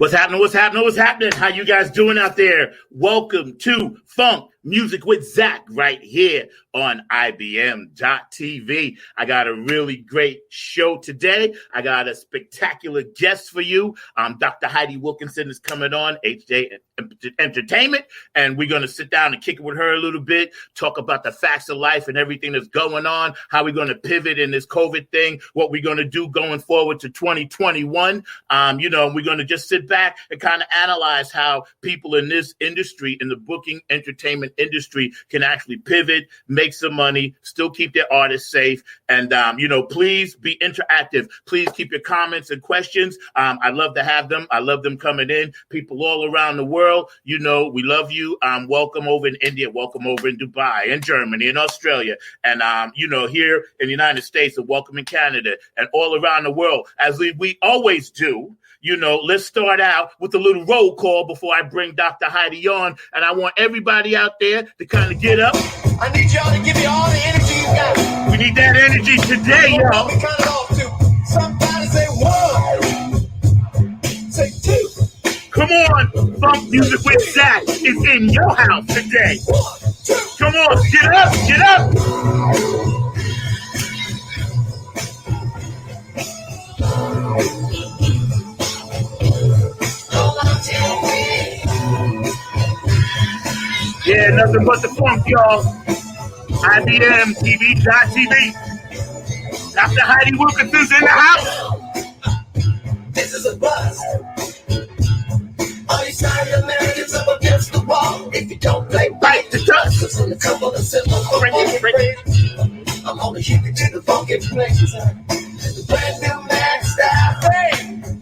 What's happening? What's happening? What's happening? How you guys doing out there? Welcome to Funk Music with Zack right here on IBM.TV. I got a really great show today. I got a spectacular guest for you. Dr. Heidi Wilkerson is coming on, HJ Entertainment, and we're going to sit down and kick it with her a little bit, talk about the facts of life and everything that's going on, how we're going to pivot in this COVID thing, what we're going to do going forward to 2021. We're going to just sit back and kind of analyze how people in this industry, in the booking entertainment industry, can actually pivot, make some money, still keep their artists safe. And, please be interactive. Please keep your comments and questions. I love to have them. I love them coming in. People all around the world, we love you. Welcome over in India. Welcome over in Dubai and Germany and Australia. And, here in the United States, and welcome in Canada and all around the world, as we always do. Let's start out with a little roll call before I bring Dr. Heidi on. And I want everybody out there to kind of get up. I need y'all to give me all the energy you got. We need that energy today, y'all. Count it off, too. Somebody say one. Say two. Come on. Funk Music with Zack is in your house today. 1, 2. Come on. Get up. Get up. Yeah, nothing but the funk, y'all. IBM TV.TV. Dr. Heidi Wilkerson's in the house. This is a bust. All these tired Americans up against the wall. If you don't play, bite the dust. Cause in a couple of simple I'm only here to the funky places. The brand new Mac style.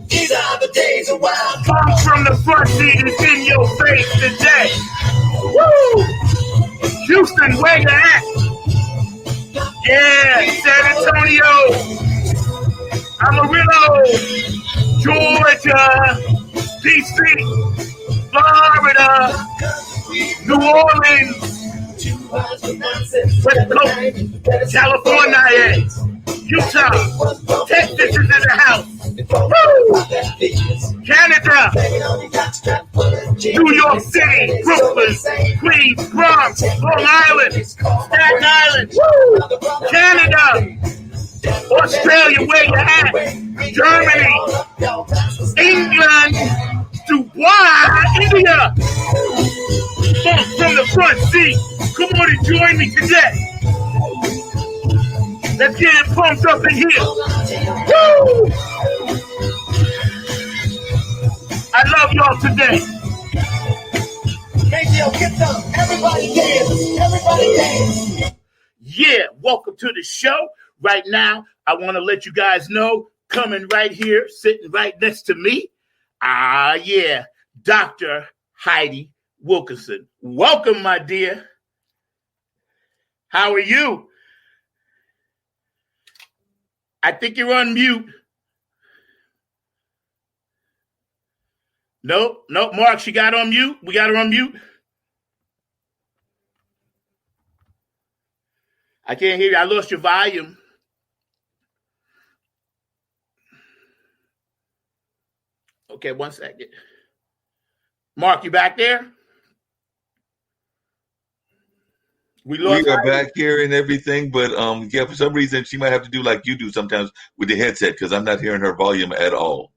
These are the days of wild. Funk from the front seat is in your face today. Woo! Houston, where you at? Yeah, San Antonio, Amarillo, Georgia, DC, Florida, New Orleans, West Coast, California, Utah, Texas is in the house. Woo! Canada, New York City, Brooklyn, Queens, Bronx, Long Island, Staten Island, woo! Canada, Australia, where you at? Germany, England, Dubai, India. Funk from the front seat. Come on and join me today. Let's get it pumped up in here. Woo! I love y'all today. KTO, get some. Everybody dance. Everybody dance. Yeah, welcome to the show. Right now, I want to let you guys know, coming right here, sitting right next to me, Dr. Heidi Wilkerson. Welcome, my dear. How are you? I think you're on mute. Nope, Mark, she got on mute. We got her on mute. I can't hear you. I lost your volume. Okay, 1 second. Mark, you back there? We are back here and everything, but for some reason she might have to do like you do sometimes with the headset because I'm not hearing her volume at all.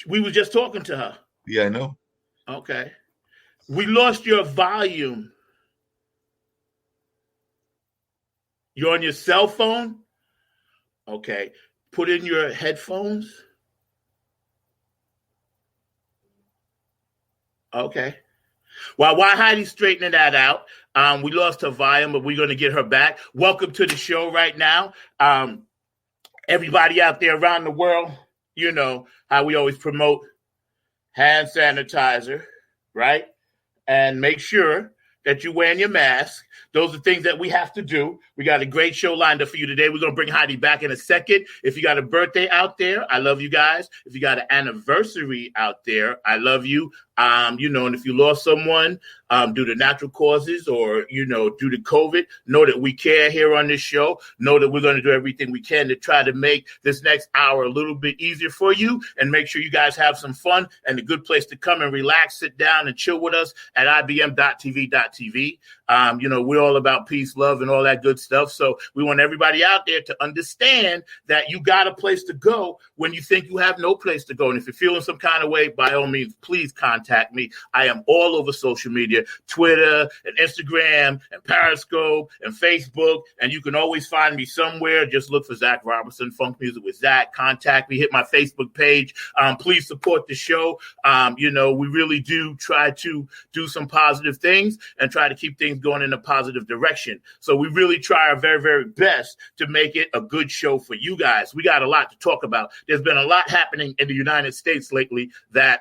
We were just talking to her. Yeah, I know. Okay. We lost your volume. You're on your cell phone? Okay. Put in your headphones. Okay. Well, while Heidi's straightening that out, we lost her volume, but we're going to get her back. Welcome to the show right now. Everybody out there around the world, you know how we always promote hand sanitizer, right? And make sure that you're wearing your mask. Those are things that we have to do. We got a great show lined up for you today. We're going to bring Heidi back in a second. If you got a birthday out there, I love you guys. If you got an anniversary out there, I love you. And if you lost someone due to natural causes or, due to COVID, know that we care here on this show. Know that we're going to do everything we can to try to make this next hour a little bit easier for you and make sure you guys have some fun and a good place to come and relax, sit down and chill with us at ibm.tv.tv. We're all about peace, love, and all that good stuff. So we want everybody out there to understand that you got a place to go when you think you have no place to go. And if you're feeling some kind of way, by all means, please contact me. I am all over social media, Twitter and Instagram and Periscope and Facebook. And you can always find me somewhere. Just look for Zack Robertson, Funk Music with Zack. Contact me, hit my Facebook page. Please support the show. We really do try to do some positive things and try to keep things going in a positive direction. So we really try our very, very best to make it a good show for you guys. We got a lot to talk about. There's been a lot happening in the United States lately that,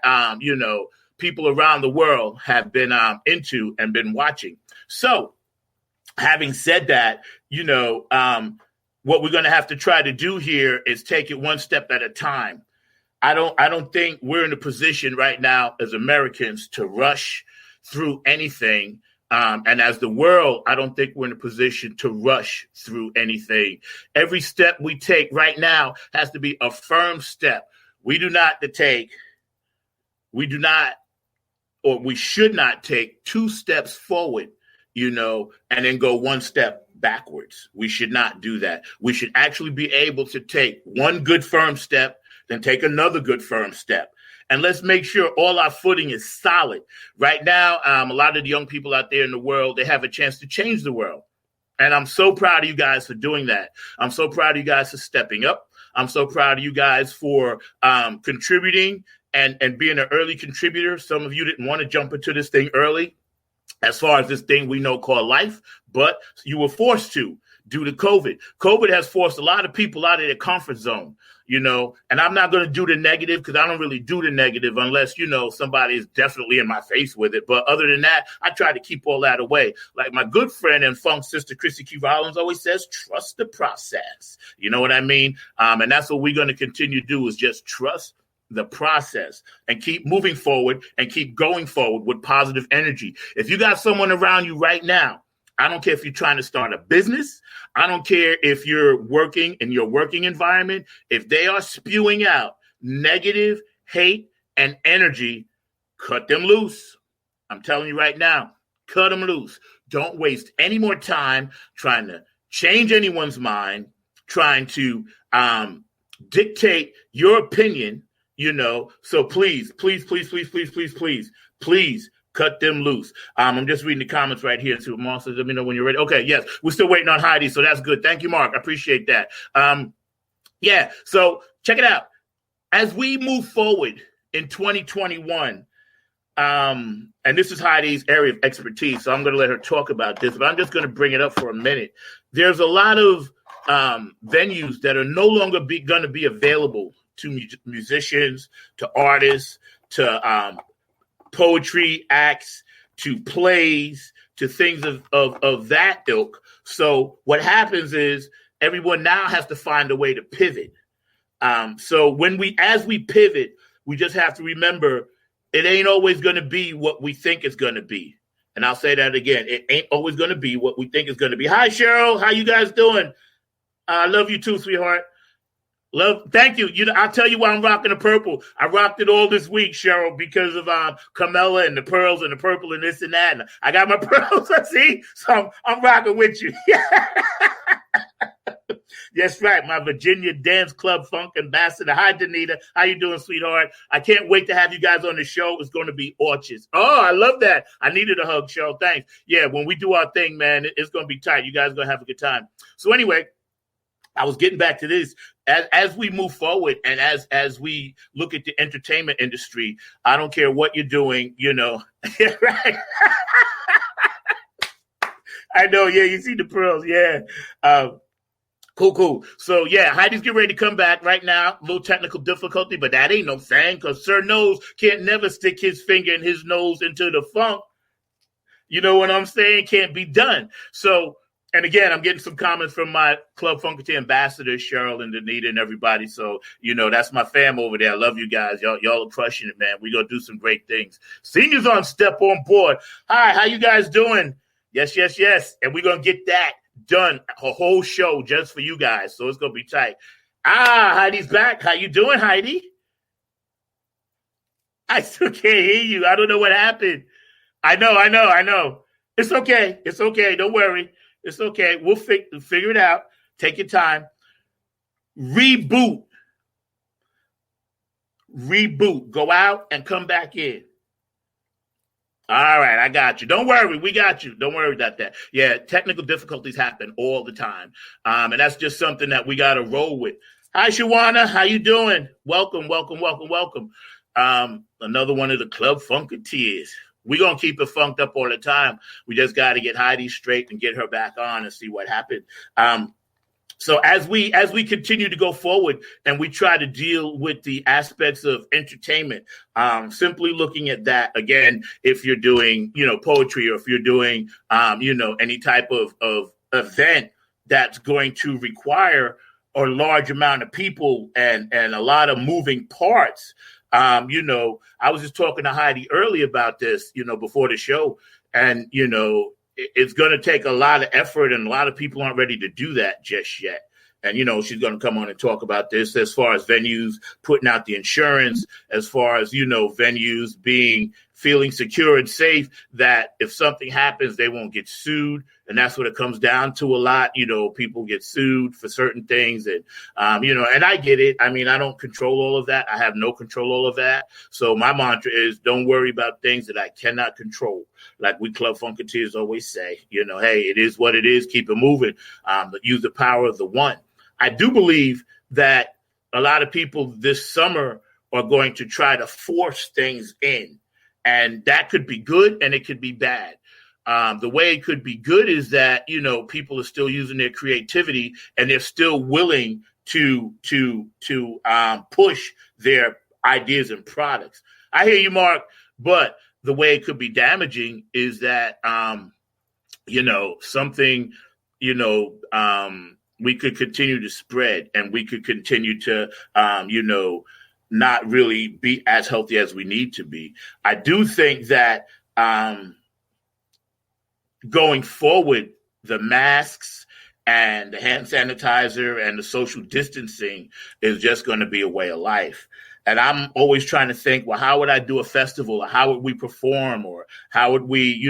people around the world have been into and been watching. So having said that, what we're going to have to try to do here is take it one step at a time. I don't think we're in a position right now as Americans to rush through anything. And as the world, I don't think we're in a position to rush through anything. Every step we take right now has to be a firm step. We should not take two steps forward, and then go one step backwards. We should not do that. We should actually be able to take one good firm step, then take another good firm step. And let's make sure all our footing is solid. Right now, a lot of the young people out there in the world, they have a chance to change the world. And I'm so proud of you guys for doing that. I'm so proud of you guys for stepping up. I'm so proud of you guys for contributing and being an early contributor. Some of you didn't want to jump into this thing early, as far as this thing we know called life, but you were forced to due to COVID. COVID has forced a lot of people out of their comfort zone, and I'm not going to do the negative because I don't really do the negative unless, somebody is definitely in my face with it. But other than that, I try to keep all that away. Like my good friend and funk sister, Chrissy Q. Rollins, always says, trust the process. You know what I mean? And that's what we're going to continue to do is just trust the process and keep moving forward and keep going forward with positive energy. If you got someone around you right now, I don't care if you're trying to start a business. I don't care if you're working in your working environment. If they are spewing out negative hate and energy, cut them loose. I'm telling you right now, cut them loose. Don't waste any more time trying to change anyone's mind, trying to dictate your opinion. So please cut them loose. I'm just reading the comments right here. So Mark says, let me know when you're ready. Okay, yes, we're still waiting on Heidi, so that's good. Thank you, Mark. I appreciate that. So check it out. As we move forward in 2021, and this is Heidi's area of expertise, so I'm going to let her talk about this, but I'm just going to bring it up for a minute. There's a lot of venues that are no longer going to be available to musicians, to artists, to poetry acts, to plays, to things of that ilk. So what happens is everyone now has to find a way to pivot. So as we pivot, we just have to remember it ain't always going to be what we think it's going to be. And I'll say that again. It ain't always going to be what we think it's going to be. Hi, Cheryl. How you guys doing? I love you too, sweetheart. Thank you. I'll tell you why I'm rocking the purple. I rocked it all this week, Cheryl, because of Kamala and the pearls and the purple and this and that. And I got my pearls, see? So I'm rocking with you. Yes, right. My Virginia Dance Club Funk Ambassador. Hi, Danita. How you doing, sweetheart? I can't wait to have you guys on the show. It's going to be orchards. Oh, I love that. I needed a hug, Cheryl. Thanks. Yeah, when we do our thing, man, it's going to be tight. You guys are going to have a good time. So anyway, I was getting back to this. As we move forward and as we look at the entertainment industry, I don't care what you're doing, right? I know, yeah, you see the pearls, yeah. Cool. So, yeah, Heidi's getting ready to come back right now. A little technical difficulty, but that ain't no thing because Sir Nose can't never stick his finger and his nose into the funk. You know what I'm saying? Can't be done. So, And again, I'm getting some comments from my Club Funketeer ambassadors, Cheryl and Danita and everybody. So, that's my fam over there. I love you guys. Y'all are crushing it, man. We're going to do some great things. Seniors on Step on Board. Hi, how you guys doing? Yes. And we're going to get that done, a whole show just for you guys. So it's going to be tight. Heidi's back. How you doing, Heidi? I still can't hear you. I don't know what happened. I know. It's okay. Don't worry. It's okay. We'll figure it out. Take your time. Reboot. Go out and come back in. All right, I got you. Don't worry. We got you. Don't worry about that. Yeah, technical difficulties happen all the time. And that's just something that we got to roll with. Hi, Shawana. How you doing? Welcome. Another one of the Club Funketeers. We're going to keep it funked up all the time. We just got to get Heidi straight and get her back on and see what happened. So as we continue to go forward and we try to deal with the aspects of entertainment, simply looking at that, again, if you're doing, poetry, or if you're doing, any type of event that's going to require a large amount of people and a lot of moving parts. I was just talking to Heidi earlier about this, before the show, and, it's going to take a lot of effort, and a lot of people aren't ready to do that just yet. And, she's going to come on and talk about this as far as venues putting out the insurance, as far as, venues feeling secure and safe, that if something happens, they won't get sued. And that's what it comes down to a lot. People get sued for certain things. And, and I get it. I mean, I don't control all of that. I have no control all of that. So my mantra is don't worry about things that I cannot control. Like we Club Funketeers always say, hey, it is what it is. Keep it moving. But use the power of the one. I do believe that a lot of people this summer are going to try to force things in. And that could be good and it could be bad. The way it could be good is that, people are still using their creativity and they're still willing to push their ideas and products. I hear you, Mark, but the way it could be damaging is that, something, we could continue to spread and we could continue to, not really be as healthy as we need to be. I do think that going forward, the masks and the hand sanitizer and the social distancing is just going to be a way of life. And I'm always trying to think, well, how would I do a festival? Or how would we perform? Or how would we,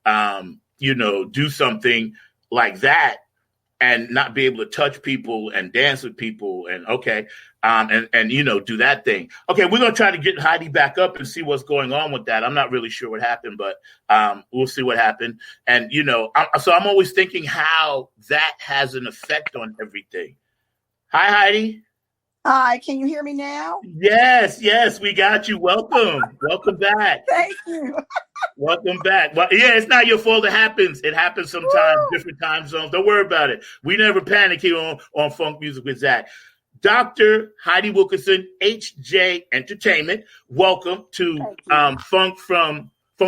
do something like that and not be able to touch people and dance with people and do that thing. Okay, we're going to try to get Heidi back up and see what's going on with that. I'm not really sure what happened, but we'll see what happened. And, so I'm always thinking how that has an effect on everything. Hi, Heidi. Hi, can you hear me now? Yes, we got you. Welcome back. Thank you. Welcome back. Well, yeah, it's not your fault. It happens sometimes, different time zones. Don't worry about it. We never panic here on Funk Music with Zack. Dr. Heidi Wilkerson, HJ Entertainment. Welcome to Funk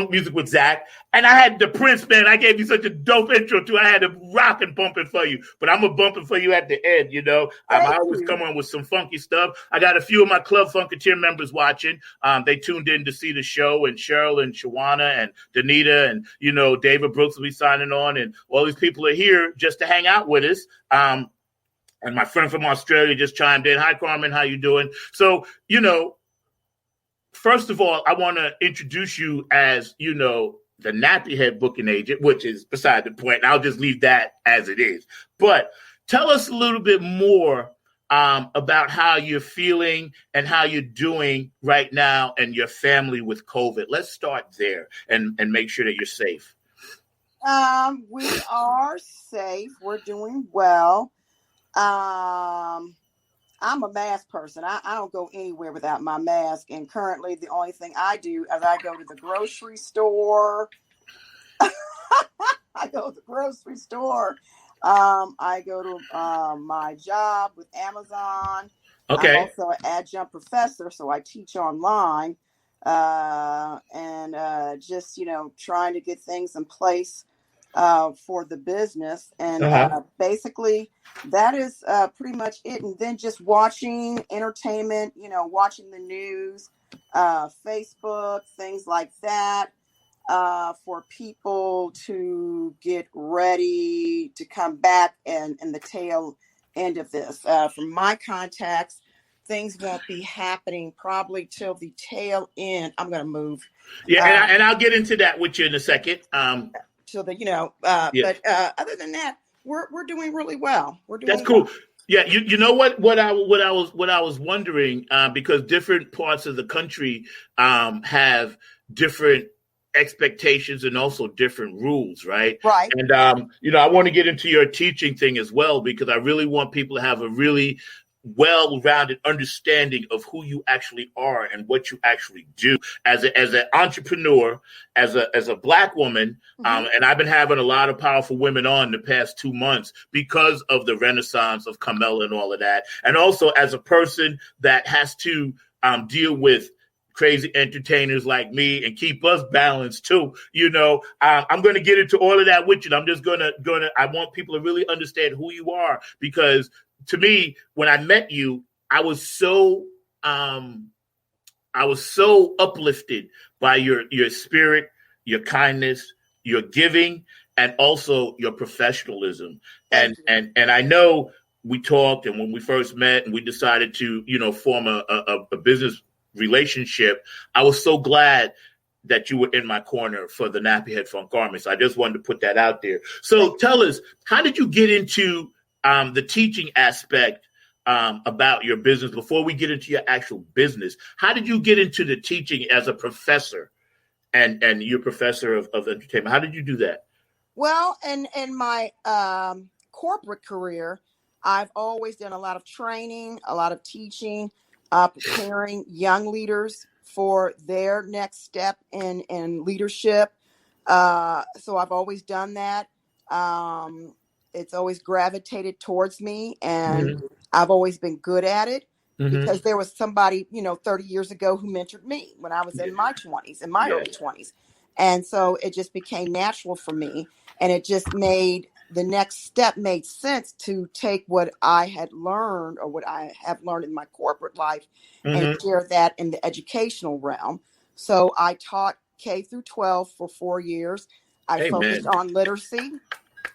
Music with Zack. And I had the Prince, man. I gave you such a dope intro, too. I had to rock and bump it for you. But I'm going to bump it for you at the end, I always come on with some funky stuff. I got a few of my Club Funketeer members watching. They tuned in to see the show, and Cheryl and Shawana and Danita and, David Brooks will be signing on. And all these people are here just to hang out with us. And my friend from Australia just chimed in. Hi, Carmen. How you doing? So, first of all, I want to introduce you as, the nappy head booking agent, which is beside the point. I'll just leave that as it is. But tell us a little bit more about how you're feeling and how you're doing right now and your family with COVID. Let's start there and make sure that you're safe. We are safe. We're doing well. I'm a mask person. I don't go anywhere without my mask. And currently the only thing I do is I go to the grocery store. I go to the grocery store. I go to my job with Amazon. Okay. I'm also an adjunct professor, so I teach online. And just, trying to get things in place for the business. And basically that is pretty much it. And then just watching entertainment, watching the news, Facebook, things like that, for people to get ready to come back and the tail end of this. From my contacts, things won't be happening probably till the tail end. I'm going to move. Yeah, and I'll get into that with you in a second. Till the, but other than that, we're doing really well. We're doing That's cool. well. Yeah, you know what I was wondering, because different parts of the country have different expectations and also different rules, right? Right. And I want to get into your teaching thing as well, because I really want people to have a really well-rounded understanding of who you actually are and what you actually do as an entrepreneur, as a Black woman. And I've been having a lot of powerful women on the past 2 months because of the renaissance of Kamala and all of that. And also as a person that has to deal with crazy entertainers like me and keep us balanced too. I'm going to get into all of that with you. I'm just I want people to really understand who you are, because to me, when I met you, I was so uplifted by your spirit, your kindness, your giving, and also your professionalism. And I know we talked, and when we first met and we decided to, form a business relationship, I was so glad that you were in my corner for the Nappyhead Funk Garments. I just wanted to put that out there. So tell us, how did you get into the teaching aspect about your business before we get into your actual business? How did you get into the teaching as a professor and you're professor of entertainment? How did you do that? Well, in my corporate career, I've always done a lot of training, a lot of teaching, preparing young leaders for their next step in leadership. So I've always done that. It's always gravitated towards me, and I've always been good at it because there was somebody, 30 years ago who mentored me when I was in my 20s, in my early 20s. And so it just became natural for me, and it just made the next step made sense to take what I had learned or what I have learned in my corporate life and share that in the educational realm. So I taught K through 12 for 4 years. I focused on literacy.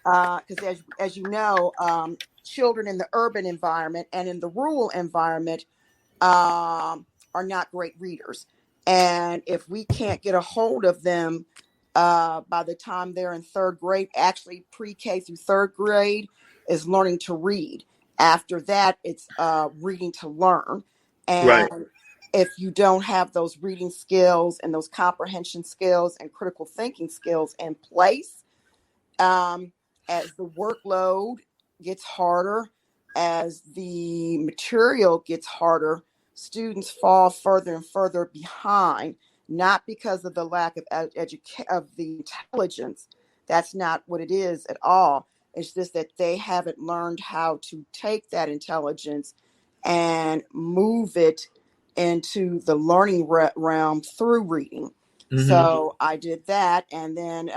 Because as you know, children in the urban environment and in the rural environment are not great readers. And if we can't get a hold of them by the time they're in third grade, actually pre-K through third grade is learning to read. After that, it's reading to learn. And if you don't have those reading skills and those comprehension skills and critical thinking skills in place, as the workload gets harder, as the material gets harder, students fall further and further behind, not because of the lack of of the intelligence. That's not what it is at all. It's just that they haven't learned how to take that intelligence and move it into the learning realm through reading. So I did that. And then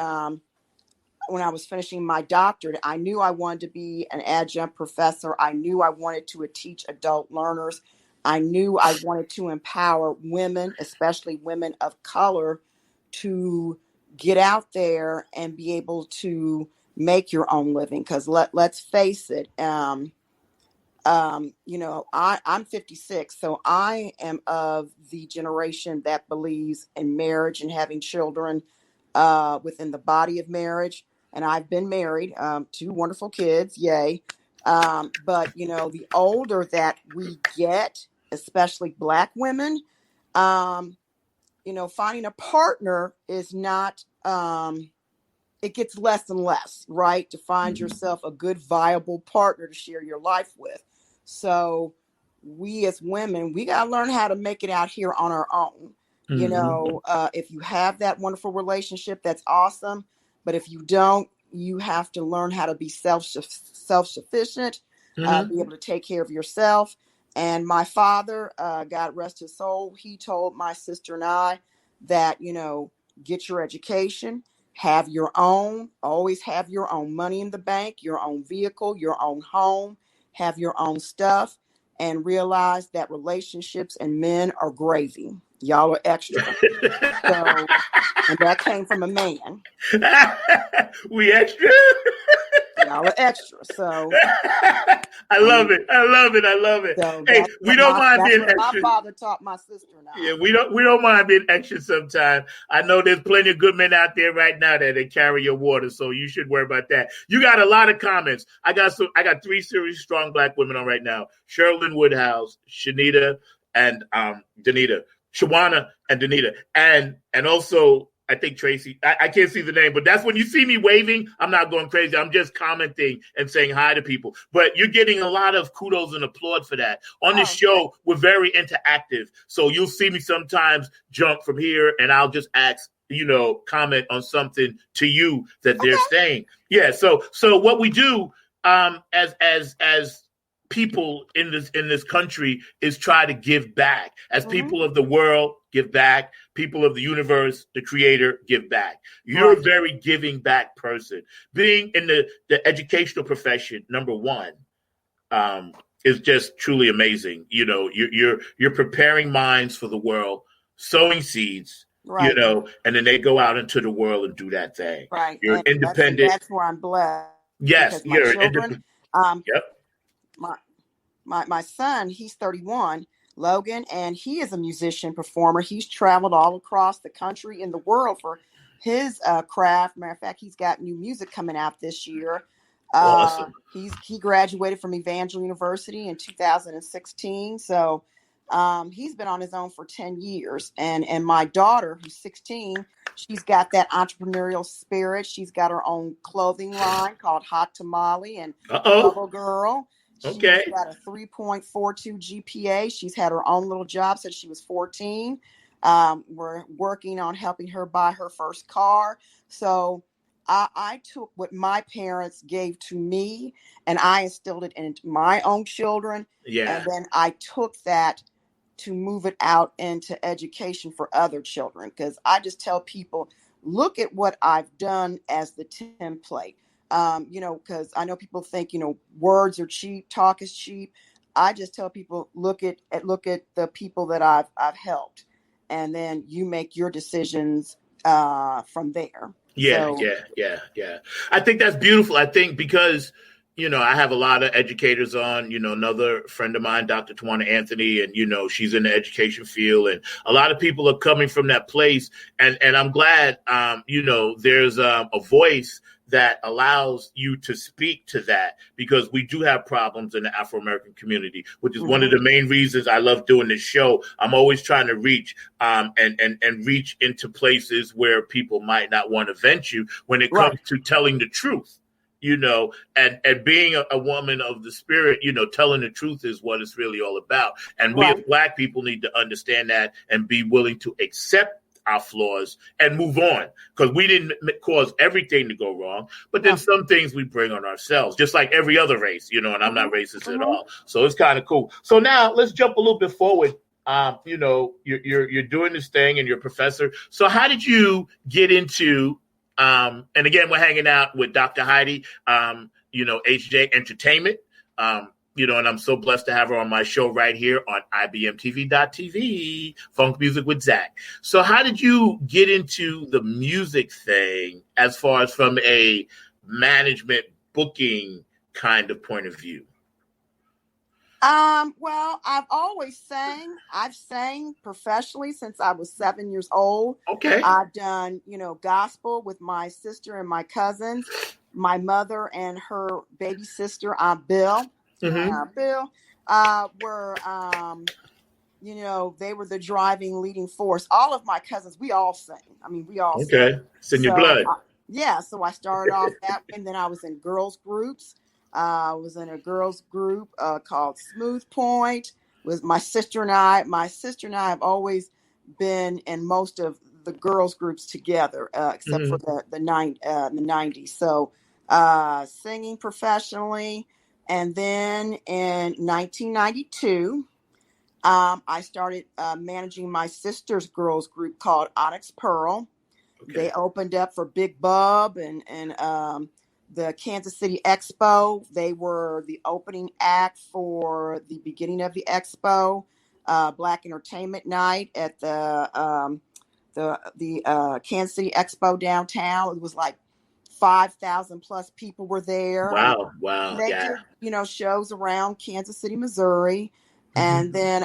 when I was finishing my doctorate, I knew I wanted to be an adjunct professor. I knew I wanted to teach adult learners. I knew I wanted to empower women, especially women of color, to get out there and be able to make your own living. Because let's face it, I'm 56, so I am of the generation that believes in marriage and having children within the body of marriage. And I've been married, 2 wonderful kids, yay. But, the older that we get, especially Black women, finding a partner is not, it gets less and less, right? To find yourself a good, viable partner to share your life with. So we as women, we got to learn how to make it out here on our own. If you have that wonderful relationship, that's awesome. But if you don't, you have to learn how to be self-sufficient, be able to take care of yourself. And my father, God rest his soul, he told my sister and I that, get your education, always have your own money in the bank, your own vehicle, your own home, have your own stuff, and realize that relationships and men are gravy. Y'all are extra. So, and that came from a man. We extra. Y'all are extra. So I love it. I love it. I love it. So Hey, we don't mind being what extra. my father taught my sister and I. Yeah, we don't mind being extra sometimes. I know there's plenty of good men out there right now that carry your water, so you should worry about that. You got a lot of comments. I got 3 serious strong black women on right now: Sherilyn Woodhouse, Shanita, and Danita, Shawana, and Danita, and also I think Tracy. I can't see the name, but that's when you see me waving, I'm not going crazy. I'm just commenting and saying hi to people. But you're getting a lot of kudos and applaud for that. On this show, we're very interactive. So you'll see me sometimes jump from here and I'll just ask, comment on something to you that they're saying. Yeah. So what we do as people in this country is try to give back. As people of the world, give back. People of the universe, the creator, give back. You're a very giving back person. Being in the educational profession, number one, is just truly amazing. You're preparing minds for the world, sowing seeds, and then they go out into the world and do that thing. Right. You're and independent. That's where I'm blessed. Yes, you're independent. Yep. My son, he's 31, Logan, and he is a musician performer. He's traveled all across the country and the world for his craft. Matter of fact, he's got new music coming out this year. Awesome. He graduated from Evangel University in 2016. So he's been on his own for 10 years. And my daughter, who's 16, she's got that entrepreneurial spirit. She's got her own clothing line called Hot Tamale and Bubble Girl. She's got a 3.42 GPA. She's had her own little job since she was 14. We're working on helping her buy her first car. So I took what my parents gave to me and I instilled it into my own children. Yeah. And then I took that to move it out into education for other children. Because I just tell people, look at what I've done as the template. Because I know people think, words are cheap, talk is cheap. I just tell people, look at the people that I've helped, and then you make your decisions from there. Yeah. I think that's beautiful. I think because, I have a lot of educators on, another friend of mine, Dr. Tawana Anthony, and, she's in the education field. And a lot of people are coming from that place. And I'm glad, there's a voice that allows you to speak to that, because we do have problems in the Afro-American community, which is one of the main reasons I love doing this show. I'm always trying to reach and reach into places where people might not want to vent you when it comes to telling the truth, and being a woman of the spirit, telling the truth is what it's really all about. And we as Black people need to understand that and be willing to accept our flaws and move on, because we didn't cause everything to go wrong, but then some things we bring on ourselves, just like every other race, and I'm not racist at all. So it's kind of cool. So now let's jump a little bit forward. You're doing this thing and you're a professor. So how did you get into, and again, we're hanging out with Dr. Heidi, HJ Entertainment, and I'm so blessed to have her on my show right here on IBMTV.TV, Funk Music with Zack. So how did you get into the music thing as far as from a management booking kind of point of view? Well, I've always sang. I've sang professionally since I was 7 years old. Okay. I've done, gospel with my sister and my cousins, my mother and her baby sister, Aunt Bill. Bill, were, they were the driving leading force. All of my cousins, we all sang. I mean, we all sang. Okay. It's in your blood. So I started off that way, and then I was in girls groups. I was in a girls group called Smooth Point. With my sister and I. My sister and I have always been in most of the girls groups together, except for the 90s. So singing professionally. And then in 1992, I started managing my sister's girls group called Onyx Pearl. Okay. They opened up for Big Bub and the Kansas City Expo. They were the opening act for the beginning of the expo, Black Entertainment Night at the Kansas City Expo downtown. It was like 5,000 plus people were there. Wow. And they Yeah. did, shows around Kansas City, Missouri. And then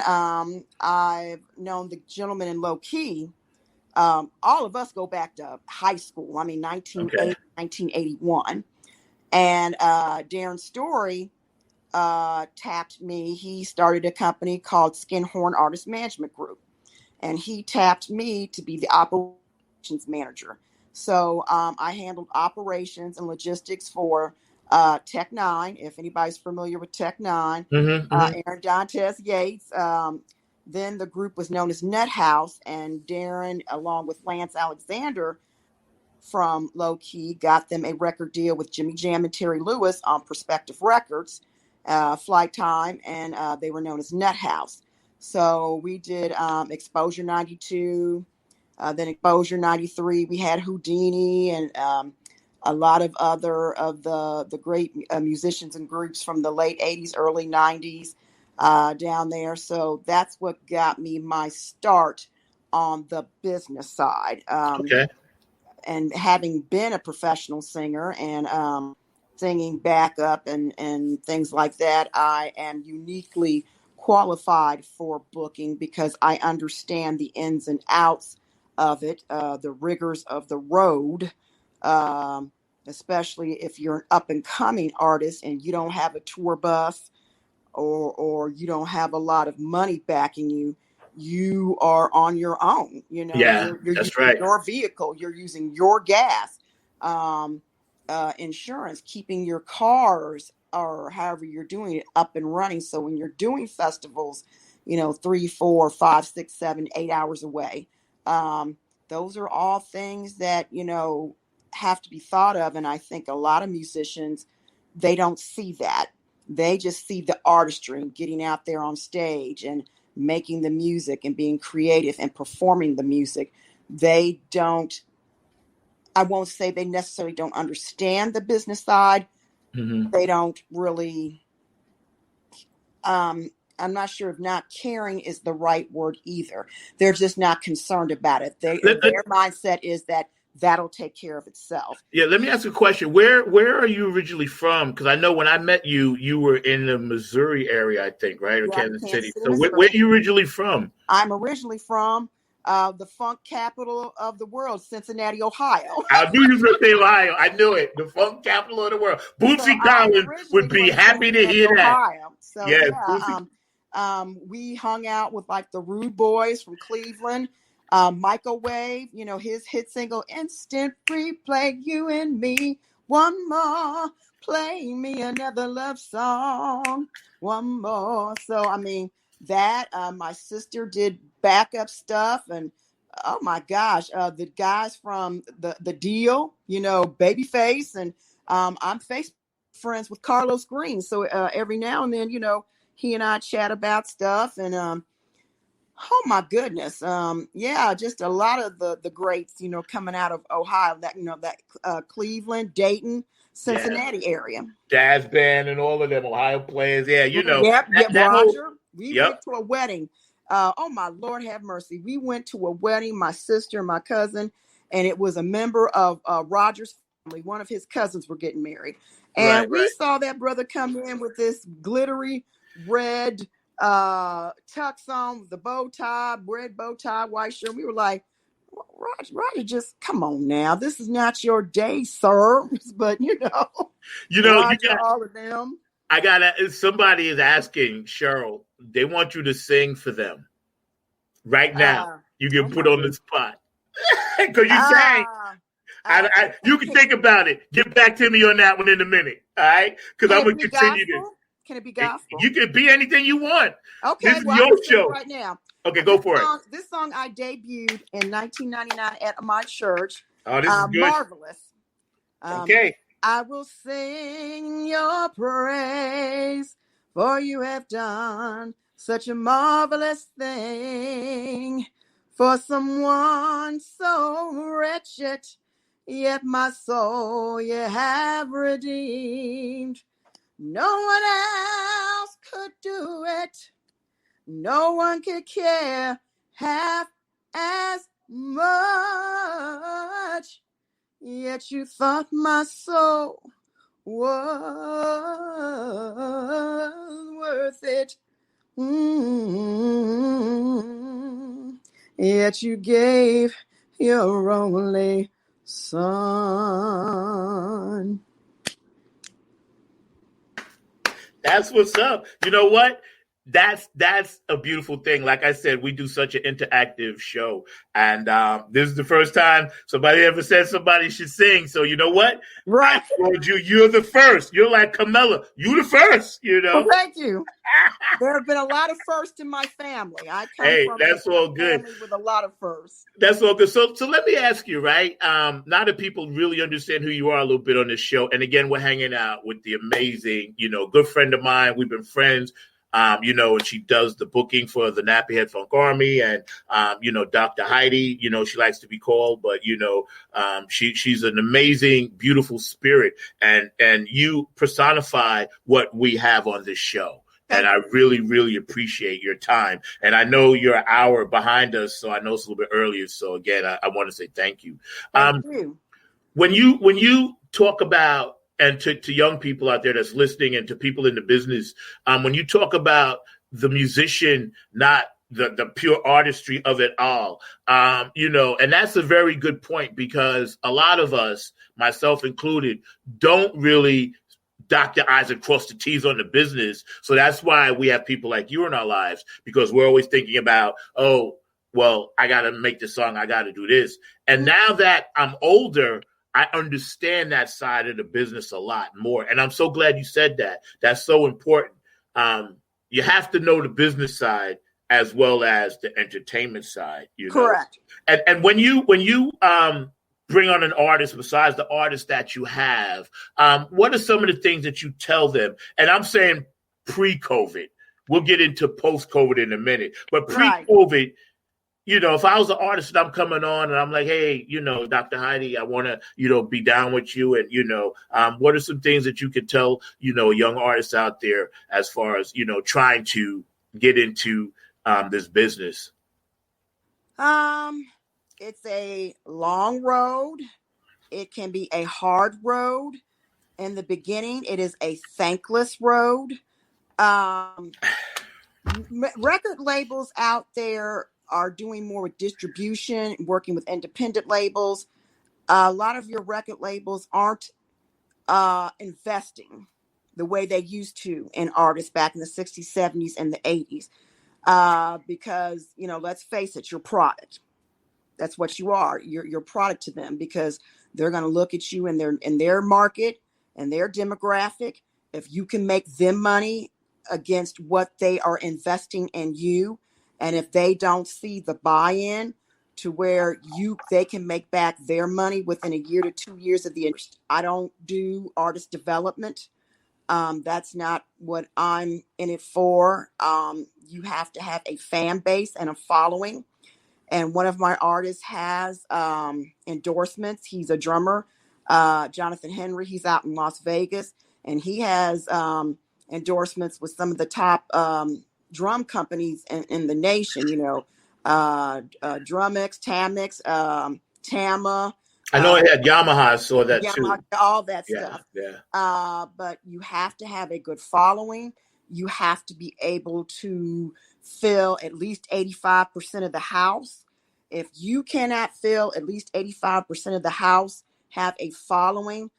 I've known the gentleman in Low Key. All of us go back to high school. I mean, 1981. And Darren Story tapped me. He started a company called Skinhorn Artist Management Group. And he tapped me to be the operations manager. So I handled operations and logistics for Tech Nine. If anybody's familiar with Tech Nine, Aaron Dantes Yates. Then the group was known as Nut House, and Darren, along with Lance Alexander from Low Key, got them a record deal with Jimmy Jam and Terry Lewis on Perspective Records, Flight Time, and they were known as Nut House. So we did Exposure 92, then Exposure 93. We had Houdini and a lot of other of the great musicians and groups from the late 80s, early 90s down there. So that's what got me my start on the business side. Okay. And having been a professional singer and singing backup and things like that, I am uniquely qualified for booking because I understand the ins and outs of it, the rigors of the road, especially if you're an up and coming artist and you don't have a tour bus or you don't have a lot of money backing you. You are on your own, Yeah, you're that's using right. your vehicle, you're using your gas, insurance, keeping your cars or however you're doing it up and running. So when you're doing festivals, 3, 4, 5, 6, 7, 8 hours away, those are all things that, have to be thought of. And I think a lot of musicians, they don't see that. They just see the artistry and getting out there on stage and making the music and being creative and performing the music. They don't, I won't say they necessarily don't understand the business side. They don't really, I'm not sure if not caring is the right word either. They're just not concerned about it. Their mindset is that that'll take care of itself. Yeah, let me ask you a question. Where are you originally from? Because I know when I met you, you were in the Missouri area, I think, right? Or Kansas City. So where are you originally from? I'm originally from the funk capital of the world, Cincinnati, Ohio. I knew you were going to say Ohio. I knew it. The funk capital of the world. Bootsy Collins would be happy to hear Ohio. that. So yeah, we hung out with like the Rude Boys from Cleveland. Michael Wave, his hit single, Instant Replay, You and Me, One More, Play Me Another Love Song, One More. So, I mean, that, my sister did backup stuff, and oh my gosh, the guys from the Deal, Babyface, and I'm face friends with Carlos Green. So every now and then, he and I chat about stuff, and oh my goodness. Yeah, just a lot of the greats, coming out of Ohio, that Cleveland, Dayton, Cincinnati area. Jazz band and all of them Ohio players. Yeah, Yep, Roger. We went to a wedding. Oh my Lord have mercy. We went to a wedding, my sister and my cousin, and it was a member of Roger's family. One of his cousins were getting married. And we saw that brother come in with this glittery red tux on, the bow tie, red bow tie, white shirt. We were like, Roger, just come on now. This is not your day, sir. But Roger, all of them. Somebody is asking Cheryl, they want you to sing for them right now. You get put on the spot because you sang. You can think about it. Get back to me on that one in a minute. All right. Because I'm going to continue this. Can it be gospel? You can be anything you want. Okay, this is your show right now. Okay, go for it. This song I debuted in 1999 at my church. Oh, this is good. Marvelous. Okay. I will sing your praise, for you have done such a marvelous thing for someone so wretched, yet my soul you have redeemed. No one else could do it. No one could care half as much. Yet you thought my soul was worth it. Yet you gave your only son. That's what's up. You know what? That's a beautiful thing. Like I said, we do such an interactive show, and this is the first time somebody ever said somebody should sing. So you know what? Right. I told you, you're the first. You're like Kamala. You the first. You know. Well, thank you. There have been a lot of firsts in my family. I come from that's all good. Family with a lot of firsts. That's all good. So let me ask you, right? Now that people really understand who you are a little bit on this show, and again, we're hanging out with the amazing, good friend of mine. We've been friends. And she does the booking for the Nappyhead Funk Army, and Dr. Heidi, she likes to be called, but she's an amazing, beautiful spirit, and you personify what we have on this show. And I really, really appreciate your time. And I know you're an hour behind us, so I know it's a little bit earlier. So again, I want to say thank you. Thank you. When you talk about, and to young people out there that's listening, and to people in the business, when you talk about the musician, not the pure artistry of it all, and that's a very good point, because a lot of us, myself included, don't really dot the I's and cross the T's on the business. So that's why we have people like you in our lives, because we're always thinking about, oh, well, I got to make this song. I got to do this. And now that I'm older, I understand that side of the business a lot more. And I'm so glad you said that. That's so important. You have to know the business side as well as the entertainment side. Correct. And when you bring on an artist besides the artist that you have, what are some of the things that you tell them? And I'm saying pre-COVID. We'll get into post-COVID in a minute. But pre-COVID, if I was an artist and I'm coming on and I'm like, hey, Dr. Heidi, I want to, be down with you. And, what are some things that you could tell, young artists out there as far as, trying to get into this business? It's a long road. It can be a hard road. In the beginning, it is a thankless road. Record labels out there are doing more with distribution, working with independent labels. A lot of your record labels aren't investing the way they used to in artists back in the 60s, 70s, and the 80s. Because, let's face it, your product. That's what you are. You're product to them, because they're going to look at you in their market and their demographic. If you can make them money against what they are investing in you, and if they don't see the buy-in to where they can make back their money within a year to 2 years of the interest. I don't do artist development. That's not what I'm in it for. You have to have a fan base and a following. And one of my artists has endorsements. He's a drummer, Jonathan Henry. He's out in Las Vegas, and he has endorsements with some of the top drum companies in the nation. Drumex, Tamix, Tama. I know it had Yamaha. I saw that Yamaha, too. All that stuff. Yeah. But you have to have a good following. You have to be able to fill at least 85% of the house. If you cannot fill at least 85% of the house, have a following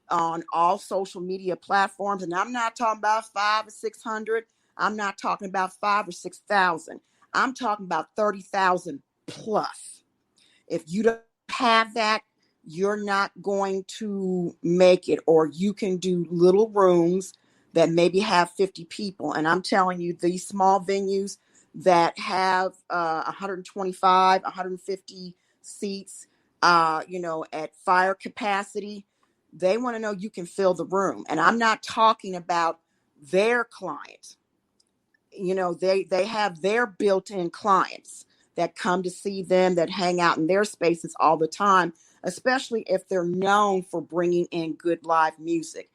on all social media platforms. And I'm not talking about 500 or 600. I'm not talking about 5,000 or 6,000. I'm talking about 30,000 plus. If you don't have that, you're not going to make it. Or you can do little rooms that maybe have 50 people. And I'm telling you, these small venues that have 125, 150 seats, at fire capacity, they want to know you can fill the room. And I'm not talking about their clients. They have their built-in clients that come to see them, that hang out in their spaces all the time, especially if they're known for bringing in good live music.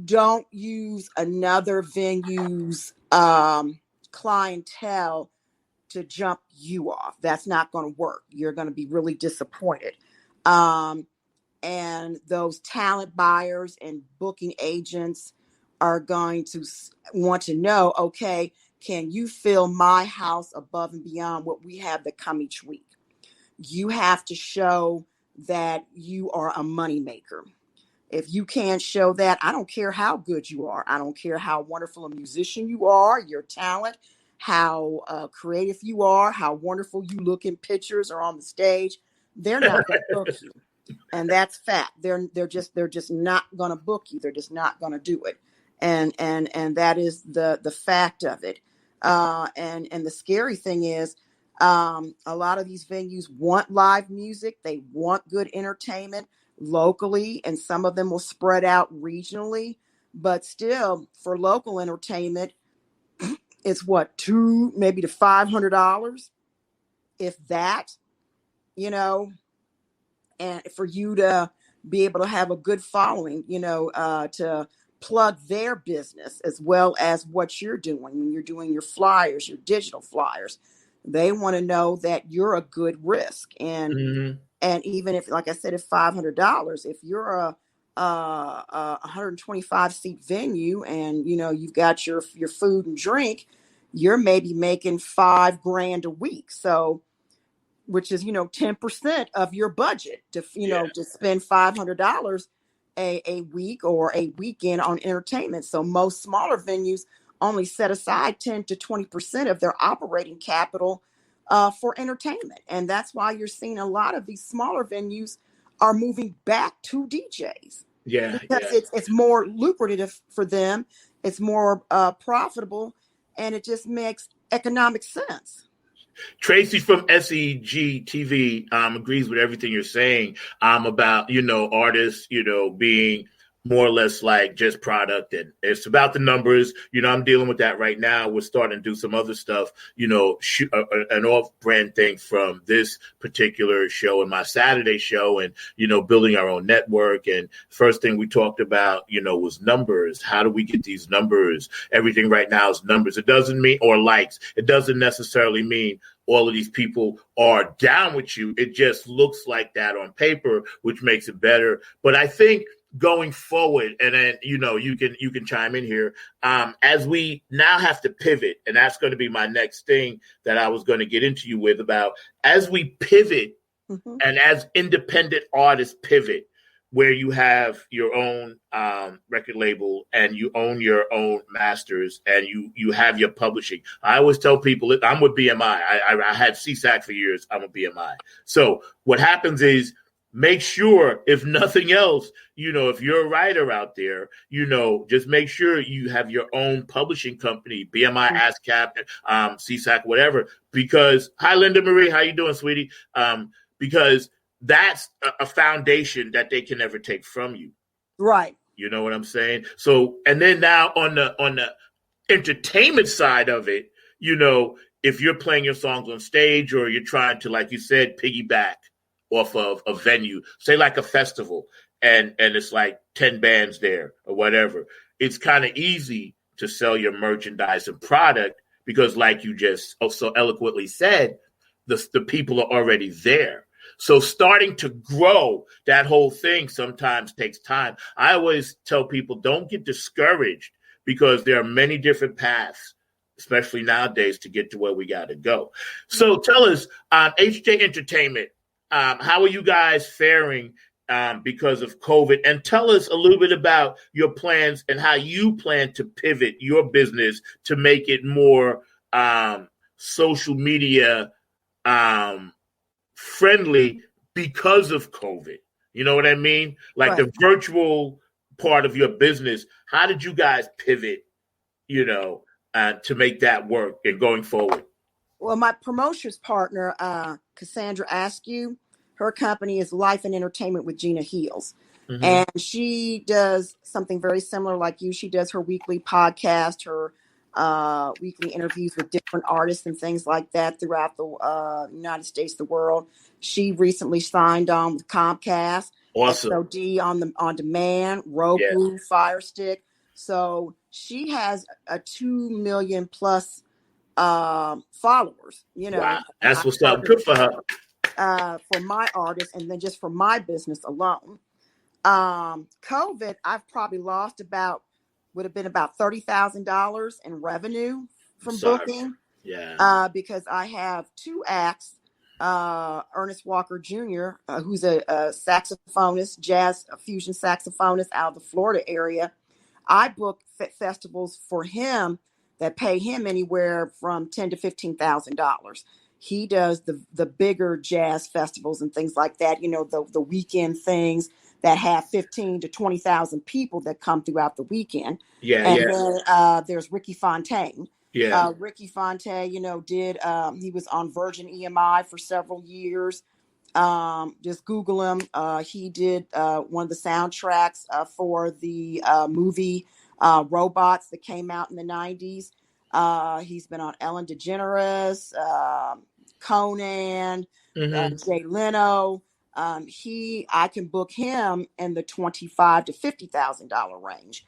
Don't use another venue's clientele to jump you off. That's not going to work. You're going to be really disappointed. And those talent buyers and booking agents are going to want to know, okay, can you fill my house above and beyond what we have that come each week? You have to show that you are a moneymaker. If you can't show that, I don't care how good you are. I don't care how wonderful a musician you are, your talent, how creative you are, how wonderful you look in pictures or on the stage. They're not going to book you. And that's fact. They're just not going to book you. They're just not going to do it. And that is the fact of it. And the scary thing is, a lot of these venues want live music. They want good entertainment locally, and some of them will spread out regionally. But still, for local entertainment, it's what, $200 maybe to $500, if that, and for you to be able to have a good following, to plug their business as well as what you're doing when you're doing your flyers, your digital flyers. They want to know that you're a good risk. And even if, like I said, if $500, if you're a 125 seat venue and, you've got your food and drink, you're maybe making $5,000 a week. So, which is, 10% of your budget to spend $500 a week or a weekend on entertainment. So most smaller venues only set aside 10 to 20% of their operating capital for entertainment. And that's why you're seeing a lot of these smaller venues are moving back to DJs. Yeah. Because it's more lucrative for them. It's more profitable, and it just makes economic sense. Tracy from SEG TV agrees with everything you're saying about, artists, being more or less like just product. And it's about the numbers. I'm dealing with that right now. We're starting to do some other stuff, an off-brand thing from this particular show and my Saturday show and, building our own network. And first thing we talked about, was numbers. How do we get these numbers? Everything right now is numbers. It doesn't mean, or likes. It doesn't necessarily mean all of these people are down with you. It just looks like that on paper, which makes it better. But I think going forward, and then, you can chime in here, as we now have to pivot, and that's going to be my next thing that I was going to get into you with about, as we pivot and as independent artists pivot, where you have your own record label and you own your own masters and you have your publishing. I always tell people, I'm with BMI. I had CSAC for years. I'm with BMI. So what happens is, make sure, if nothing else, if you're a writer out there, just make sure you have your own publishing company, BMI, ASCAP, CSAC, whatever. Because, hi, Linda Marie, how you doing, sweetie? Because that's a foundation that they can never take from you. Right. You know what I'm saying? So, and then now on the entertainment side of it, if you're playing your songs on stage or you're trying to, like you said, piggyback off of a venue, say like a festival, and it's like 10 bands there or whatever, it's kind of easy to sell your merchandise and product because, like you just so eloquently said, the people are already there. So starting to grow that whole thing sometimes takes time. I always tell people, don't get discouraged because there are many different paths, especially nowadays, to get to where we got to go. So tell us, HJ Entertainment, how are you guys faring because of COVID? And tell us a little bit about your plans and how you plan to pivot your business to make it more social media friendly because of COVID. You know what I mean? Like right. The virtual part of your business. How did you guys pivot, to make that work and going forward? Well, my promotions partner, Cassandra Askew, her company is Life and Entertainment with Gina Heels. Mm-hmm. And she does something very similar like you. She does her weekly podcast, her weekly interviews with different artists and things like that throughout the United States, the world. She recently signed on with Comcast, Awesome. XOD on demand, Yeah. Roku, Fire Stick. So she has a 2 million plus followers. You know, wow, that's what's up. Good for her. For my artists, and then just for my business alone. COVID, I've probably lost would have been about $30,000 in revenue from booking. Yeah. Because I have two acts, Ernest Walker Jr., who's a saxophonist, jazz fusion saxophonist out of the Florida area. I book festivals for him that pay him anywhere from $10,000 to $15,000. He does the bigger jazz festivals and things like that. You know, the weekend things that have 15 to 20,000 people that come throughout the weekend. Yeah. And yeah. then there's Ricky Fontaine. Yeah. Ricky Fontaine, you know, he was on Virgin EMI for several years. Just Google him. He did one of the soundtracks for the movie Robots that came out in the 90s. He's been on Ellen DeGeneres, Conan, Jay Leno. I can book him in the $25,000 to $50,000 range.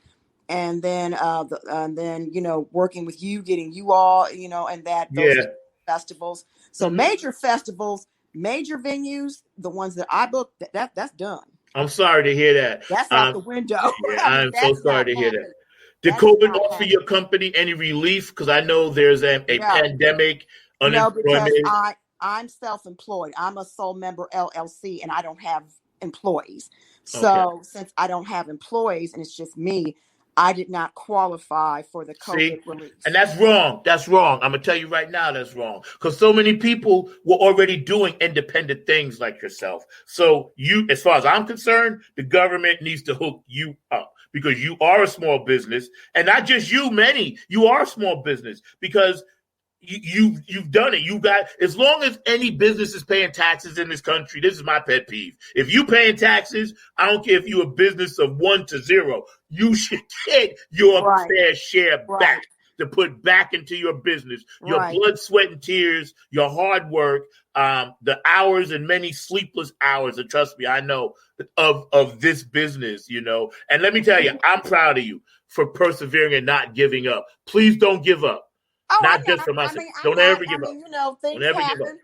And then, you know, working with you, getting you all, you know, and those festivals. So major festivals, major venues, the ones that I book, that's done. I'm sorry to hear that. That's out the window. Yeah, I'm so sorry to hear that. Did COVID offer your company any relief? Because I know there's a pandemic, unemployment. No, because I'm self-employed. I'm a sole member LLC, and I don't have employees. So since I don't have employees, and it's just me, I did not qualify for the COVID relief. And that's wrong. That's wrong. I'm going to tell you right now that's wrong. Because so many people were already doing independent things like yourself. So as far as I'm concerned, the government needs to hook you up because you are a small business. And not just you, many. You are a small business because you've done it. You got, as long as any business is paying taxes in this country, this is my pet peeve. If you paying taxes, I don't care if you're a business of 1 to 0, you should get your fair share back to put back into your business. Your blood, sweat, and tears, your hard work, the hours and many sleepless hours, and trust me, I know of this business, you know. And let me tell you, I'm proud of you for persevering and not giving up. Please don't give up. Not just for myself. Don't ever give up. You know, things happen.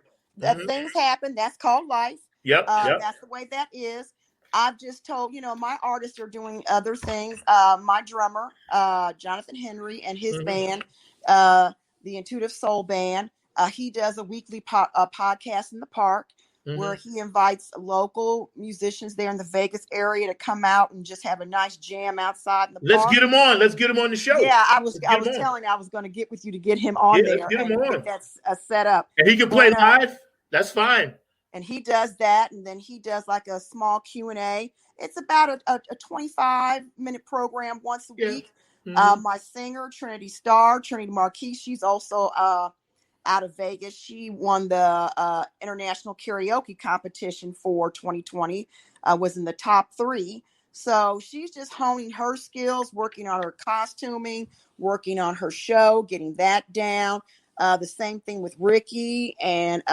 Things happen. That's called life. Yep. That's the way that is. I've just told, you know, my artists are doing other things. My drummer, Jonathan Henry, and his band, the Intuitive Soul Band, he does a weekly podcast in the park where he invites local musicians there in the Vegas area to come out and just have a nice jam outside in the park. Let's get him on. Let's get him on the show. Yeah, I was telling you I was going to get with you to get him on there. Let's get him on. That's set up. And he can play live. That's fine. And he does that, and then he does like a small Q&A. It's about a 25-minute program once a week. My singer, Trinity Marquis, she's also out of Vegas. She won the international karaoke competition for 2020, was in the top 3. So she's just honing her skills, working on her costuming, working on her show, getting that down. The same thing with Ricky and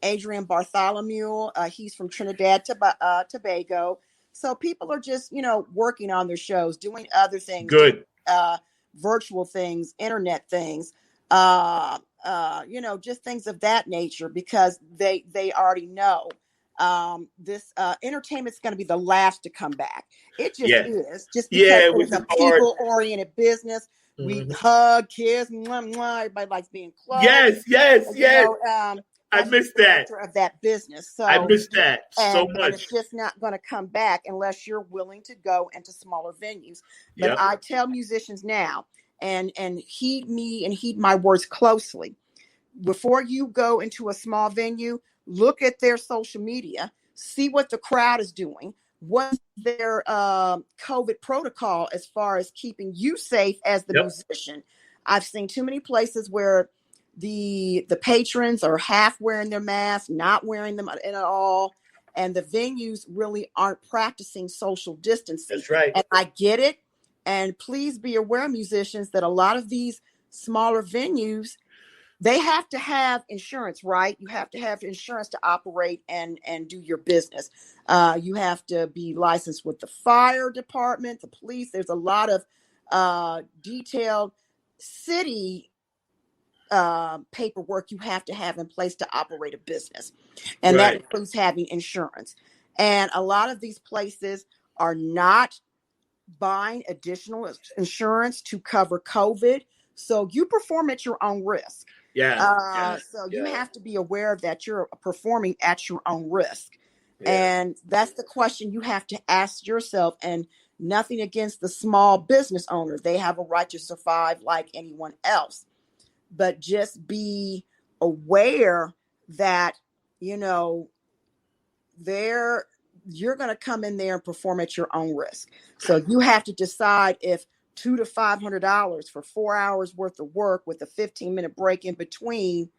Adrian Bartholomew. He's from Trinidad, Tobago. So people are just, you know, working on their shows, doing other things. Good. Virtual things, internet things. You know, just things of that nature, because they already know this entertainment's going to be the last to come back. It just is, just because it's a people-oriented business. We hug, kiss, mwah, mwah, everybody likes being close. Yes. You know, I missed that. Of that business. So I missed that so much. And it's just not going to come back unless you're willing to go into smaller venues. But I tell musicians now, and heed me and heed my words closely. Before you go into a small venue, look at their social media, see what the crowd is doing. What's their COVID protocol as far as keeping you safe as the musician? I've seen too many places where the patrons are half wearing their masks, not wearing them at all, and the venues really aren't practicing social distancing. That's right. And I get it. And please be aware, musicians, that a lot of these smaller venues, they have to have insurance, right? You have to have insurance to operate and do your business. You have to be licensed with the fire department, the police. There's a lot of detailed city paperwork you have to have in place to operate a business. And that includes having insurance. And a lot of these places are not buying additional insurance to cover COVID. So you perform at your own risk. So you have to be aware that you're performing at your own risk. And that's the question you have to ask yourself. And nothing against the small business owners. They have a right to survive like anyone else. But just be aware that, you're going to come in there and perform at your own risk. So you have to decide if $200 to $500 for 4 hours worth of work with a 15-minute break in between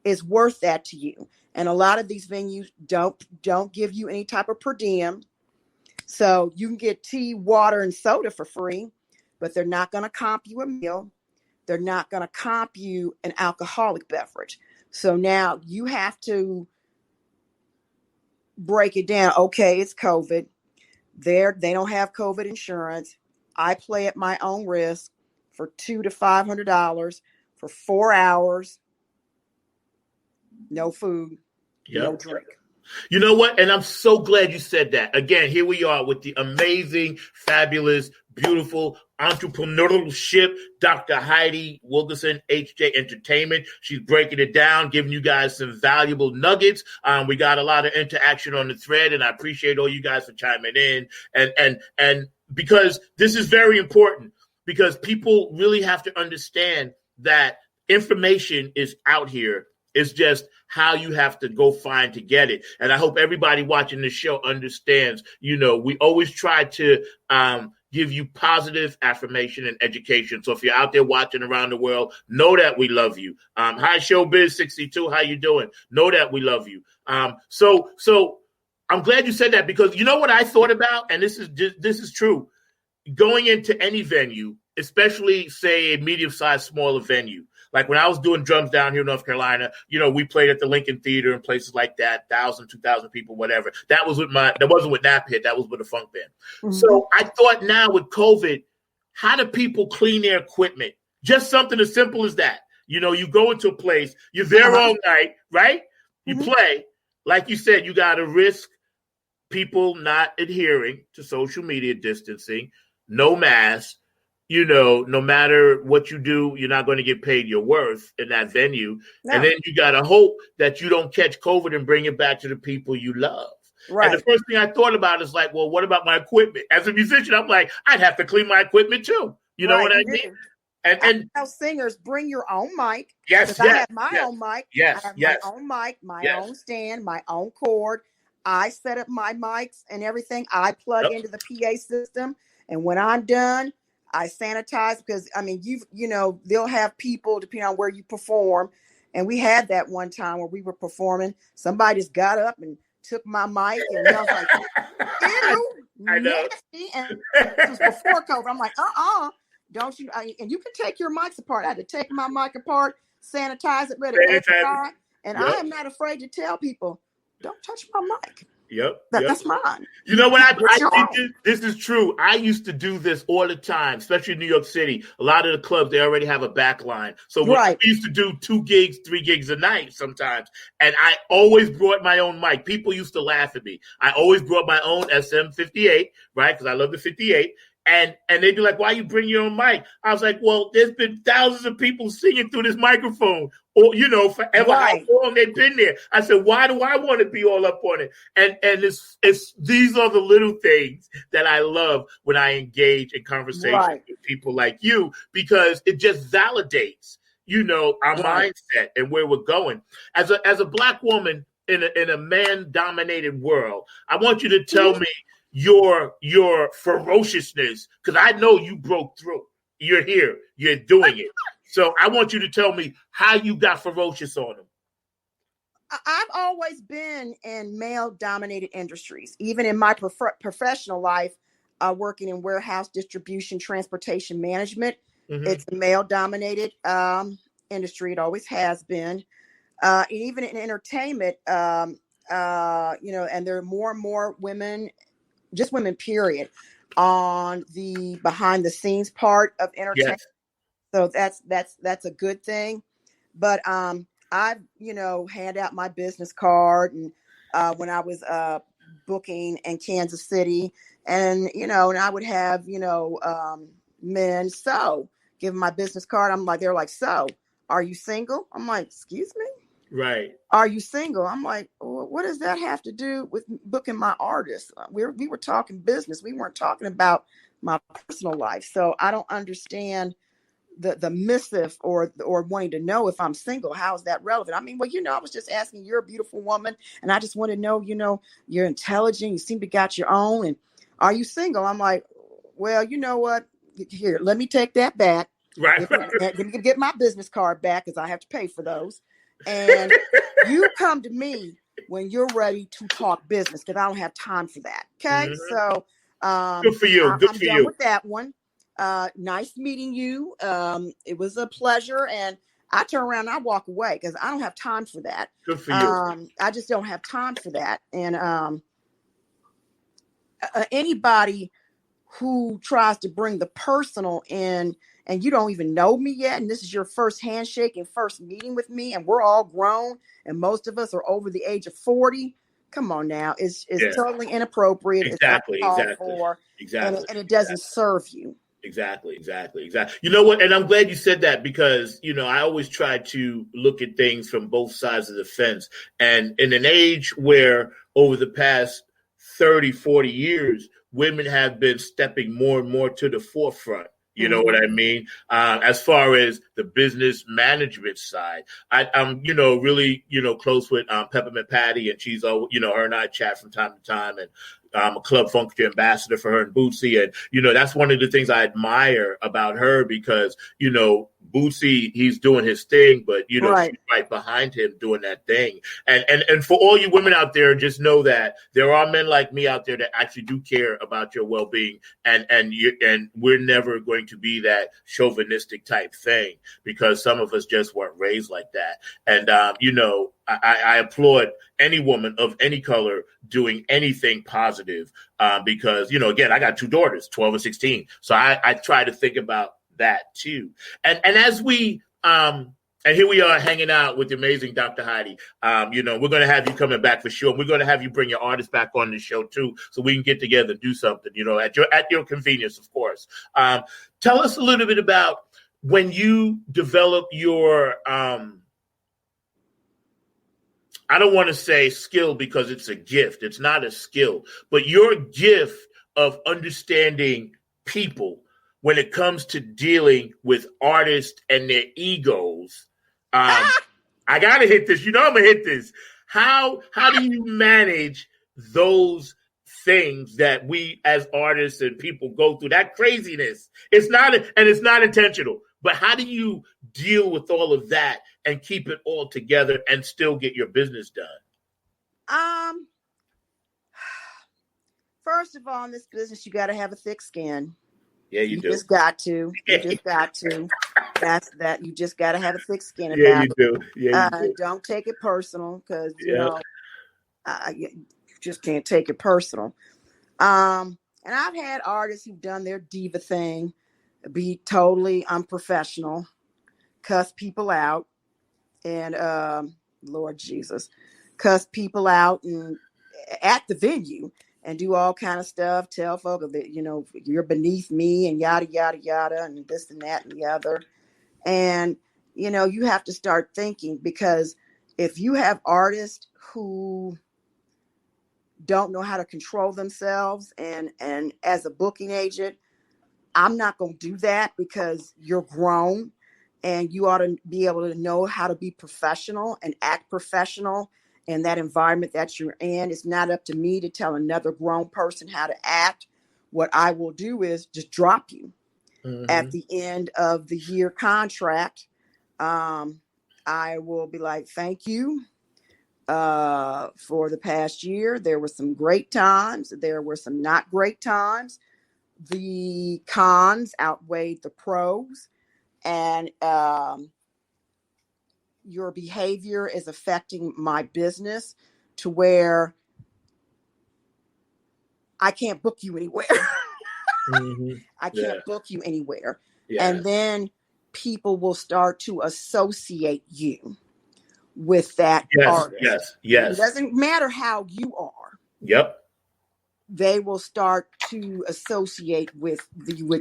is worth that to you. And a lot of these venues don't give you any type of per diem. So you can get tea, water, and soda for free, but they're not going to comp you a meal. They're not going to comp you an alcoholic beverage. So now you have to break it down. Okay, it's COVID. They don't have COVID insurance. I play at my own risk for $200 to $500 for 4 hours. No food, no drink. You know what? And I'm so glad you said that. Again, here we are with the amazing, fabulous, beautiful entrepreneurship, Dr. Heidi Wilkerson, HJ Entertainment. She's breaking it down, giving you guys some valuable nuggets. We got a lot of interaction on the thread, and I appreciate all you guys for chiming in. And because this is very important, because people really have to understand that information is out here. It's just how you have to go find to get it. And I hope everybody watching this show understands, we always try to give you positive affirmation and education. So if you're out there watching around the world, know that we love you. Hi, Showbiz62. How you doing? Know that we love you. So I'm glad you said that, because you know what I thought about? And this is true. Going into any venue, especially say a medium-sized, smaller venue. Like when I was doing drums down here in North Carolina, we played at the Lincoln Theater and places like that, 1,000, 2,000 people, whatever. That wasn't with Nap Hit. That was with a funk band. Mm-hmm. So I thought now with COVID, how do people clean their equipment? Just something as simple as that. You go into a place, you're there all night, right? You play. Like you said, you got to risk people not adhering to social media distancing, no mask. No matter what you do, you're not going to get paid your worth in that venue. No. And then you got to hope that you don't catch COVID and bring it back to the people you love. Right. And the first thing I thought about is like, well, what about my equipment? As a musician, I'm like, I'd have to clean my equipment too. You know what I mean? And I tell singers, bring your own mic. Yes, I have my own mic. Yes, I have my own mic, my own stand, my own cord. I set up my mics and everything. I plug into the PA system. And when I'm done, I sanitize, because they'll have people depending on where you perform. And we had that one time where we were performing. Somebody just got up and took my mic, and I was like, ew, I know. Nasty. And it was before COVID. I'm like, don't you? And you can take your mics apart. I had to take my mic apart, sanitize it, let it dry. And I am not afraid to tell people, don't touch my mic. That's mine. You know what? I think this is true. I used to do this all the time, especially in New York City. A lot of the clubs, they already have a back line. So we used to do 2 gigs, 3 gigs a night sometimes. And I always brought my own mic. People used to laugh at me. I always brought my own SM58, right? Because I love the 58. And they'd be like, why you bring your own mic? I was like, well, there's been thousands of people singing through this microphone, or, forever, how long they've been there. I said, why do I want to be all up on it? And it's these are the little things that I love when I engage in conversation with people like you, because it just validates, our mindset and where we're going. As a Black woman in a man-dominated world, I want you to tell me your ferociousness, because I know you broke through. You're here. You're doing it. So I want you to tell me how you got ferocious on them. I've always been in male-dominated industries, even in my professional life, working in warehouse distribution, transportation management. It's a male-dominated industry. It always has been. Even in entertainment, and there are more and more women, just women, period, on the behind the scenes part of entertainment. Yes. So that's a good thing. But I hand out my business card, and when I was booking in Kansas City, and and I would have men give them my business card. They're like, so are you single? I'm like, excuse me. Right. Are you single? I'm like, well, what does that have to do with booking my artists? We were talking business. We weren't talking about my personal life. So I don't understand the missive or wanting to know if I'm single. How is that relevant? I mean, well, I was just asking. You're a beautiful woman, and I just want to know, you're intelligent. You seem to got your own. And are you single? I'm like, well, you know what? Here, let me take that back. Right. Let me get my business card back because I have to pay for those. And you come to me when you're ready to talk business because I don't have time for that. Okay. So good for you. I'm done with that one. Nice meeting you. It was a pleasure. And I turn around and I walk away because I don't have time for that. Good for you. I just don't have time for that. And anybody who tries to bring the personal in, and you don't even know me yet, and this is your first handshake and first meeting with me, and we're all grown, and most of us are over the age of 40. Come on now. It's totally inappropriate. Exactly. It's uncalled for, and it doesn't serve you. Exactly. You know what? And I'm glad you said that because, I always try to look at things from both sides of the fence. And in an age where over the past 30, 40 years, women have been stepping more and more to the forefront. You know what I mean? As far as the business management side, I'm, really, close with Peppermint Patty, and she's, her and I chat from time to time, and I'm a Club Funk ambassador for her and Bootsy. And, that's one of the things I admire about her because, Bootsy, he's doing his thing, but, she's right behind him doing that thing. And for all you women out there, just know that there are men like me out there that actually do care about your well-being. And we're never going to be that chauvinistic type thing because some of us just weren't raised like that. And, I applaud any woman of any color doing anything positive because, again, I got two daughters, 12 and 16. So I try to think about that too. And as we and here we are hanging out with the amazing Dr. Heidi. We're going to have you coming back for sure. We're going to have you bring your artists back on the show too, so we can get together and do something, at your convenience, of course. Tell us a little bit about when you develop your I don't want to say skill because it's a gift. It's not a skill, but your gift of understanding people when it comes to dealing with artists and their egos. I got to hit this. I'm going to hit this. How do you manage those things that we as artists and people go through, that craziness? It's not intentional, but how do you deal with all of that and keep it all together and still get your business done? First of all, in this business, you got to have a thick skin. Yeah, you do. Just got to. You just got to. That's that. You just got to have a thick skin about it. You do. Don't take it personal because, you just can't take it personal. And I've had artists who've done their diva thing, be totally unprofessional, cuss people out, and Lord Jesus, cuss people out and at the venue. And do all kind of stuff, tell folks that, you're beneath me and yada, yada, yada, and this and that and the other. And, you have to start thinking because if you have artists who don't know how to control themselves and as a booking agent, I'm not going to do that because you're grown and you ought to be able to know how to be professional and act professional in that environment that you're in. It's not up to me to tell another grown person how to act. What I will do is just drop you at the end of the year contract. I will be like, thank you for the past year. There were some great times. There were some not great times. The cons outweighed the pros. and your behavior is affecting my business to where I can't book you anywhere. I can't book you anywhere. And then people will start to associate you with that artist. Yes. It doesn't matter how you are. Yep. They will start to associate with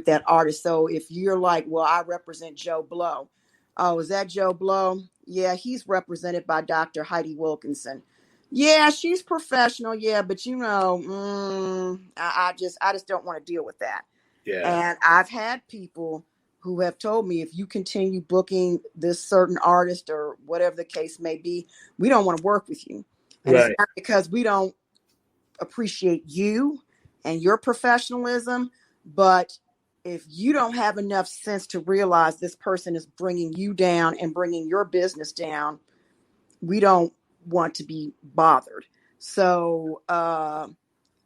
that artist. So if you're like, well, I represent Joe Blow. Oh, is that Joe Blow? Yeah, he's represented by Dr. Heidi Wilkerson. Yeah, she's professional. Yeah, but I just don't want to deal with that. Yeah. And I've had people who have told me, if you continue booking this certain artist or whatever the case may be, we don't want to work with you. And It's not because we don't appreciate you and your professionalism, but if you don't have enough sense to realize this person is bringing you down and bringing your business down, we don't want to be bothered. So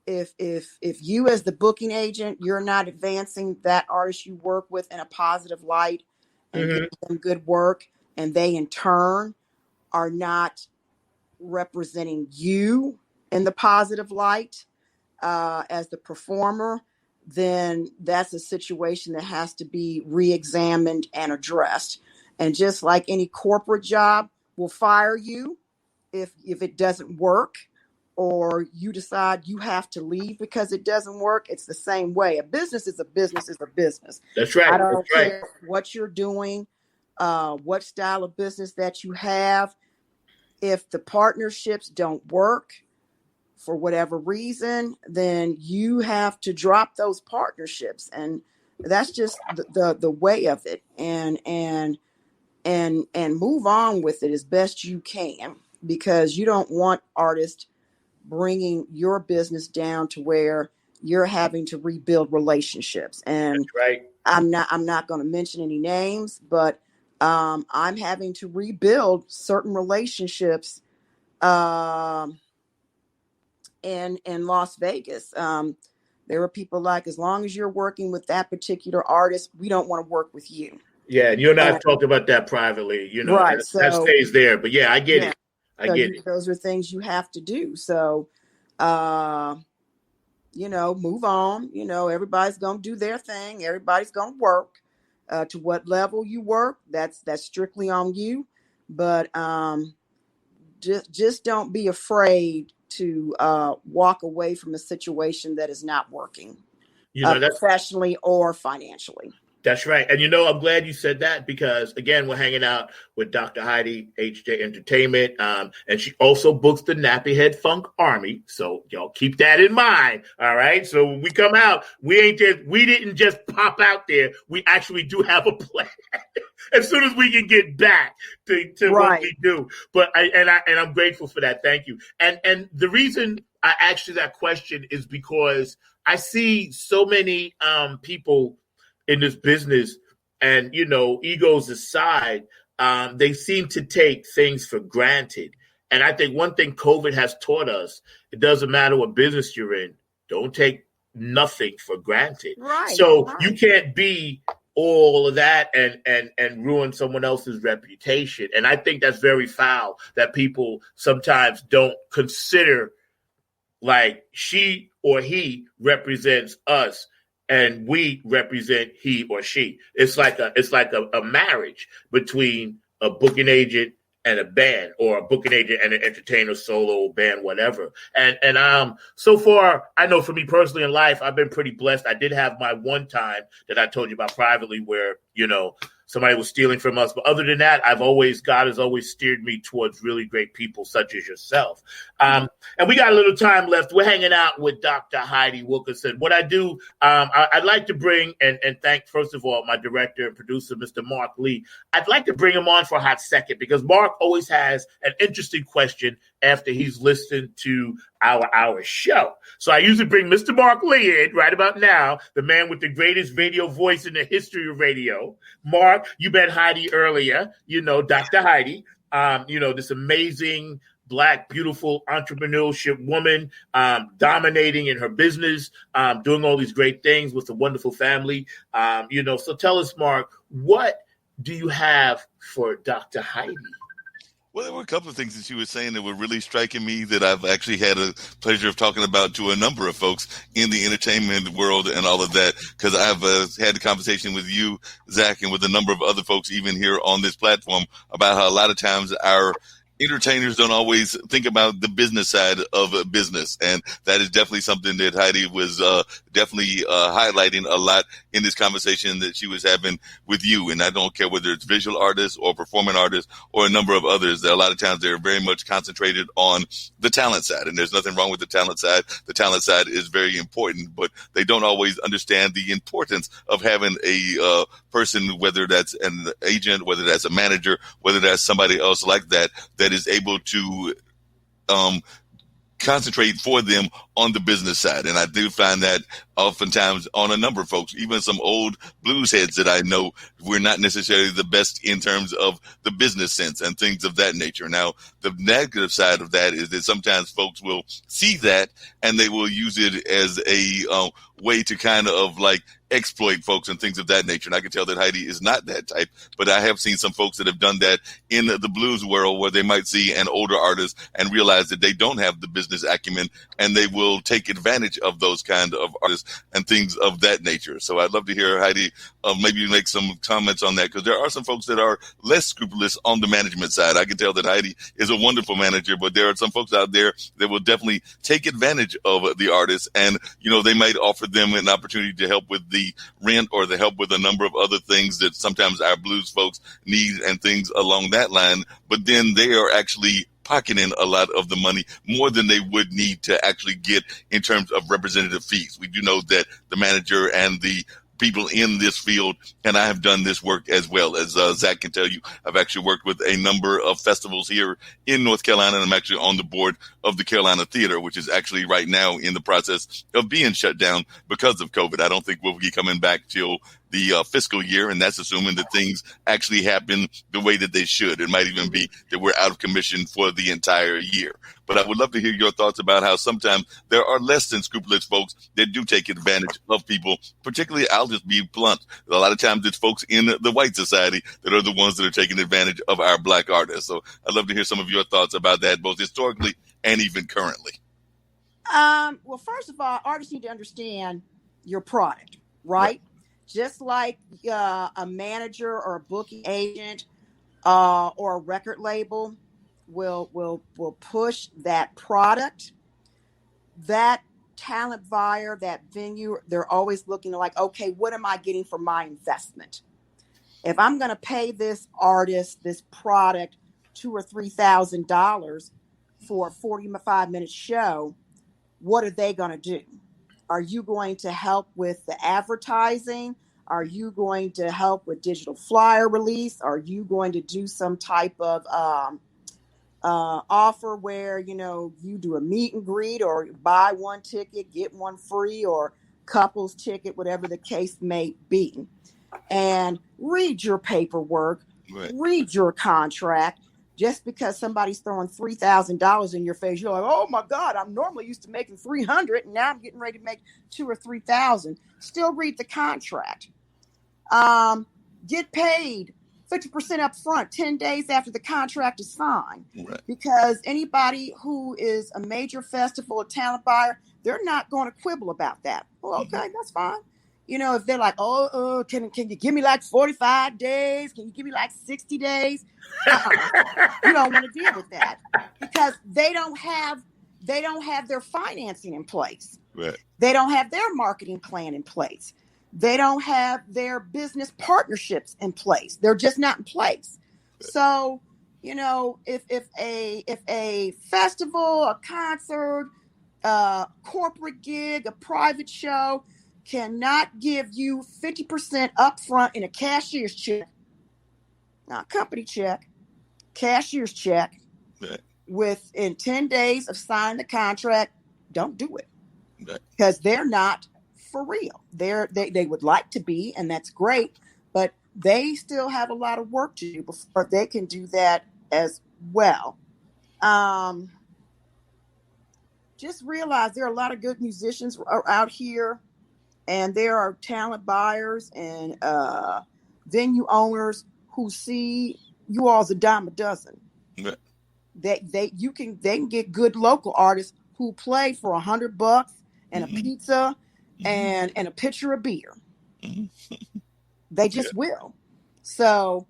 if you as the booking agent, you're not advancing that artist you work with in a positive light and giving them good work, and they in turn are not representing you in the positive light as the performer, then that's a situation that has to be re-examined and addressed. And just like any corporate job will fire you if it doesn't work, or you decide you have to leave because it doesn't work, it's the same way. A business is a business is a business. That's right. I don't care what you're doing, what style of business that you have. If the partnerships don't work for whatever reason, then you have to drop those partnerships. And that's just the way of it. And move on with it as best you can, because you don't want artists bringing your business down to where you're having to rebuild relationships. And I'm not going to mention any names, but I'm having to rebuild certain relationships in Las Vegas. There were people like, as long as you're working with that particular artist, we don't want to work with you. Yeah, and you and I have talked about that privately. Right, that stays there. But yeah, I get it. I get it. Those are things you have to do. So, move on. Everybody's going to do their thing. Everybody's going to work. To what level you work, that's strictly on you. But just don't be afraid to walk away from a situation that is not working, professionally or financially. That's right. And, I'm glad you said that, because, again, we're hanging out with Dr. Heidi, HJ Entertainment, and she also books the Nappyhead Funk Army. So y'all keep that in mind. All right. So when we come out, we didn't just pop out there. We actually do have a plan as soon as we can get back to what we do. But I'm grateful for that. Thank you. And the reason I asked you that question is because I see so many people in this business, and egos aside, they seem to take things for granted. And I think one thing COVID has taught us, it doesn't matter what business you're in, don't take nothing for granted. You can't be all of that and ruin someone else's reputation. And I think that's very foul, that people sometimes don't consider, like, she or he represents us and we represent he or she. It's like a marriage between a booking agent and a band, or a booking agent and an entertainer, solo band, whatever. And so far, I know for me personally in life, I've been pretty blessed. I did have my one time that I told you about privately where, somebody was stealing from us. But other than that, God has always steered me towards really great people such as yourself. And we got a little time left. We're hanging out with Dr. Heidi Wilkerson. What I do, I'd like to bring and thank, first of all, my director and producer, Mr. Mark Lee. I'd like to bring him on for a hot second, because Mark always has an interesting question after he's listened to our show. So I usually bring Mr. Mark Lee in right about now, the man with the greatest radio voice in the history of radio. Mark, you met Heidi earlier, Dr. Heidi, this amazing Black, beautiful entrepreneurship woman, dominating in her business, doing all these great things with a wonderful family. So tell us, Mark, what do you have for Dr. Heidi? Well, there were a couple of things that she was saying that were really striking me that I've actually had a pleasure of talking about to a number of folks in the entertainment world and all of that, because I've had a conversation with you, Zach, and with a number of other folks even here on this platform about how a lot of times our entertainers don't always think about the business side of a business. And that is definitely something that Heidi was definitely highlighting a lot in this conversation that she was having with you. And I don't care whether it's visual artists or performing artists or a number of others, that a lot of times they're very much concentrated on the talent side. And there's nothing wrong with the talent side. The talent side is very important, but they don't always understand the importance of having a person, whether that's an agent, whether that's a manager, whether that's somebody else like that, that is able to concentrate for them on the business side. And I do find that oftentimes on a number of folks, even some old blues heads that I know, we're not necessarily the best in terms of the business sense and things of that nature. Now, the negative side of that is that sometimes folks will see that and they will use it as a way to kind of like exploit folks and things of that nature. And I can tell that Heidi is not that type, but I have seen some folks that have done that in the blues world where they might see an older artist and realize that they don't have the business acumen, and they will take advantage of those kind of artists and things of that nature. So I'd love to hear Heidi maybe make some comments on that, because there are some folks that are less scrupulous on the management side. I can tell that Heidi is a wonderful manager, but there are some folks out there that will definitely take advantage of the artists, and they might offer them an opportunity to help with the rent or to help with a number of other things that sometimes our blues folks need and things along that line. But then they are actually pocketing a lot of the money, more than they would need to actually get in terms of representative fees. We do know that the manager and the people in this field, and I have done this work as well. As Zach can tell you, I've actually worked with a number of festivals here in North Carolina, and I'm actually on the board of the Carolina Theater, which is actually right now in the process of being shut down because of COVID. I don't think we'll be coming back till the fiscal year, and that's assuming that things actually happen the way that they should. It might even be that we're out of commission for the entire year. But I would love to hear your thoughts about how sometimes there are less than scrupulous folks that do take advantage of people. Particularly, I'll just be blunt, a lot of times it's folks in the white society that are the ones that are taking advantage of our Black artists. So I'd love to hear some of your thoughts about that, both historically and even currently. Well, first of all, artists need to understand your product, right? Just like a manager or a booking agent or a record label will push that product, that talent buyer, that venue, they're always looking like, okay, what am I getting for my investment? If I'm going to pay this artist, this product, $2,000 or $3,000 for a 45-minute show, what are they going to do? Are you going to help with the advertising? Are you going to help with digital flyer release? Are you going to do some type of offer where, you do a meet and greet, or buy one ticket, get one free, or couples ticket, whatever the case may be? And read your paperwork, read your contract. Just because somebody's throwing $3,000 in your face, you're like, oh my God, I'm normally used to making $300, and now I'm getting ready to make $2,000 or $3,000. Still read the contract. Get paid 50% up front, 10 days after the contract is signed. Right. Because anybody who is a major festival or talent buyer, they're not going to quibble about that. Well, okay, that's fine. If they're like, can you give me like 45 days? Can you give me like 60 days? You don't want to deal with that, because they don't have their financing in place. Right. They don't have their marketing plan in place. They don't have their business partnerships in place. They're just not in place. So, if a festival, a concert, a corporate gig, a private show cannot give you 50% upfront in a cashier's check, not a company check, cashier's check, right, within 10 days of signing the contract, don't do it. Right. Because they're not for real. They would like to be, and that's great, but they still have a lot of work to do before they can do that as well. Just realize there are a lot of good musicians out here, and there are talent buyers and venue owners who see you all as a dime a dozen. Right. They can get good local artists who play for $100 and a pizza and a pitcher of beer. They just will. So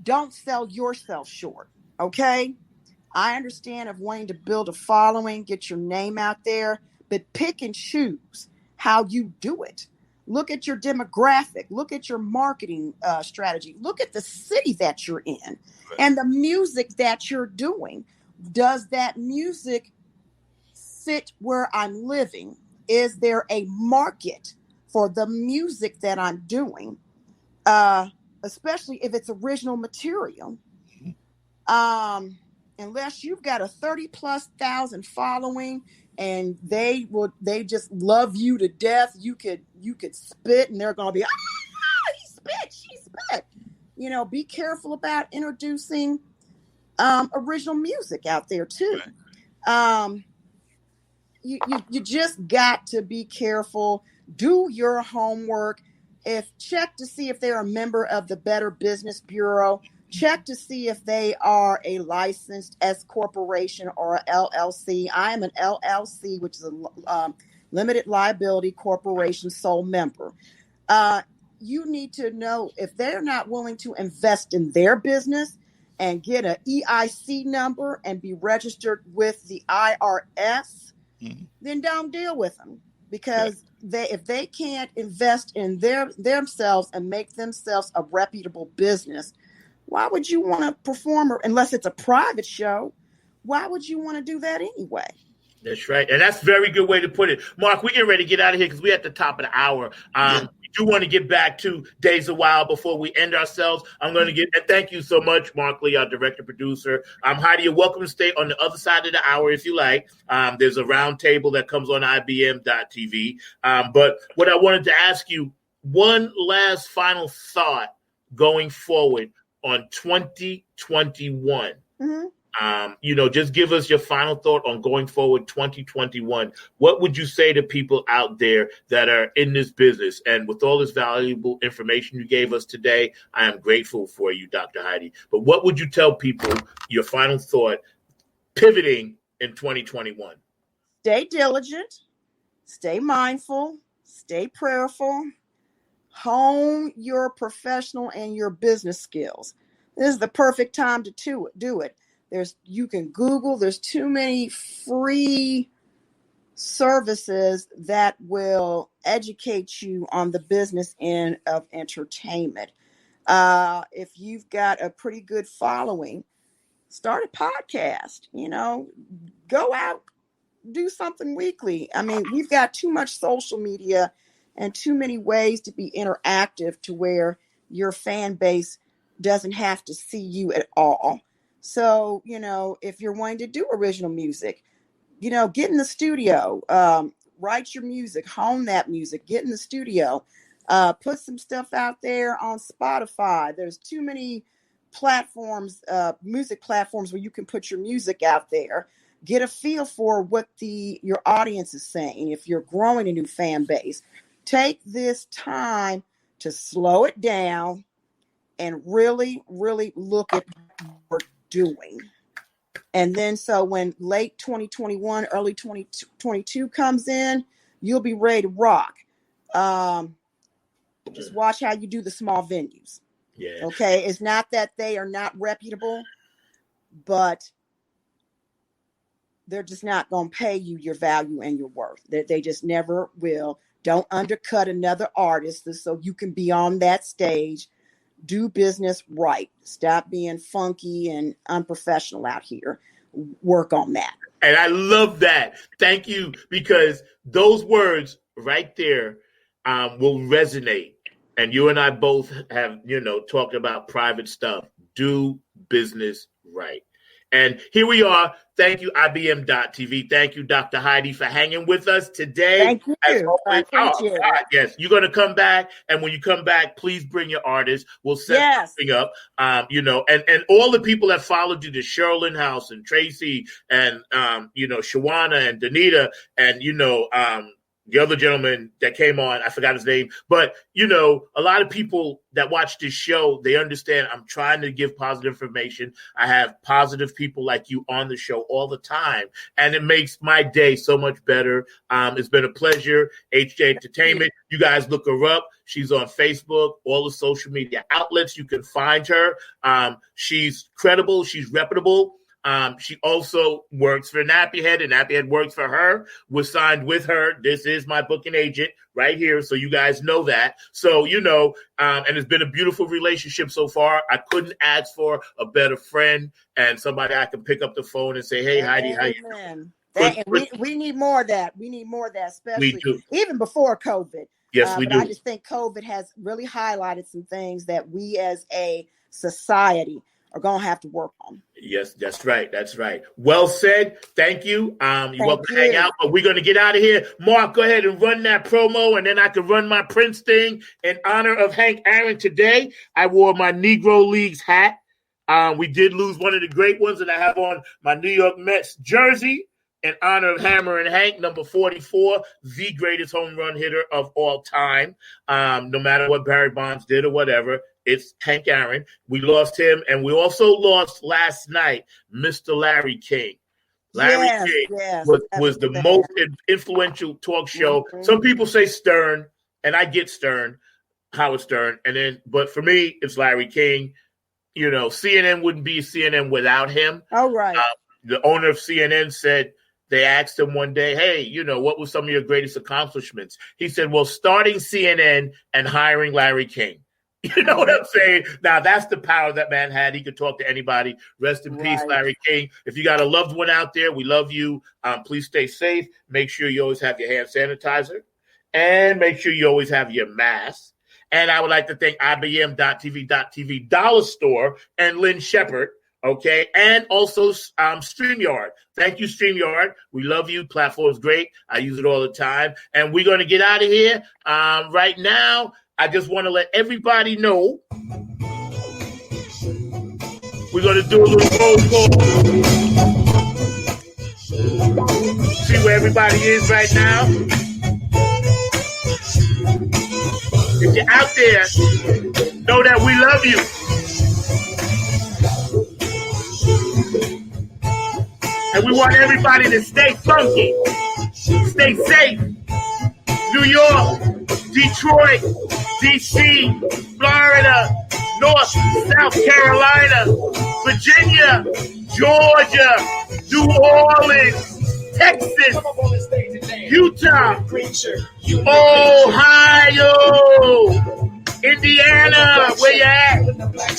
don't sell yourself short. Okay. I understand of wanting to build a following, get your name out there, but pick and choose how you do it. Look at your demographic. Look at your marketing strategy. Look at the city that you're in and the music that you're doing. Does that music fit where I'm living? Is there a market for the music that I'm doing? Especially if it's original material. Unless you've got a 30,000+ following and they just love you to death, you could spit and they're gonna be, he spit, she spit. You know, be careful about introducing original music out there too. You just got to be careful. Do your homework. Check to see if they're a member of the Better Business Bureau. Check to see if they are a licensed S corporation or a LLC. I am an LLC, which is a limited liability corporation sole member. You need to know if they're not willing to invest in their business and get an EIC number and be registered with the IRS, then don't deal with them. Because if they can't invest in themselves and make themselves a reputable business, why would you want to perform, unless it's a private show? Why would you want to do that anyway? That's right. And that's a very good way to put it. Mark, we're getting ready to get out of here because we're at the top of the hour. We do want to get back to Days a While before we end ourselves. I'm going to and thank you so much, Mark Lee, our director producer. Heidi, you're welcome to stay on the other side of the hour if you like. There's a roundtable that comes on IBM.TV. But what I wanted to ask you, one last final thought going forward on 2021. Just give us your final thought on going forward 2021. What would you say to people out there that are in this business? And with all this valuable information you gave us today, I am grateful for you, Dr. Heidi. But what would you tell people, your final thought, pivoting in 2021? Stay diligent, stay mindful, stay prayerful, hone your professional and your business skills. This is the perfect time to do it. You can Google, there's too many free services that will educate you on the business end of entertainment. If you've got a pretty good following, start a podcast, go out, do something weekly. I mean, we've got too much social media and too many ways to be interactive to where your fan base doesn't have to see you at all. So, if you're wanting to do original music, get in the studio, write your music, hone that music, get in the studio, put some stuff out there on Spotify. There's too many platforms, music platforms where you can put your music out there. Get a feel for what your audience is saying. If you're growing a new fan base, take this time to slow it down and really, really look at what we're doing. And then so when late 2021, early 2022 comes in, you'll be ready to rock. Just watch how you do the small venues. Yeah. Okay. It's not that they are not reputable, but they're just not going to pay you your value and your worth. They just never will. Don't undercut another artist so you can be on that stage. Do business right. Stop being funky and unprofessional out here. Work on that. And I love that. Thank you, because those words right there will resonate. And you and I both have, talked about private stuff. Do business right. And here we are. Thank you, IBM.TV. Thank you, Dr. Heidi, for hanging with us today. Thank you. Yes, you're going to come back. And when you come back, please bring your artist. We'll set something up, and all the people that followed you, the Sherlyn House and Tracy and, Shawana and Danita and, the other gentleman that came on, I forgot his name, but you know, a lot of people that watch this show, they understand I'm trying to give positive information. I have positive people like you on the show all the time, and it makes my day so much better. It's been a pleasure. HJ Entertainment, you guys look her up. She's on Facebook, all the social media outlets. You can find her. She's credible. She's reputable. She also works for Nappyhead, and Nappyhead works for her. We're signed with her. This is my booking agent right here, so you guys know that. So, you know, and it's been a beautiful relationship so far. I couldn't ask for a better friend and somebody I can pick up the phone and say, hey, Heidi, how you doing? We need more of that. We need more of that, especially even before COVID. Yes, we do. I just think COVID has really highlighted some things that we as a society are going to have to work on. Yes, that's right. That's right. Well said. Thank you. You're welcome to hang out, but we're going to get out of here. Mark, go ahead and run that promo, and then I can run my Prince thing. In honor of Hank Aaron today, I wore my Negro Leagues hat. We did lose one of the great ones, and I have on my New York Mets jersey in honor of Hammer and Hank, number 44, the greatest home run hitter of all time. No matter what Barry Bonds did or whatever, it's Hank Aaron. We lost him, and we also lost last night Mr. Larry King. Larry King was the most influential talk show. Mm-hmm. Some people say Stern, and I get Stern, Howard Stern, but for me, it's Larry King. You know, CNN wouldn't be CNN without him. Oh, right. The owner of CNN said, they asked him one day, hey, you know, what were some of your greatest accomplishments? He said, well, starting CNN and hiring Larry King. You know what I'm saying? Now, that's the power that man had. He could talk to anybody. Rest in peace, Larry King. If you got a loved one out there, we love you. Please stay safe. Make sure you always have your hand sanitizer. And make sure you always have your mask. And I would like to thank IBM.TV, Dollar Store, and Lynn Shepard. Okay, and also StreamYard. Thank you, StreamYard. We love you. Platform's great. I use it all the time. And we're going to get out of here. Right now, I just want to let everybody know we're going to do a little roll call. See where everybody is right now. If you're out there, know that we love you. And we want everybody to stay funky, stay safe. New York, Detroit, D.C., Florida, North, South Carolina, Virginia, Georgia, New Orleans, Texas, Utah, Ohio, Indiana, where you at?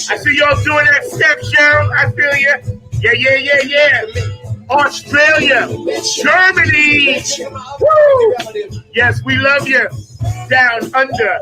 I see y'all doing that step, Cheryl. I feel you. Yeah. Australia, Germany. Woo! Yes, we love you. Down under.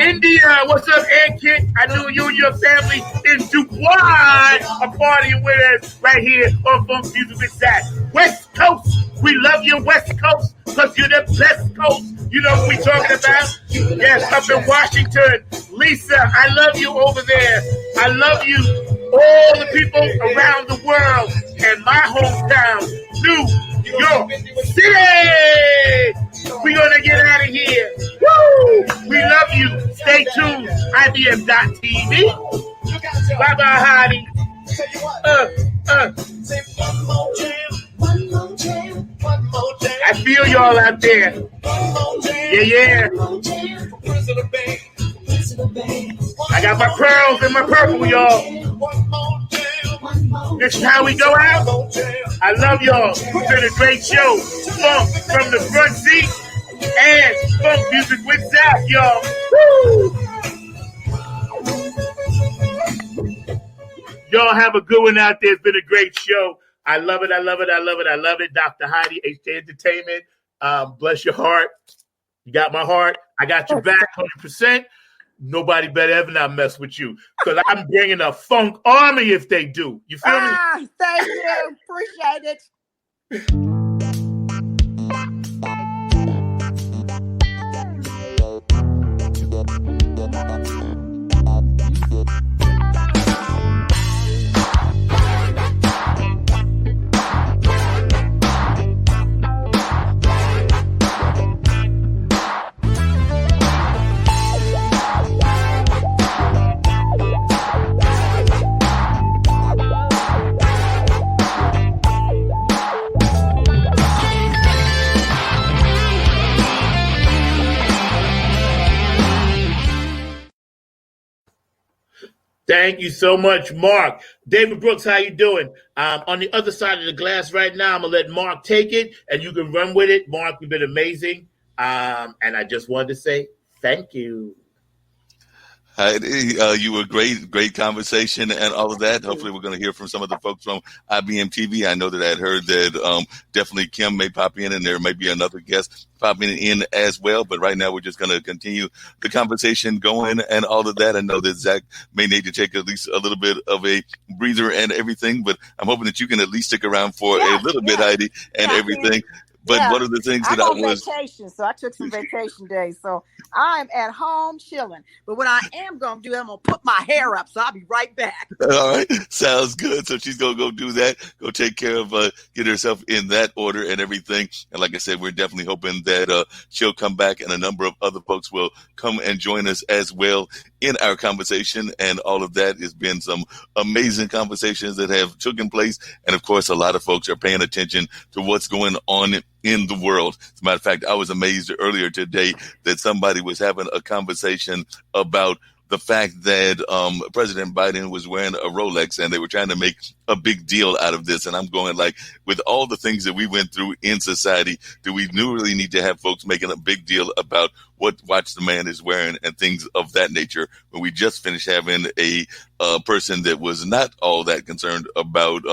India, what's up, Ankit? I knew you and your family in Dubai are partying with us right here on Funk Music with Zack. West Coast, we love you, West Coast, because you're the best coast. You know what we're talking about? Yes, up in Washington. Lisa, I love you over there. I love you. All the people around the world and my hometown, New York City. We're going to get out of here. Woo! We love you. Stay tuned. IBM.TV. Bye-bye, Heidi. I feel y'all out there. Yeah. I got my pearls and my purple, y'all. This is how we go out. I love y'all. It's been a great show. Funk from the front seat and Funk Music with Zack, y'all. Woo! Y'all have a good one out there. It's been a great show. I love it. Dr. Heidi, HT Entertainment. Bless your heart. You got my heart. I got your back 100%. Nobody better ever not mess with you, because I'm bringing a funk army if they do. You feel me? Thank you. Appreciate it. Thank you so much, Mark. David Brooks, how you doing? On the other side of the glass right now, I'm going to let Mark take it, and you can run with it. Mark, you've been amazing. And I just wanted to say thank you. Heidi, you were great conversation and all of that. Hopefully we're going to hear from some of the folks from IBM TV. I know that I had heard that definitely Kim may pop in, and there may be another guest popping in as well. But right now we're just going to continue the conversation going and all of that. I know that Zach may need to take at least a little bit of a breather and everything, but I'm hoping that you can at least stick around for a little bit, Heidi, and everything. But one of the things that I was vacation, so I took some vacation days. So I'm at home chilling. But what I am going to do, I'm going to put my hair up. So I'll be right back. All right. Sounds good. So she's going to go do that, go take care of, get herself in that order and everything. And like I said, we're definitely hoping that she'll come back and a number of other folks will come and join us as well in our conversation. And all of that has been some amazing conversations that have taken place. And of course, a lot of folks are paying attention to what's going on in the world. As a matter of fact, I was amazed earlier today that somebody was having a conversation about the fact that President Biden was wearing a Rolex, and they were trying to make a big deal out of this. And I'm going like, with all the things that we went through in society, do we really need to have folks making a big deal about what watch the man is wearing and things of that nature, when we just finished having a person that was not all that concerned about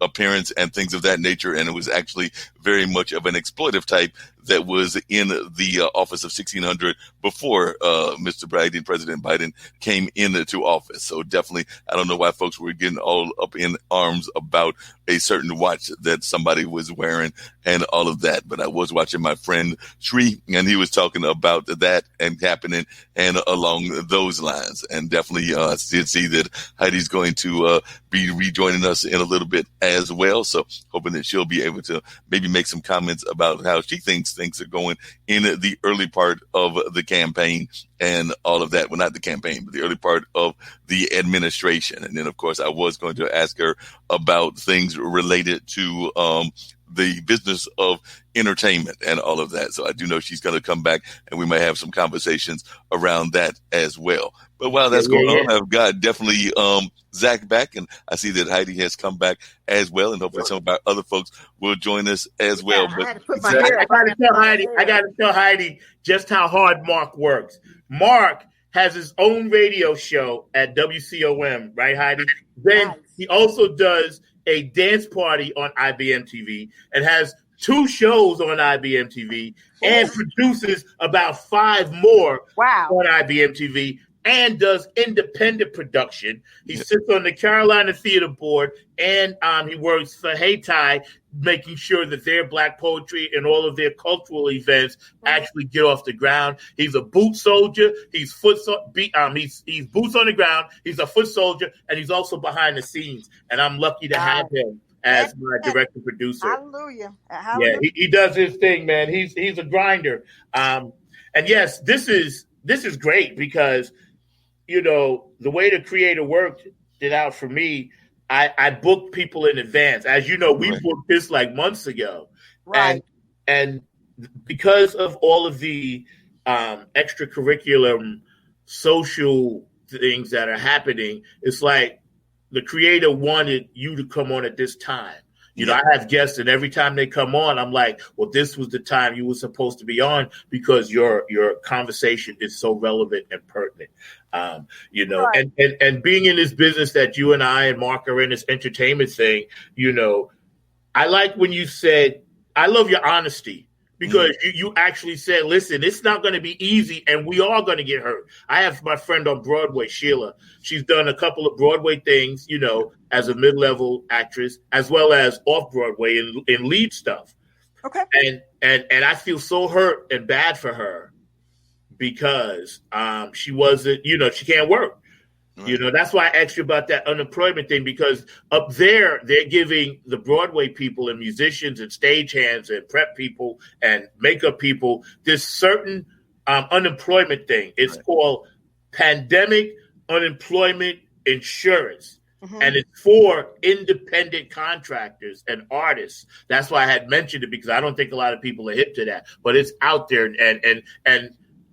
appearance and things of that nature, and it was actually very much of an exploitive type that was in the office of 1600 before President Biden came into office. So definitely, I don't know why folks were getting all up in arms about a certain watch that somebody was wearing and all of that. But I was watching my friend Sri, and he was talking about that and happening and along those lines. And definitely did see that Heidi's going to be rejoining us in a little bit as well. So hoping that she'll be able to maybe make some comments about how she thinks things are going in the early part of the campaign and all of that. Well, not the campaign, but the early part of the administration. And then, of course, I was going to ask her about things related to the business of entertainment and all of that. So I do know she's going to come back, and we may have some conversations around that as well. But while that's going on, I've got definitely Zach back, and I see that Heidi has come back as well, and hopefully some of our other folks will join us as well. But I got to tell Heidi just how hard Mark works. Mark has his own radio show at WCOM, right, Heidi? Then he also does a dance party on IBM TV and has 2 shows on IBM TV and produces about 5 more on IBM TV, and does independent production. He sits on the Carolina Theater Board, and he works for Heidi, making sure that their Black poetry and all of their cultural events actually get off the ground. He's a boot soldier. He's boots on the ground. He's a foot soldier, and he's also behind the scenes. And I'm lucky to have him as my director producer. Hallelujah. Yeah, he does his thing, man. He's a grinder. And yes, this is great because, you know, the way the creator worked it out for me, I booked people in advance. As you know, we booked this like months ago. Right. And because of all of the extracurricular social things that are happening, it's like the creator wanted you to come on at this time. You know, I have guests, and every time they come on, I'm like, well, this was the time you were supposed to be on because your conversation is so relevant and pertinent. You know, and being in this business that you and I and Mark are in, this entertainment thing, you know, I like when you said, I love your honesty. Because you actually said, listen, it's not going to be easy, and we are going to get hurt. I have my friend on Broadway, Sheila. She's done a couple of Broadway things, you know, as a mid-level actress, as well as off-Broadway in lead stuff. Okay. And I feel so hurt and bad for her because she wasn't, you know, she can't work. You know, that's why I asked you about that unemployment thing, because up there, they're giving the Broadway people and musicians and stagehands and prep people and makeup people this certain unemployment thing. It's called pandemic unemployment insurance. And it's for independent contractors and artists. That's why I had mentioned it, because I don't think a lot of people are hip to that, but it's out there. And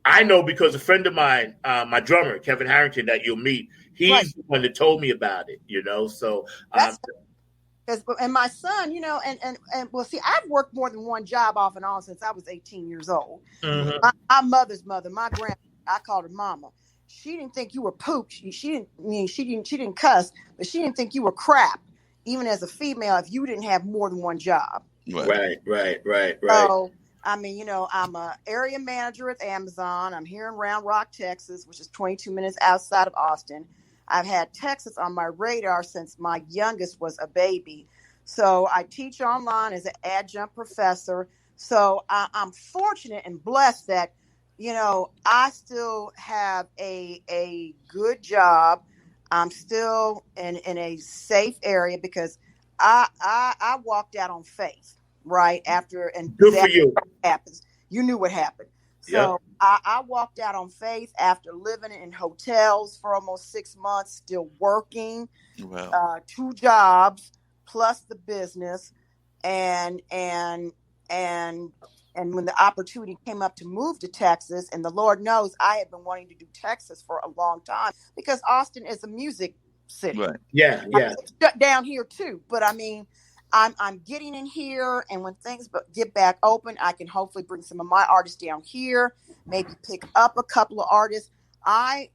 I know because a friend of mine, my drummer, Kevin Harrington, that you'll meet, he's the one that told me about it, So That's and my son, and well, see, I've worked more than one job off and on since I was 18 years old. Mhm. My mother's mother, my grandma, I called her mama. She didn't think you were poop. She didn't cuss, but she didn't think you were crap, even as a female, if you didn't have more than one job. Right. So, I'm a area manager at Amazon. I'm here in Round Rock, Texas, which is 22 minutes outside of Austin. I've had Texas on my radar since my youngest was a baby. So I teach online as an adjunct professor. So I'm fortunate and blessed that, I still have a good job. I'm still in a safe area because I walked out on faith right after, and Good for you. Happens. You knew what happened. So I walked out on faith after living in hotels for almost 6 months, still working, 2 jobs plus the business, and when the opportunity came up to move to Texas, and the Lord knows I had been wanting to do Texas for a long time because Austin is a music city. Right. Yeah. Shut down here too, but I'm getting in here, and when things get back open, I can hopefully bring some of my artists down here, maybe pick up a couple of artists. I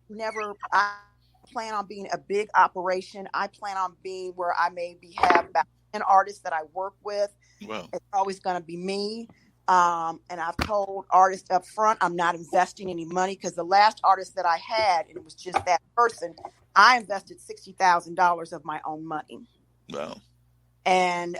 plan on being a big operation. I plan on being where I maybe have about 10 artists that I work with. Wow. It's always going to be me. And I've told artists up front, I'm not investing any money, because the last artist that I had, and it was just that person, I invested $60,000 of my own money. Wow. And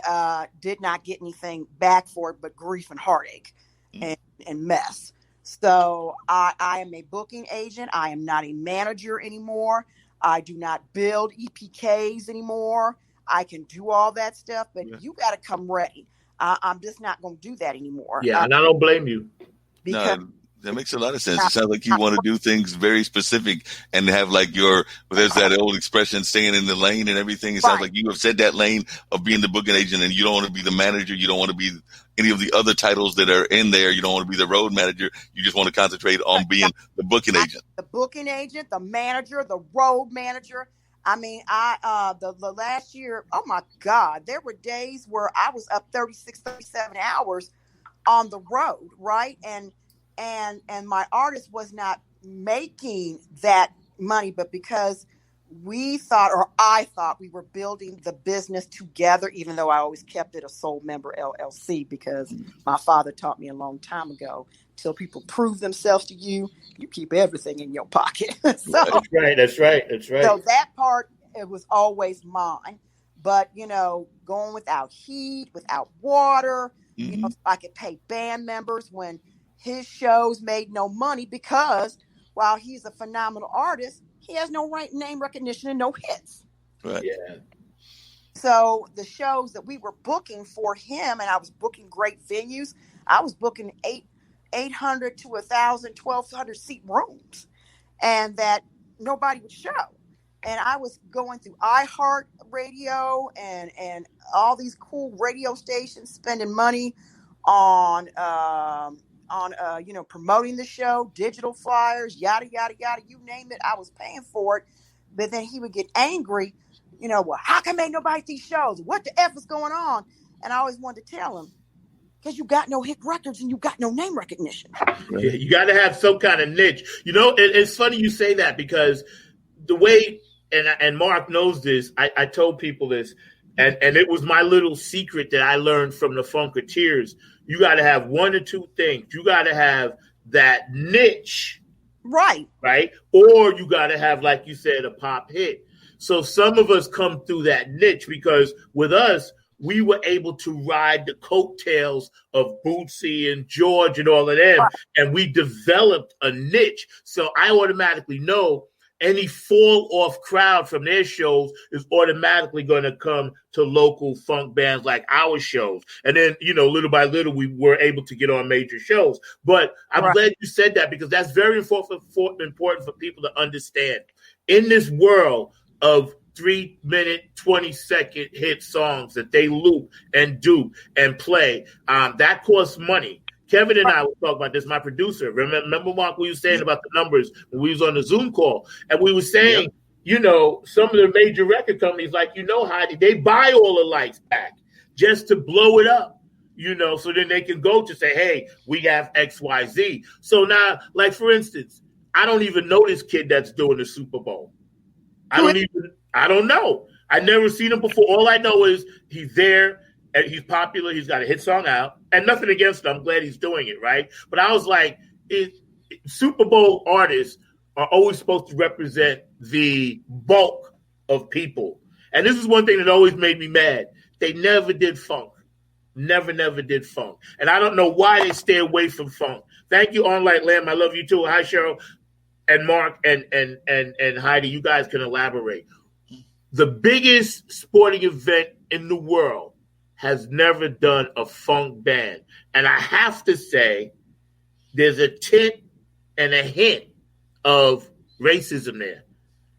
did not get anything back for it but grief and heartache and mess. So I am a booking agent. I am not a manager anymore. I do not build EPKs anymore. I can do all that stuff, but you got to come ready. I'm just not going to do that anymore. Yeah, and I don't blame you. Because that makes a lot of sense. It sounds like you want to do things very specific and have there's that old expression, staying in the lane and everything. It sounds like you have said that lane of being the booking agent, and you don't want to be the manager. You don't want to be any of the other titles that are in there. You don't want to be the road manager. You just want to concentrate on being the booking agent. The booking agent, the manager, the road manager. I mean, the last year, oh my God, there were days where I was up 36, 37 hours on the road, right? And my artist was not making that money, but because I thought we were building the business together, even though I always kept it a sole member LLC, because my father taught me a long time ago, till people prove themselves to you, you keep everything in your pocket. That's right. So that part, it was always mine. But, going without heat, without water, so I could pay band members when his shows made no money, because while he's a phenomenal artist, he has no name recognition and no hits. Right. Yeah. So the shows that we were booking for him, and I was booking great venues, I was booking 800 to 1,000, 1,200 seat rooms, and that nobody would show. And I was going through iHeart Radio and all these cool radio stations, spending money on promoting the show, digital flyers, yada, yada, yada, you name it. I was paying for it. But then he would get angry, well, how come ain't nobody at these shows? What the F is going on? And I always wanted to tell him, because you got no hit records and you got no name recognition. Yeah, you got to have some kind of niche. It's funny you say that, because the way, and Mark knows this, I told people this, and it was my little secret that I learned from the Funketeers. You got to have one or two things. You got to have that niche. Right. Or you got to have, like you said, a pop hit. So some of us come through that niche, because with us, we were able to ride the coattails of Bootsy and George and all of them, and we developed a niche. So I automatically know any fall off crowd from their shows is automatically going to come to local funk bands like our shows. And then, little by little, we were able to get on major shows. But I'm glad you said that, because that's very important for people to understand. In this world of 3-minute, 20-second hit songs that they loop and do and play, that costs money. Kevin and I were talking about this, my producer. Remember, Mark, we were saying about the numbers when we was on the Zoom call, and we were saying, some of the major record companies, like, Heidi, they buy all the lights back just to blow it up. So then they can go to say, hey, we have XYZ. So now, like, for instance, I don't even know this kid that's doing the Super Bowl. I don't know. I never seen him before. All I know is he's there and he's popular. He's got a hit song out, and nothing against him. I'm glad he's doing it, right? But I was like, Super Bowl artists are always supposed to represent the bulk of people. And this is one thing that always made me mad. They never did funk. Never did funk. And I don't know why they stay away from funk. Thank you, On Light Lamb. I love you too. Hi, Cheryl and Mark and Heidi. You guys can elaborate. The biggest sporting event in the world has never done a funk band. And I have to say, there's a tint and a hint of racism there.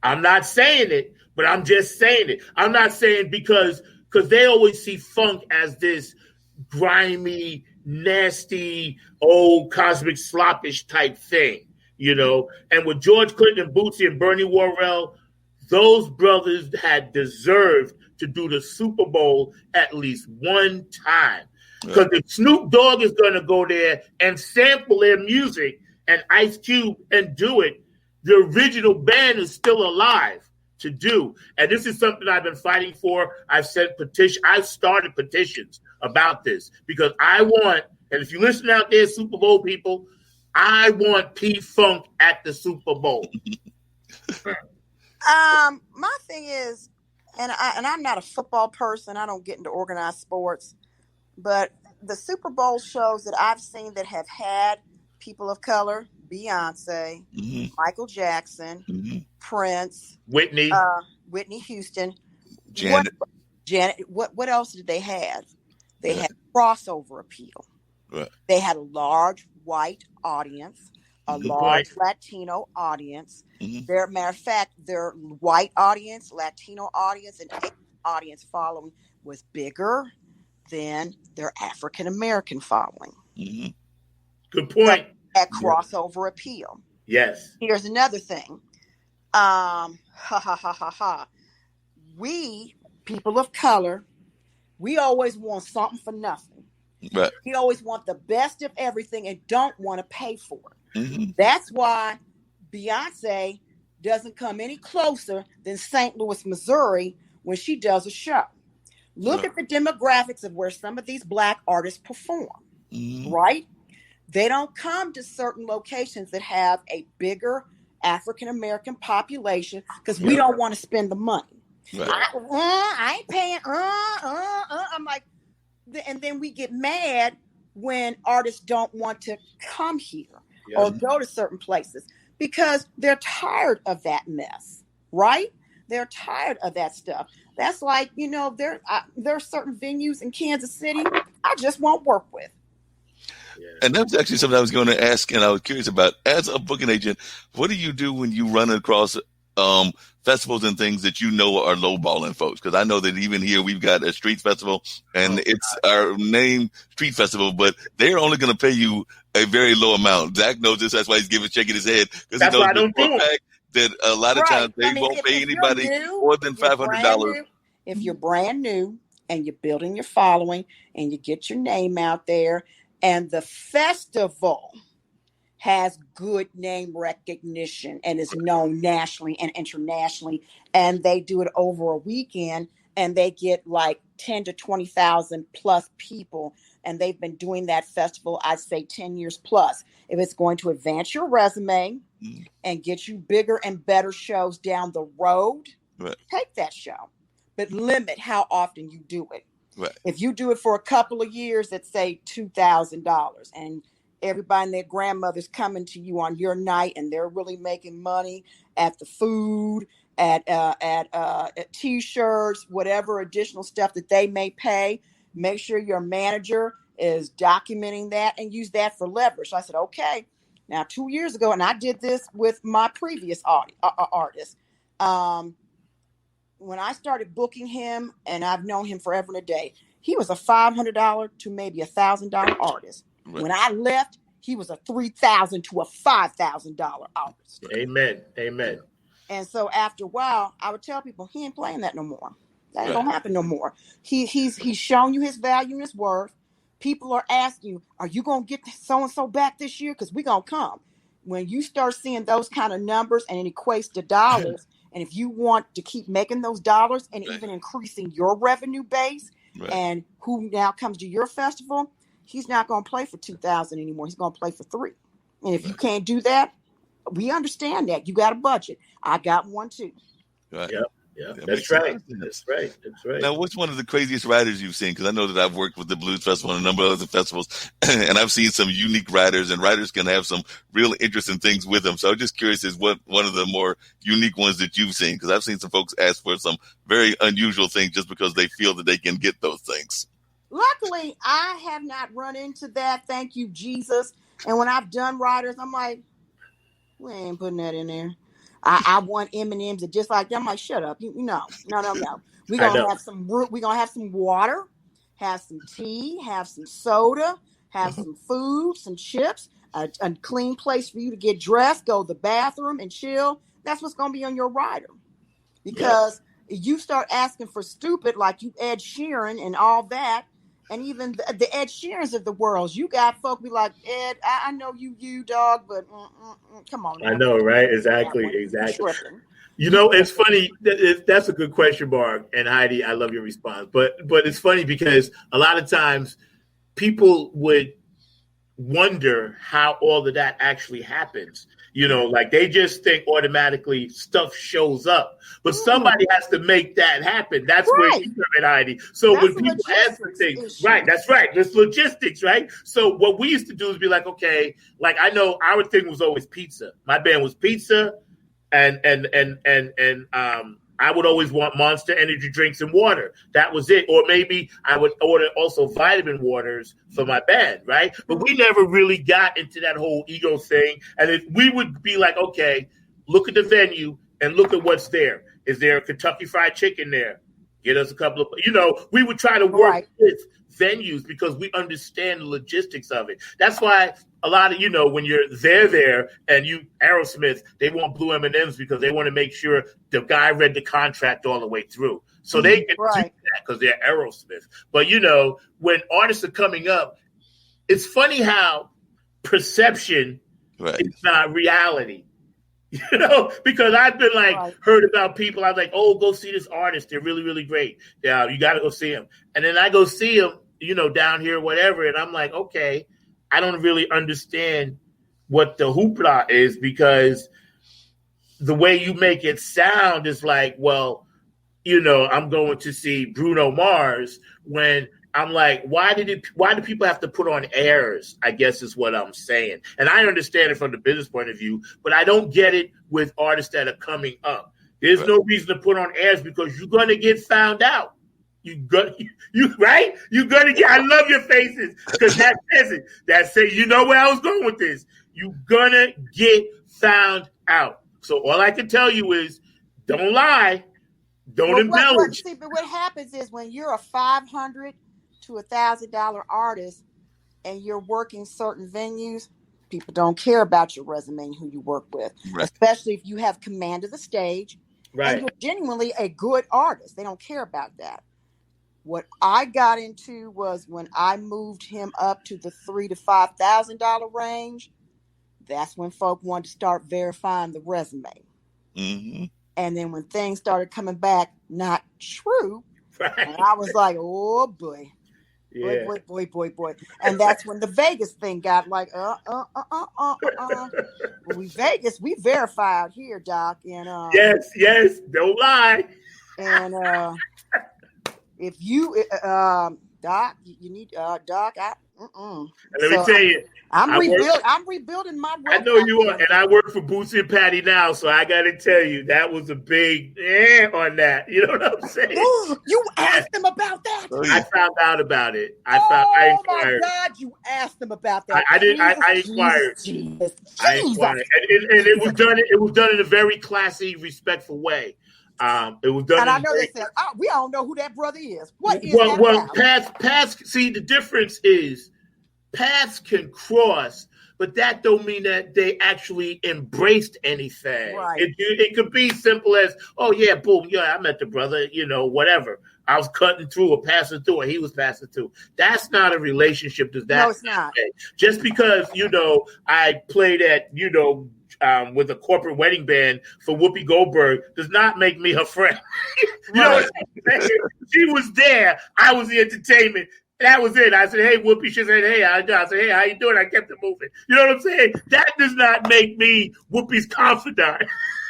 I'm not saying it, but I'm just saying it. I'm not saying because they always see funk as this grimy, nasty, old cosmic sloppish type thing, And with George Clinton and Bootsy and Bernie Worrell, those brothers had deserved to do the Super Bowl at least one time. Because if Snoop Dogg is going to go there and sample their music and Ice Cube and do it, the original band is still alive to do. And this is something I've been fighting for. I've started petitions about this because I want, and if you listen out there, Super Bowl people, I want P-Funk at the Super Bowl. My thing is, and I'm not a football person. I don't get into organized sports, but the Super Bowl shows that I've seen that have had people of color, Beyonce, Michael Jackson, Prince, Whitney Houston, Janet. What else did they have? They had crossover appeal. Right. They had a large white audience, a large Latino audience. Matter of fact, their white audience, Latino audience, and Asian audience following was bigger than their African American following. Good point. At crossover appeal. Yes. Here's another thing. We, people of color, we always want something for nothing. Right. We always want the best of everything and don't want to pay for it. That's why Beyonce doesn't come any closer than St. Louis, Missouri when she does a show. Look at the demographics of where some of these Black artists perform, right? They don't come to certain locations that have a bigger African-American population because we don't want to spend the money. Right. I ain't paying. I'm like, and then we get mad when artists don't want to come here or go to certain places because they're tired of that mess, right? They're tired of that stuff. That's like, there are certain venues in Kansas City I just won't work with. And that was actually something I was going to ask, and I was curious about. As a booking agent, what do you do when you run across festivals and things that are lowballing folks? Because I know that even here we've got a street festival, and it's our name Street Festival, but they're only going to pay you a very low amount. Zach knows this. That's why he's shaking his head because he knows that a lot of times they won't pay anybody more than $500. If you're brand new and you're building your following and you get your name out there, and the festival has good name recognition and is known nationally and internationally, and they do it over a weekend, and they get like 10 to 20,000 plus people, and they've been doing that festival, I'd say 10 years plus. If it's going to advance your resume and get you bigger and better shows down the road, take that show, but limit how often you do it. Right. If you do it for a couple of years, let's say $2,000, and everybody and their grandmother's coming to you on your night, and they're really making money at the food, at T-shirts, whatever additional stuff that they may pay. Make sure your manager is documenting that and use that for leverage. So I said, okay. Now, 2 years ago, and I did this with my previous artist. When I started booking him, and I've known him forever and a day, he was a $500 to maybe $1,000 artist. When I left, he was a $3,000 to a $5,000 artist. Amen. And so after a while, I would tell people he ain't playing that no more. That ain't gonna happen no more. He's shown you his value and his worth. People are asking you, are you gonna get so and so back this year? Because we're gonna come. When you start seeing those kind of numbers and it equates to dollars, and if you want to keep making those dollars and even increasing your revenue base, and who now comes to your festival, he's not gonna play for $2,000 anymore. He's gonna play for $3,000. And if you can't do that, we understand that. You got a budget. I got one too. Right. Yep. That's right. Now, what's one of the craziest riders you've seen? Because I know that I've worked with the Blues Festival and a number of other festivals, and I've seen some unique riders, and riders can have some real interesting things with them. So I'm just curious, is what one of the more unique ones that you've seen? Because I've seen some folks ask for some very unusual things just because they feel that they can get those things. Luckily, I have not run into that. Thank you, Jesus. And when I've done riders, I'm like, we ain't putting that in there. I want M&Ms that just like that. I'm like, shut up. No. We're gonna have some water, have some tea, have some soda, have some food, some chips, a clean place for you to get dressed, go to the bathroom and chill. That's what's gonna be on your rider. Because you start asking for stupid like you Ed Sheeran and all that. And even the Ed Sheerans of the world, you got folk be like, Ed, I know you dog, but come on. I know, right? Exactly. You know, it's funny. That's a good question, Barb. And Heidi, I love your response. But it's funny because a lot of times people would wonder how all of that actually happens. You know, like they just think automatically stuff shows up, but somebody has to make that happen. That's where you come in, Heidi. So when people ask for things, that's right. There's logistics, right? So what we used to do is be like, okay, like I know our thing was always pizza. My band was pizza, and I would always want Monster energy drinks and water. That was it. Or maybe I would order also vitamin waters for my band, right? But we never really got into that whole ego thing. And we would be like, okay, look at the venue and look at what's there. Is there a Kentucky Fried Chicken there? Get us a couple of, we would try to work with venues because we understand the logistics of it. That's why a lot of, when you're there and Aerosmith, they want blue M&Ms because they want to make sure the guy read the contract all the way through. So they can do that because they're Aerosmith. But, when artists are coming up, it's funny how perception is not reality. Because I've been heard about people. I'm like, oh, go see this artist. They're really, really great. Yeah, you got to go see them. And then I go see them, down here, whatever. And I'm like, okay, I don't really understand what the hoopla is because the way you make it sound is like, well, I'm going to see Bruno Mars when I'm like, why do people have to put on airs? I guess is what I'm saying. And I understand it from the business point of view, but I don't get it with artists that are coming up. There's no reason to put on airs because you're going to get found out. You're gonna get, I love your faces because that says it. That says, you know where I was going with this. You're gonna get found out. So all I can tell you is don't lie. Don't embellish. But what happens is when you're a $500 to $1,000 artist and you're working certain venues, people don't care about your resume and who you work with, especially if you have command of the stage and you're genuinely a good artist. They don't care about that. What I got into was when I moved him up to the $3,000 to $5,000 range. That's when folk wanted to start verifying the resume. Mm-hmm. And then when things started coming back not true, and I was like, oh boy. Yeah. Boy. And that's when the Vegas thing got like, Vegas, we verified here, Doc. And yes, don't lie. And if you, Doc, you need Doc. Let me tell you, I'm rebuilding my. I know you are, and I work for Bootsy and Patty now, so I got to tell you that was a big on that. You know what I'm saying? You asked them about that. I found out about it. I inquired. My God, you asked them about that. I did. I inquired. Jesus. I inquired, and it was done. It was done in a very classy, respectful way. It was done. And I know they said, we don't know who that brother is. What is that? Past. See, the difference is paths can cross, but that don't mean that they actually embraced anything. Right. It could be simple as, oh yeah, boom, yeah, I met the brother, whatever. I was cutting through or passing through, or he was passing through. That's not a relationship. No, it's not. Just because I played at with a corporate wedding band for Whoopi Goldberg does not make me her friend. What I'm saying? She was there. I was the entertainment. That was it. I said, hey, Whoopi. She said, hey, I said, hey, how you doing? I kept it moving. You know what I'm saying? That does not make me Whoopi's confidant.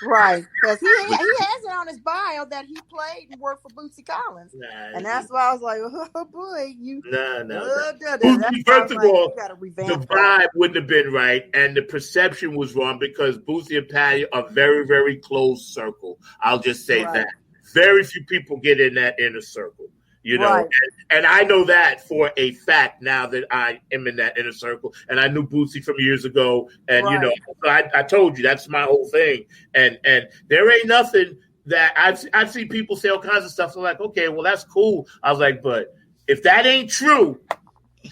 Right. Because he has it on his bio that he played and worked for Bootsy Collins. And that's why I was like, oh, boy. Bootsy, first of all, the vibe wouldn't have been right. And the perception was wrong because Bootsy and Patty are very, very close circle. I'll just say that. Very few people get in that inner circle. And I know that for a fact now that I am in that inner circle. And I knew Bootsy from years ago. And, so I told you that's my whole thing. And there ain't nothing that I've seen people say all kinds of stuff. So like, okay, well, that's cool. I was like, but if that ain't true,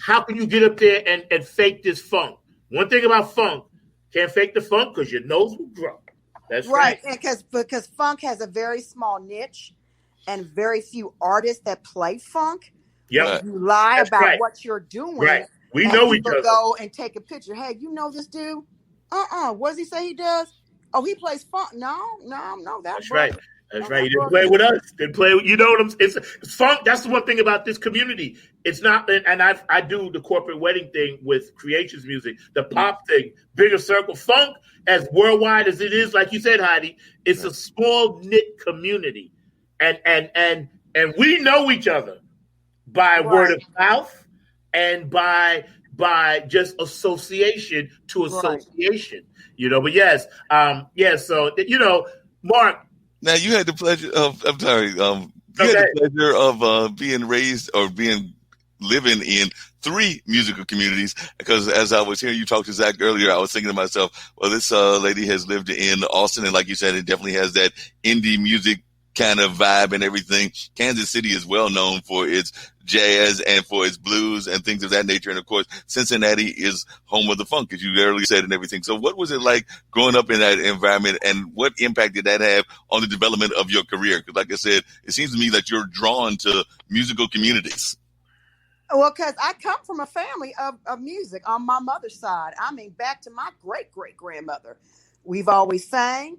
how can you get up there and fake this funk? One thing about funk, can't fake the funk because your nose will drop. That's right. Because funk has a very small niche. And very few artists that play funk. Yep. You lie about what you're doing. Right. We know each other. Go and take a picture. Hey, you know this dude? What does he say he does? Oh, he plays funk. No. That's right. That's right. He didn't play with us. Didn't play with, what I'm saying? It's funk. That's the one thing about this community. It's not, and I do the corporate wedding thing with Creations Music, the pop thing, bigger circle. Funk, as worldwide as it is, like you said, Heidi, it's a small knit community. And we know each other by word of mouth and by just association to association, But yes, So Mark. Now you had the pleasure of. I'm sorry. You had the pleasure of being raised or living in 3 musical communities, because as I was hearing you talk to Zach earlier, I was thinking to myself, well, this lady has lived in Austin, and like you said, it definitely has that indie music kind of vibe and everything. Kansas City is well known for its jazz and for its blues and things of that nature. And of course, Cincinnati is home of the funk, as you earlier said, and everything. So what was it like growing up in that environment, and what impact did that have on the development of your career? Because like I said, it seems to me that you're drawn to musical communities. Well, because I come from a family of music on my mother's side. I mean, back to my great-great-grandmother. We've always sang.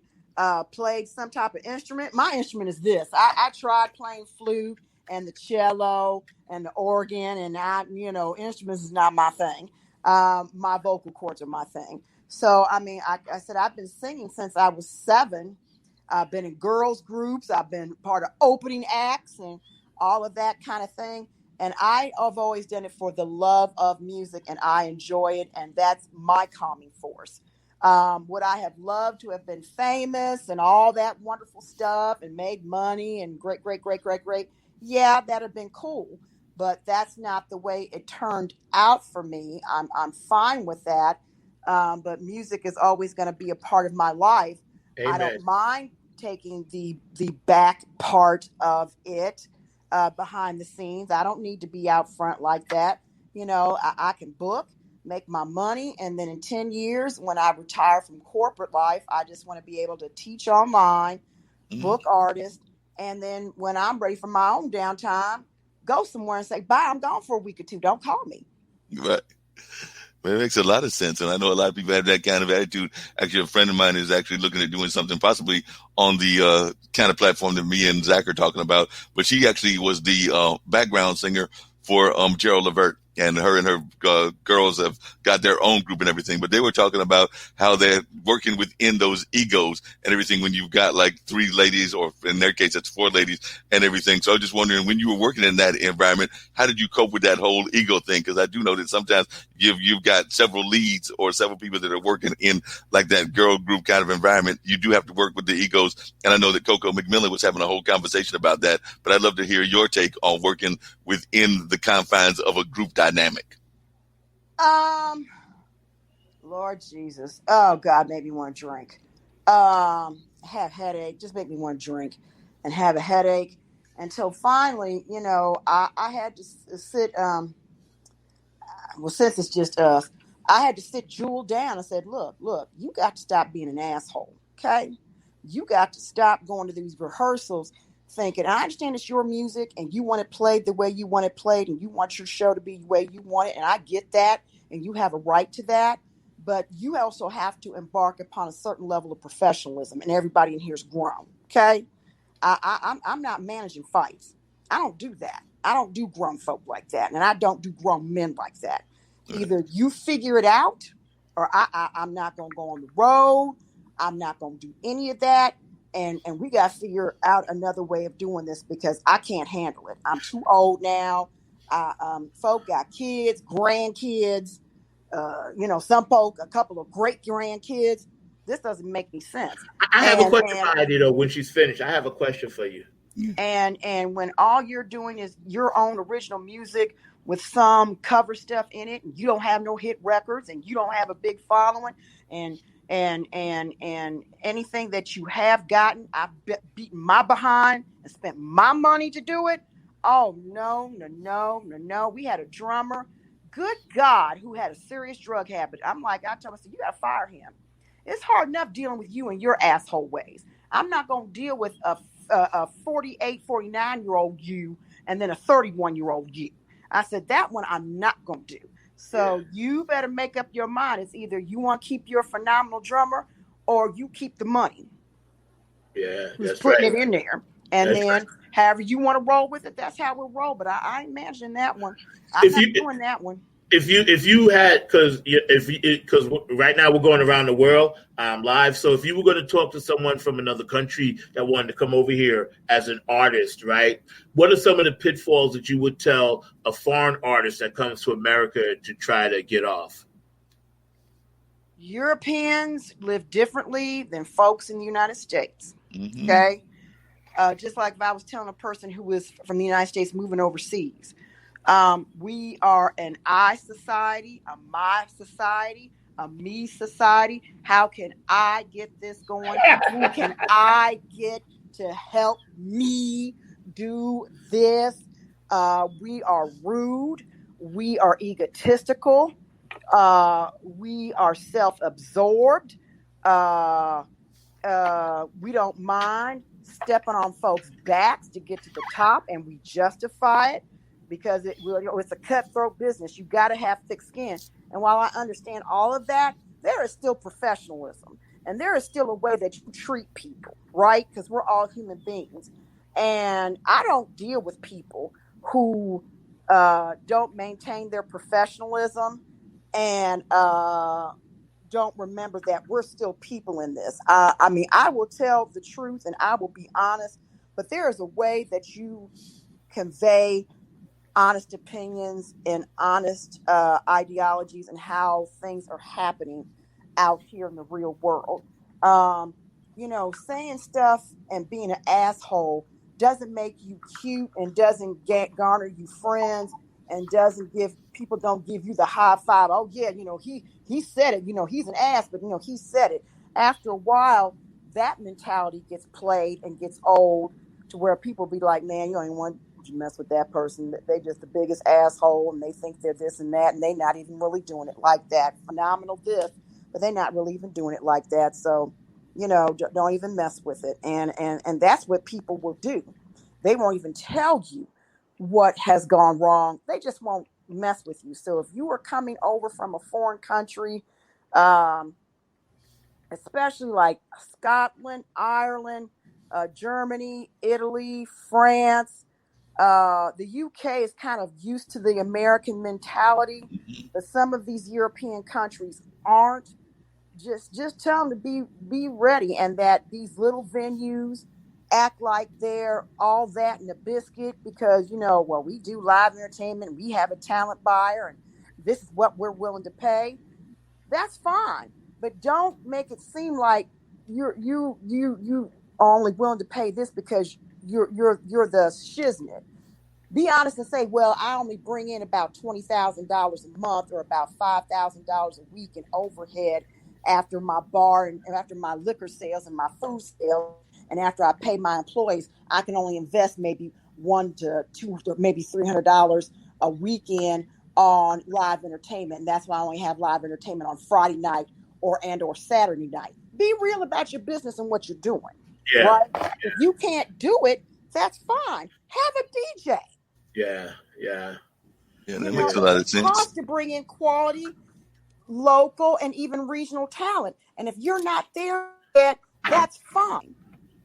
Played some type of instrument. My instrument is this. I tried playing flute and the cello and the organ, and instruments is not my thing. My vocal cords are my thing. So, I mean, I said I've been singing since I was 7. I've been in girls groups. I've been part of opening acts and all of that kind of thing. And I have always done it for the love of music, and I enjoy it. And that's my calming force. Would I have loved to have been famous and all that wonderful stuff and made money and great? Yeah, that'd have been cool. But that's not the way it turned out for me. I'm fine with that. But music is always going to be a part of my life. Amen. I don't mind taking the back part of it behind the scenes. I don't need to be out front like that. I can book, make my money, and then in 10 years when I retire from corporate life, I just want to be able to teach online, book artists, and then when I'm ready for my own downtime, go somewhere and say, bye, I'm gone for a week or 2, don't call me. Right. Well, it makes a lot of sense, and I know a lot of people have that kind of attitude. Actually, a friend of mine is actually looking at doing something possibly on the kind of platform that me and Zach are talking about, but she actually was the background singer for Gerald Levert. And her girls have got their own group and everything. But they were talking about how they're working within those egos and everything when you've got like 3 ladies, or in their case, it's 4 ladies and everything. So I was just wondering, when you were working in that environment, how did you cope with that whole ego thing? Because I do know that sometimes you've got several leads or several people that are working in like that girl group kind of environment. You do have to work with the egos. And I know that Coco McMillan was having a whole conversation about that. But I'd love to hear your take on working within the confines of a group dynamic. Lord Jesus. Oh God, made me want to drink. Have headache. Just make me want to drink and have a headache until finally, I had to sit. well, since it's just us, I had to sit Jewel down and said, look, you got to stop being an asshole. Okay. You got to stop going to these rehearsals thinking, I understand it's your music and you want it played the way you want it played and you want your show to be the way you want it. And I get that. And you have a right to that. But you also have to embark upon a certain level of professionalism. And everybody in here is grown. Okay. I'm not managing fights. I don't do that. I don't do grown folk like that. And I don't do grown men like that. Either you figure it out or I'm not going to go on the road. I'm not going to do any of that. And we got to figure out another way of doing this because I can't handle it. I'm too old now. Folk got kids, grandkids, some folk, a couple of great grandkids. This doesn't make any sense. I have a question for Heidi, though, when she's finished. I have a question for you. And when all you're doing is your own original music with some cover stuff in it, and you don't have no hit records, and you don't have a big following, and anything that you have gotten, I've beaten my behind and spent my money to do it. Oh, no. We had a drummer, good God, who had a serious drug habit. I'm like, I told myself, you got to fire him. It's hard enough dealing with you and your asshole ways. I'm not going to deal with a 48, 49-year-old you and then a 31-year-old you. I said, that one I'm not going to do. So you better make up your mind. It's either you want to keep your phenomenal drummer or you keep the money. Yeah, who's putting it in there. And that's then right. However you want to roll with it, that's how we'll roll. But I ain't managing that one. I'm not doing that one. If you had, because right now we're going around the world live. So if you were going to talk to someone from another country that wanted to come over here as an artist, right? What are some of the pitfalls that you would tell a foreign artist that comes to America to try to get off? Europeans live differently than folks in the United States. Mm-hmm. Okay. Just like if I was telling a person who was from the United States moving overseas. We are an I society, a my society, a me society. How can I get this going? Who can I get to help me do this? We are rude. We are egotistical. We are self-absorbed. We don't mind stepping on folks' backs to get to the top, and we justify it. Because it's a cutthroat business. You got to have thick skin. And while I understand all of that, there is still professionalism. And there is still a way that you treat people, right? Because we're all human beings. And I don't deal with people who don't maintain their professionalism and don't remember that we're still people in this. I will tell the truth and I will be honest. But there is a way that you convey honest opinions and honest ideologies and how things are happening out here in the real world. Saying stuff and being an asshole doesn't make you cute and doesn't garner you friends and people don't give you the high five. Oh yeah, he said it, he's an ass, but he said it. After a while, that mentality gets played and gets old to where people be like, man, you don't even want to mess with that person. They just the biggest asshole and they think they're this and that and they not even really doing it like that. Phenomenal this, but they're not really even doing it like that. So, don't even mess with it. And that's what people will do. They won't even tell you what has gone wrong. They just won't mess with you. So if you are coming over from a foreign country, especially like Scotland, Ireland, Germany, Italy, France, the UK is kind of used to the American mentality, but some of these European countries aren't. Just tell them to be ready, and that these little venues act like they're all that in a biscuit because, we do live entertainment, we have a talent buyer, and this is what we're willing to pay. That's fine, but don't make it seem like you are only willing to pay this because you're the shiznit. Be honest and say, well, I only bring in about $20,000 a month or about $5,000 a week in overhead after my bar and after my liquor sales and my food sales. And after I pay my employees, I can only invest maybe $100 to $200 to maybe $300 a weekend on live entertainment. And that's why I only have live entertainment on Friday night or Saturday night. Be real about your business and what you're doing. Yeah. Right? If you can't do it, that's fine. Have a DJ. Yeah. Yeah, that makes a lot of sense. It costs to bring in quality, local, and even regional talent. And if you're not there yet, that's fine.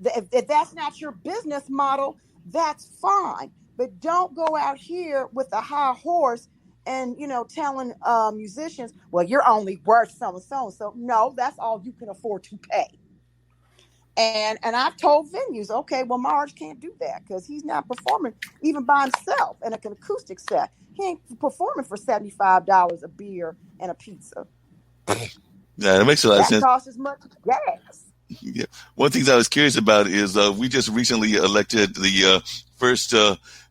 If that's not your business model, that's fine. But don't go out here with a high horse and, telling musicians, well, you're only worth so and so. So no, that's all you can afford to pay. And I've told venues, okay, well, Marge can't do that because he's not performing even by himself in an acoustic set. He ain't performing for $75 a beer and a pizza. Yeah, that makes a lot of sense. That costs as much as gas. Yeah. One thing I was curious about is we just recently elected the first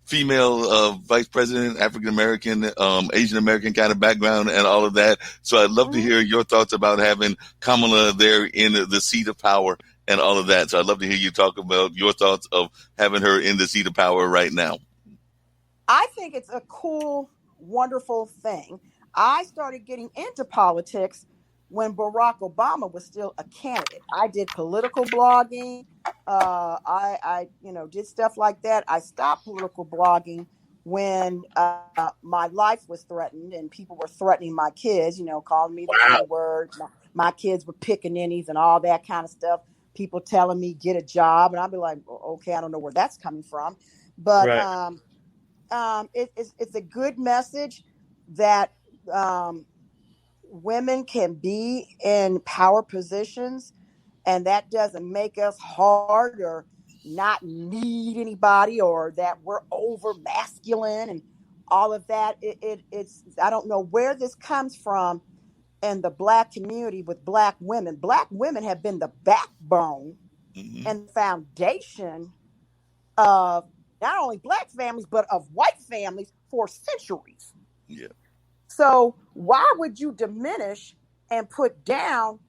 female vice president, African American, Asian American kind of background and all of that. So I'd love to hear your thoughts about having Kamala there in the seat of power and all of that. So I'd love to hear you talk about your thoughts of having her in the seat of power right now. I think it's a cool, wonderful thing. I started getting into politics when Barack Obama was still a candidate. I did political blogging. I did stuff like that. I stopped political blogging when my life was threatened and people were threatening my kids, calling me the N-word. My kids were pickaninnies and all that kind of stuff. People telling me get a job, and I'd be like, okay, I don't know where that's coming from, but it's a good message that women can be in power positions, and that doesn't make us hard or not need anybody or that we're over masculine and all of that. It's I don't know where this comes from in the Black community with Black women. Black women have been the backbone and foundation of not only Black families, but of white families for centuries. Yeah. So why would you diminish and put down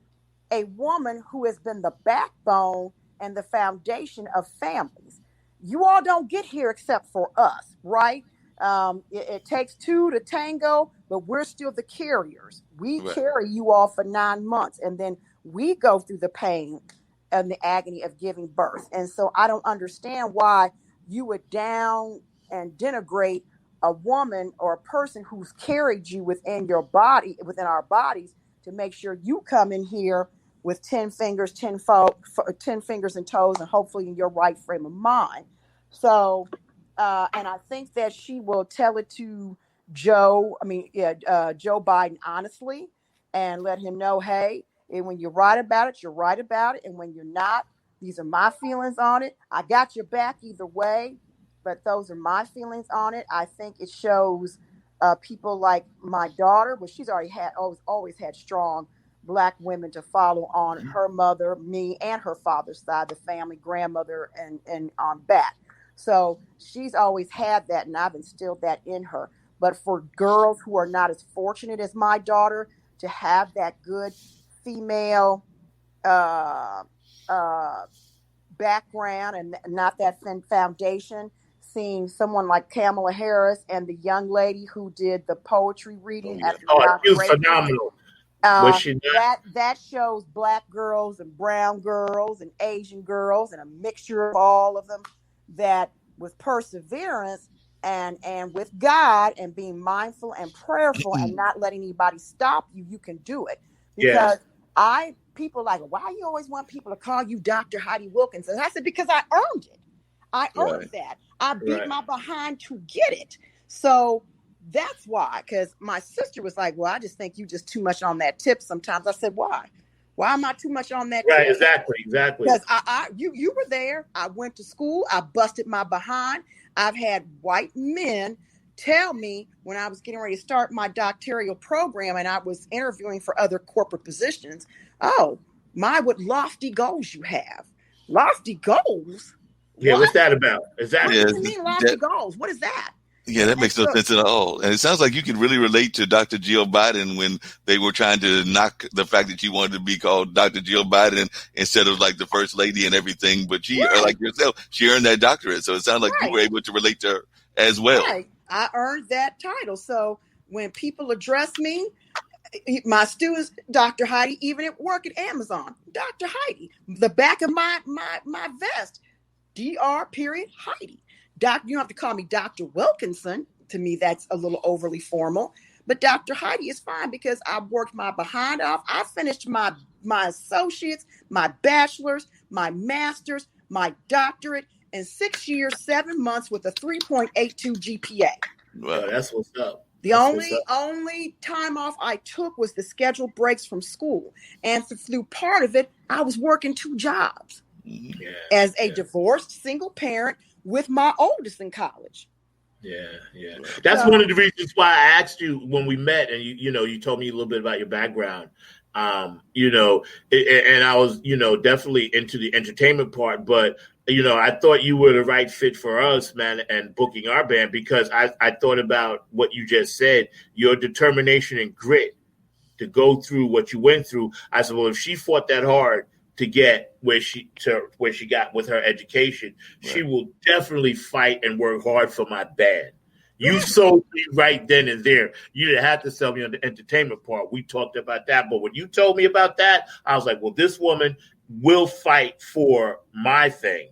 a woman who has been the backbone and the foundation of families? You all don't get here except for us, right? It takes two to tango, but we're still the carriers. We carry you all for 9 months, and then we go through the pain and the agony of giving birth. And so I don't understand why you would down and denigrate a woman or a person who's carried you within your body, within our bodies, to make sure you come in here with 10 fingers, 10 fingers and toes, and hopefully in your right frame of mind. So, and I think that she will tell it to Joe Biden honestly, and let him know, hey, and when you're right about it, you're right about it. And when you're not, these are my feelings on it. I got your back either way, but those are my feelings on it. I think it shows people like my daughter, well, she's already always had strong Black women to follow on her mother, me, and her father's side, the family, grandmother, and on back. So she's always had that, and I've instilled that in her. But for girls who are not as fortunate as my daughter to have that good female background and not that foundation, seeing someone like Kamala Harris and the young lady who did the poetry reading at the she was phenomenal. That shows Black girls and brown girls and Asian girls and a mixture of all of them, that with perseverance and with God and being mindful and prayerful and not letting anybody stop you, you can do it. Because people like, why you always want people to call you Dr. Heidi Wilkerson? And I said, because I earned it. I earned that. I beat my behind to get it. So that's why, because my sister was like, well, I just think you just too much on that tip sometimes. I said, why? Why am I too much on that tip? Right, exactly. Because you were there. I went to school. I busted my behind. I've had white men tell me when I was getting ready to start my doctoral program and I was interviewing for other corporate positions, oh, what lofty goals you have. Lofty goals? Yeah, what's that about? Exactly. What do you mean lofty goals? What is that? Yeah, that makes no sense at all. And it sounds like you can really relate to Dr. Jill Biden when they were trying to knock the fact that you wanted to be called Dr. Jill Biden instead of like the first lady and everything. But she, like yourself, she earned that doctorate. So it sounds like you were able to relate to her as well. Right. I earned that title. So when people address me, my students, Dr. Heidi, even at work at Amazon, Dr. Heidi, the back of my vest, Dr. Heidi. You don't have to call me Dr. Wilkerson. To me, that's a little overly formal, but Dr. Heidi is fine because I worked my behind off. I finished my associates, my bachelor's, my master's, my doctorate in 6 years, 7 months with a 3.82 GPA. Wow, that's what's up. The only time off I took was the scheduled breaks from school. And through part of it, I was working 2 jobs as a divorced single parent with my oldest in college. Yeah. That's one of the reasons why I asked you when we met, and you told me a little bit about your background. And I was, definitely into the entertainment part, but I thought you were the right fit for us, man, and booking our band, because I thought about what you just said, your determination and grit to go through what you went through. I said, well, if she fought that hard to get where she got with her education, she will definitely fight and work hard for my band. You sold me right then and there. You didn't have to sell me on the entertainment part. We talked about that. But when you told me about that, I was like, well, this woman will fight for my thing.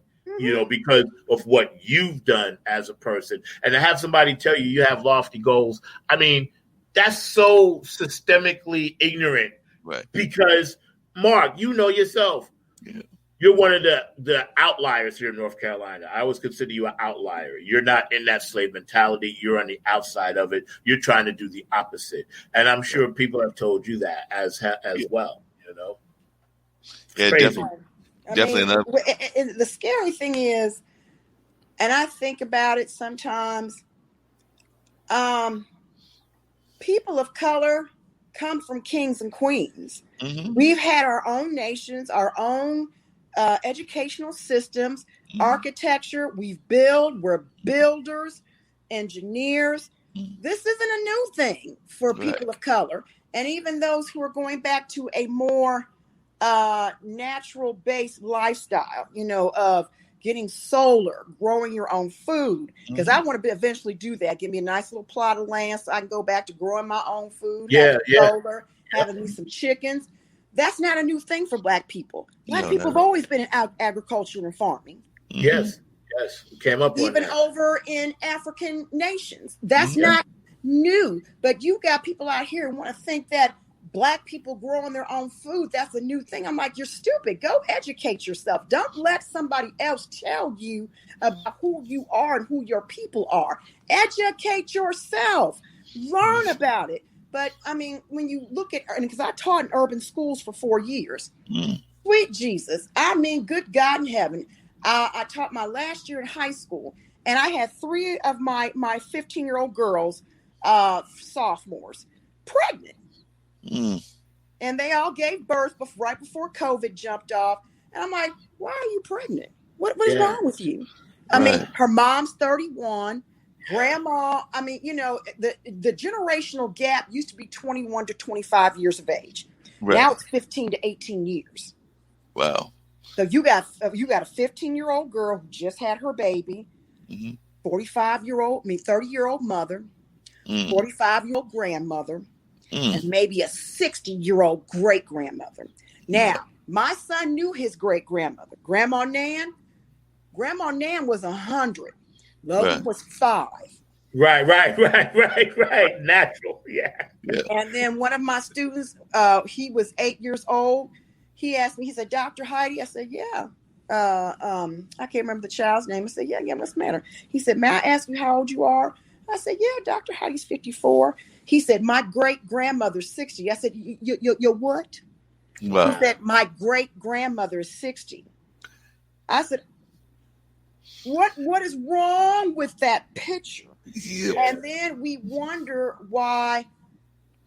Because of what you've done as a person. And to have somebody tell you have lofty goals, I mean, that's so systemically ignorant. Right. Because, Mark, you know yourself. Yeah. You're one of the outliers here in North Carolina. I always consider you an outlier. You're not in that slave mentality. You're on the outside of it. You're trying to do the opposite. And I'm sure people have told you that as well, Yeah, crazy. Definitely enough. The scary thing is, and I think about it sometimes, people of color come from kings and queens. Mm-hmm. We've had our own nations, our own educational systems, architecture. We're builders, engineers. This isn't a new thing for people of color. And even those who are going back to a more natural-based lifestyle, of getting solar, growing your own food, because I want to eventually do that. Give me a nice little plot of land so I can go back to growing my own food, solar, having me some chickens. That's not a new thing for Black people. Black people have always been in agriculture and farming. Yes, we came up even on that. Over in African nations. That's not new. But you got people out here who want to think that Black people growing their own food, that's a new thing. I'm like, you're stupid. Go educate yourself. Don't let somebody else tell you about who you are and who your people are. Educate yourself. Learn about it. But, I mean, when you look at, because I taught in urban schools for 4 years. Sweet Jesus. I mean, good God in heaven. I taught my last year in high school, and I had 3 of my 15-year-old girls, sophomores, pregnant. And they all gave birth right before COVID jumped off. And I'm like, why are you pregnant? What is wrong with you? I mean, her mom's 31. Grandma, I mean, the generational gap used to be 21 to 25 years of age. Right. Now it's 15 to 18 years. Wow. So you got a 15-year-old girl who just had her baby, 30-year-old mother, 45-year-old grandmother, and maybe a 60-year-old great-grandmother. Now, my son knew his great-grandmother. Grandma Nan was 100. Logan was 5. Right. Natural, yeah. And then one of my students, he was 8 years old. He asked me, he said, Dr. Heidi? I said, yeah. I can't remember the child's name. I said, yeah, what's the matter? He said, may I ask you how old you are? I said, yeah, Dr. Heidi's 54. He said, my great-grandmother's 60. I said, you're what? Wow. He said, my great-grandmother is 60. I said, what is wrong with that picture? Yeah. And then we wonder why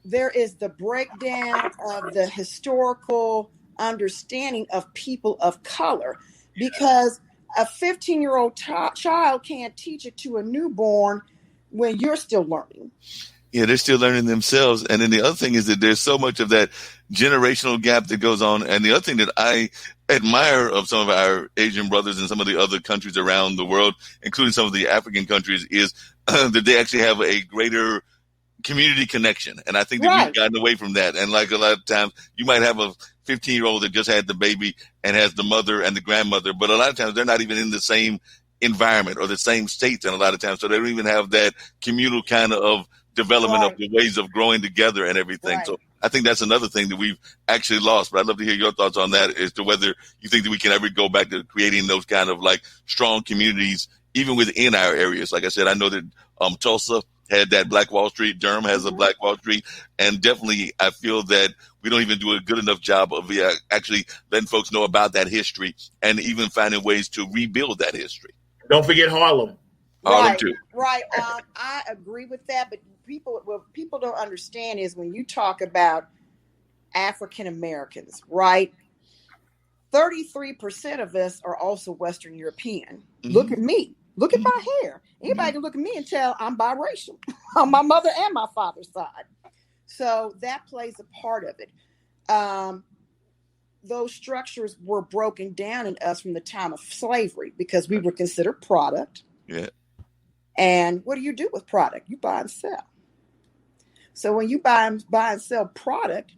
there is the breakdown of the historical understanding of people of color, because a 15-year-old child can't teach it to a newborn when you're still learning. Yeah, they're still learning themselves. And then the other thing is that there's so much of that generational gap that goes on. And the other thing that I admire of some of our Asian brothers and some of the other countries around the world, including some of the African countries, is that they actually have a greater community connection. And I think that we've gotten away from that. And like a lot of times you might have a 15-year-old that just had the baby and has the mother and the grandmother, but a lot of times they're not even in the same environment or the same states. And a lot of times, so they don't even have that communal kind of development of the ways of growing together and everything. So I think that's another thing that we've actually lost, but I'd love to hear your thoughts on that as to whether you think that we can ever go back to creating those kind of like strong communities, even within our areas. Like I said, I know that Tulsa had that Black Wall Street, Durham has a Black Wall Street, and definitely I feel that we don't even do a good enough job of actually letting folks know about that history and even finding ways to rebuild that history. Don't forget Harlem. Harlem too. Right. I agree with that, but what people don't understand is when you talk about African Americans, right? 33% of us are also Western European. Look at me. Look at my hair. Anybody can look at me and tell I'm biracial on my mother and my father's side. So that plays a part of it. Those structures were broken down in us from the time of slavery because we were considered product. Yeah. And what do you do with product? You buy and sell. So when you buy and sell product,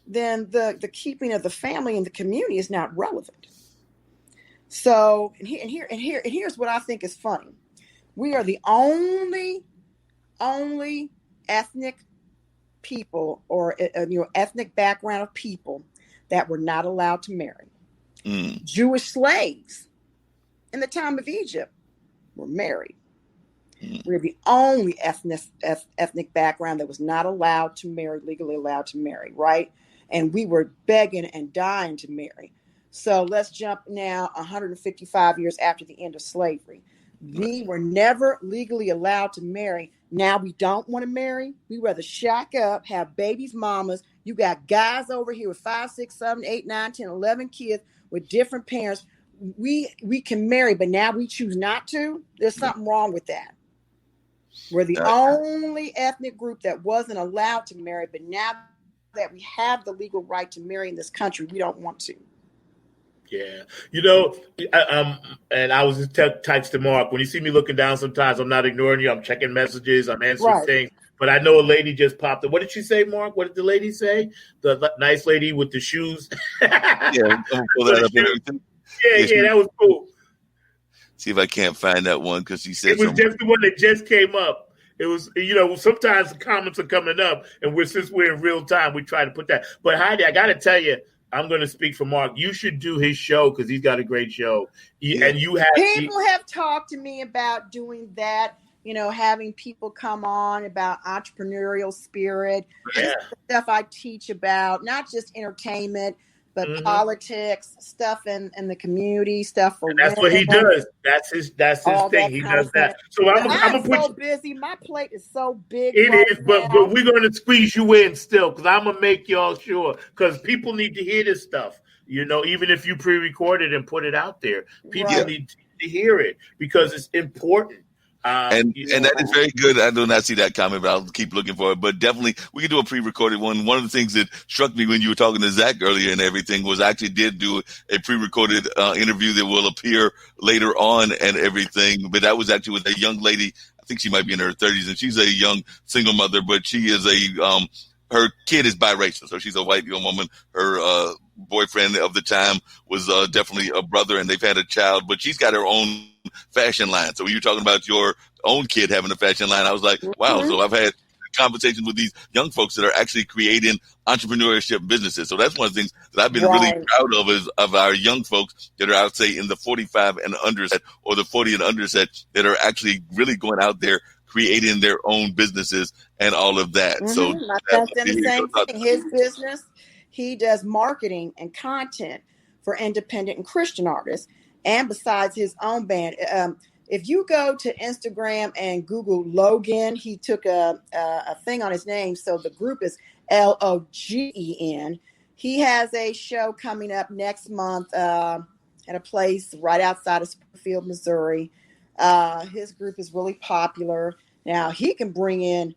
then the keeping of the family and the community is not relevant. So, here's what I think is funny. We are the only ethnic people or ethnic background of people that were not allowed to marry. Jewish slaves in the time of Egypt were married. We're the only ethnic background that was not allowed to marry, legally allowed to marry, right? And we were begging and dying to marry. So let's jump now 155 years after the end of slavery. We were never legally allowed to marry. Now we don't want to marry. We rather shack up, have babies, mamas. You got guys over here with 5, 6, 7, 8, 9, 10, 11 kids with different parents. We can marry, but now we choose not to. There's something wrong with that. We're the only ethnic group that wasn't allowed to marry, but now that we have the legal right to marry in this country, we don't want to. Yeah. And I was just texting Mark. When you see me looking down sometimes, I'm not ignoring you. I'm checking messages. I'm answering things. But I know a lady just popped up. What did she say, Mark? What did the lady say? The nice lady with the shoes? Yeah, I'm pull that up. Yeah, that was cool. See if I can't find that one because she said it was just the one that just came up. It was, sometimes the comments are coming up, and since we're in real time, we try to put that. But Heidi, I got to tell you, I'm going to speak for Mark. You should do his show because he's got a great show. And you have people have talked to me about doing that. Having people come on about entrepreneurial spirit, stuff I teach about, not just entertainment, but politics, stuff in the community, stuff for that's what he does. That's his thing. He does that. So I'm so busy. My plate is so big. It is, but we're going to squeeze you in still because I'm going to make y'all sure because people need to hear this stuff. Even if you pre-record it and put it out there, people need to hear it because it's important. And that is very good. I do not see that comment, but I'll keep looking for it. But definitely, we can do a pre-recorded one. One of the things that struck me when you were talking to Zach earlier and everything was I actually did do a pre-recorded interview that will appear later on and everything. But that was actually with a young lady. I think she might be in her 30s, and she's a young single mother, but she is her kid is biracial, so she's a white young woman. Her boyfriend of the time was definitely a brother, and they've had a child, but she's got her own fashion line. So when you're talking about your own kid having a fashion line, I was like, wow. So I've had conversations with these young folks that are actually creating entrepreneurship businesses. So that's one of the things that I've been really proud of is of our young folks that are out, say, in the 45 and under set or the 40 and under set that are actually really going out there creating their own businesses and all of that. So my son's done the same thing. His business, he does marketing and content for independent and Christian artists. And besides his own band, if you go to Instagram and Google Logan, he took a thing on his name. So the group is Logen. He has a show coming up next month at a place right outside of Springfield, Missouri. His group is really popular. Now he can bring in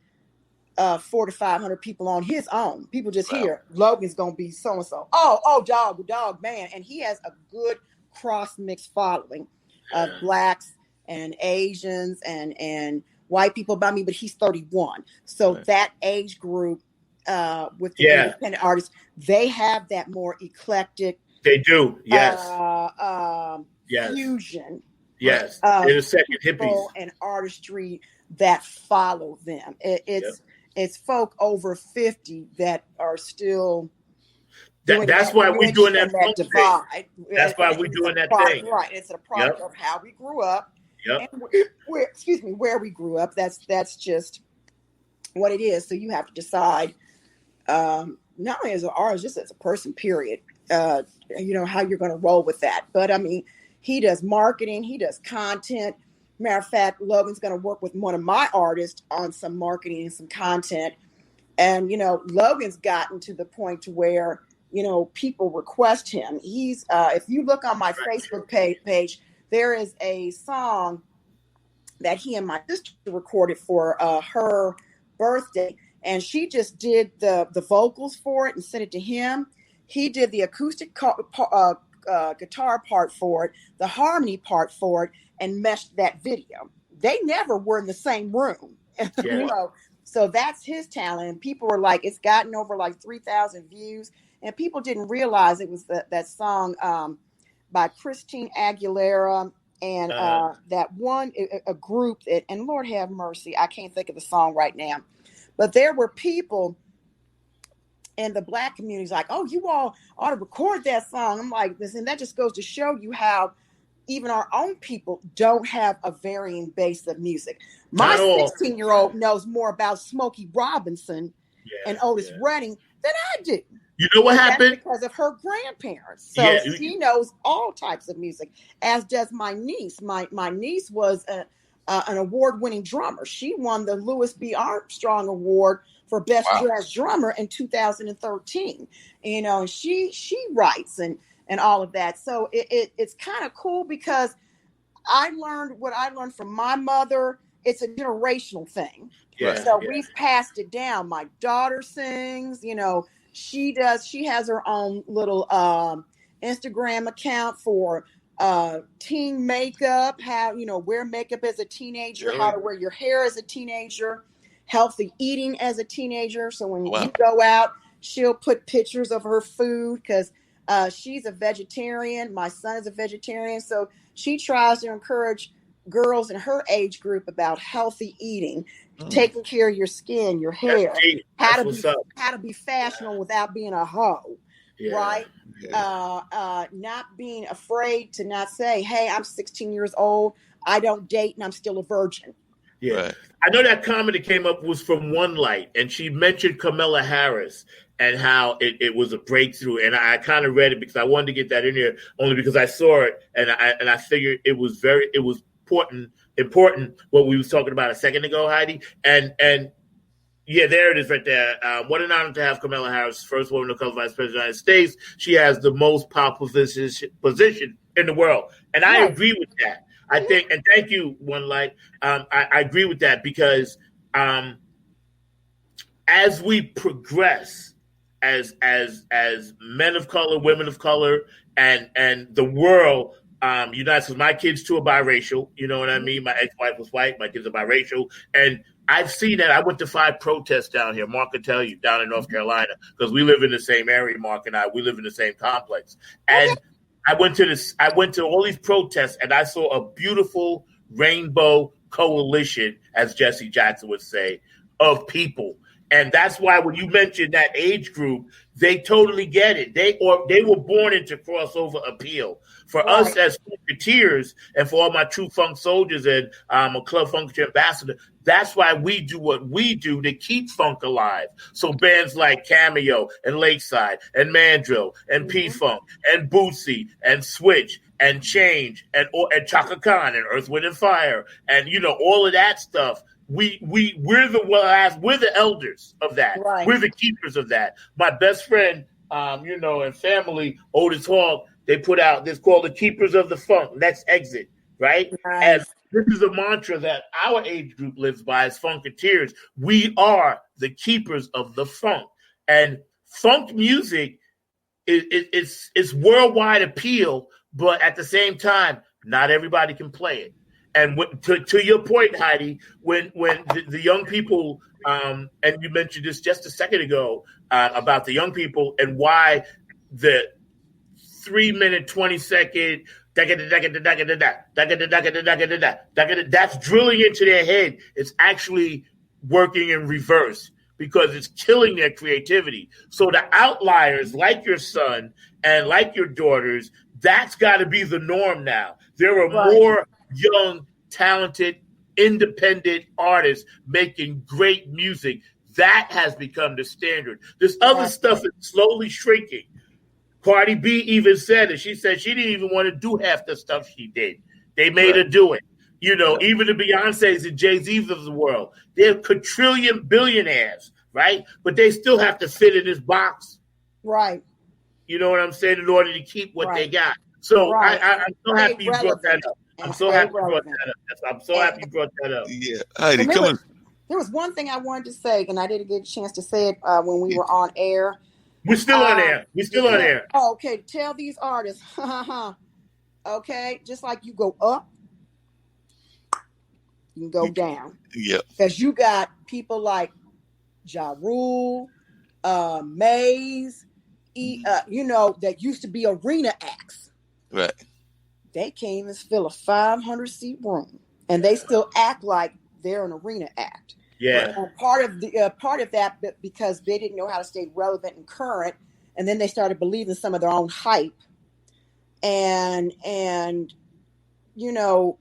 400 to 500 people on his own. People just hear Logan's going to be so-and-so. Oh, dog, man. And he has a good cross-mix following of Blacks and Asians and white people about me, but he's 31. So Right. that age group with the independent artists, they have that more eclectic. They do. Yes. Fusion. Yes. In a second, hippies and artistry that follow them. It's folk over 50 that are still. That's why we're doing that divide. That's why we're doing that thing. Right. It's a product of how we grew up. Yep. And where we grew up. That's just what it is. So you have to decide, not only as an artist, just as a person, period, how you're going to roll with that. But I mean, he does marketing, he does content. Matter of fact, Logan's going to work with one of my artists on some marketing and some content. And, Logan's gotten to the point to where, people request him. He's, if you look on my Facebook page, there is a song that he and my sister recorded for her birthday. And she just did the vocals for it and sent it to him. He did the acoustic guitar part for it, the harmony part for it, and meshed that video. They never were in the same room, So that's his talent. And people were like, it's gotten over like 3,000 views, and people didn't realize it was that song by Christine Aguilera and that one a group that, and Lord have mercy, I can't think of the song right now, but there were people in the Black community like, oh, you all ought to record that song. I'm like, listen, that just goes to show you how even our own people don't have a varying base of music. My 16-year-old knows more about Smokey Robinson and Otis Redding than I do. You know what happened? That's because of her grandparents. So she knows all types of music, as does my niece. My niece was an award-winning drummer. She won the Louis B. Armstrong Award for Best Jazz Drummer in 2013. And she writes and all of that. So it's kind of cool because I learned what I learned from my mother. It's a generational thing. We've passed it down. My daughter sings, she has her own little Instagram account for teen makeup, how, wear makeup as a teenager, how to wear your hair as a teenager, healthy eating as a teenager. So when you go out, she'll put pictures of her food because she's a vegetarian. My son is a vegetarian. So she tries to encourage girls in her age group about healthy eating, taking care of your skin, your hair, how to be fashionable without being a hoe, right? Not being afraid to not say, hey, I'm 16 years old, I don't date, and I'm still a virgin. I know that comment that came up was from One Light, and she mentioned Kamala Harris and how it was a breakthrough. And I kind of read it because I wanted to get that in there only because I saw it, and I figured it was important what we was talking about a second ago, Heidi. And there it is right there. What an honor to have Kamala Harris, first woman to become vice president of the United States. She has the most powerful position in the world. And I agree with that. I think, and thank you, One Light. I agree with that because as we progress as men of color, women of color, and the world, United States, my kids too are biracial. You know what I mean? My ex-wife was white. My kids are biracial. And I've seen that. I went to 5 protests down here. Mark can tell you, down in North Carolina, because we live in the same area, Mark and I. We live in the same complex. And I went to all these protests, and I saw a beautiful rainbow coalition, as Jesse Jackson would say, of people. And that's why when you mentioned that age group, they totally get it. They were born into crossover appeal. For us as funketeers, and for all my true funk soldiers and a Club Funk ambassador, that's why we do what we do to keep funk alive. So bands like Cameo and Lakeside and Mandrill and P-Funk and Bootsy and Switch and Change and Chaka Khan and Earth, Wind and Fire and all of that stuff. We're the elders of that. We're the keepers of that. My best friend, and family, Otis Hawk, they put out this called the Keepers of the Funk, Next Exit, right? And this is a mantra that our age group lives by as funketeers. We are the keepers of the funk. And funk music is worldwide appeal, but at the same time, not everybody can play it. And to your point, Heidi, when the young people, and you mentioned this just a second ago about the young people and why the 3-minute, 20-second, that's drilling into their head. It's actually working in reverse because it's killing their creativity. So the outliers, like your son and like your daughters, that's got to be the norm now. There are more young, talented, independent artists making great music. That has become the standard. This other stuff is slowly shrinking. Cardi B even said it. She said she didn't even want to do half the stuff she did. They made her do it. You know, even the Beyoncés and Jay-Z's of the world, they're quadrillion billionaires, right? But they still have to fit in this box. Right. You know what I'm saying? In order to keep what they got. So I'm so happy you brought that up. I'm so happy you brought that up. I'm so happy you brought that up. Yeah. Heidi, come on. There was one thing I wanted to say, and I didn't get a chance to say it when we were on air. We're still on air. We're still on air. Oh, okay. Tell these artists, okay, just like you go up, you can go down. Yeah. Because you got people like Ja Rule, Maze, you know, that used to be arena acts. Right. They can't even fill a 500-seat room, and they still act like they're an arena act. Yeah. And part of that because they didn't know how to stay relevant and current, and then they started believing some of their own hype. And you know,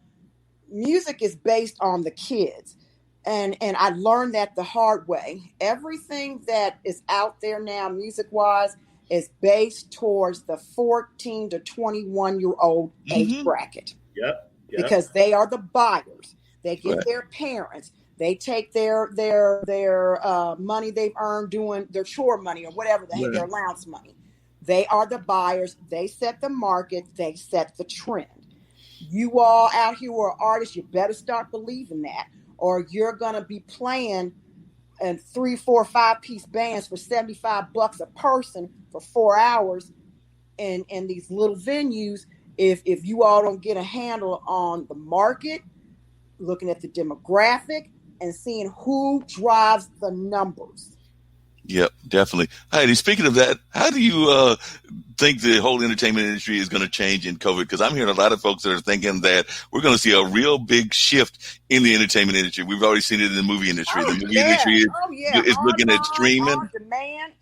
music is based on the kids, and I learned that the hard way. Everything that is out there now, music wise, is based towards the 14 to 21-year-old age bracket. Yep. Because they are the buyers. They get their parents. They take their money they've earned doing their chore money or whatever, their allowance money. They are the buyers. They set the market. They set the trend. You all out here who are artists, you better start believing that, or you're going to be playing in 3, 4, 5-piece bands for $75 a person for 4 hours in these little venues. If you all don't get a handle on the market, looking at the demographic, and seeing who drives the numbers. Yep, definitely. Heidi, speaking of that, how do you think the whole entertainment industry is going to change in COVID? Because I'm hearing a lot of folks that are thinking that we're going to see a real big shift in the entertainment industry. We've already seen it in the movie industry. The movie industry is looking at streaming. On demand.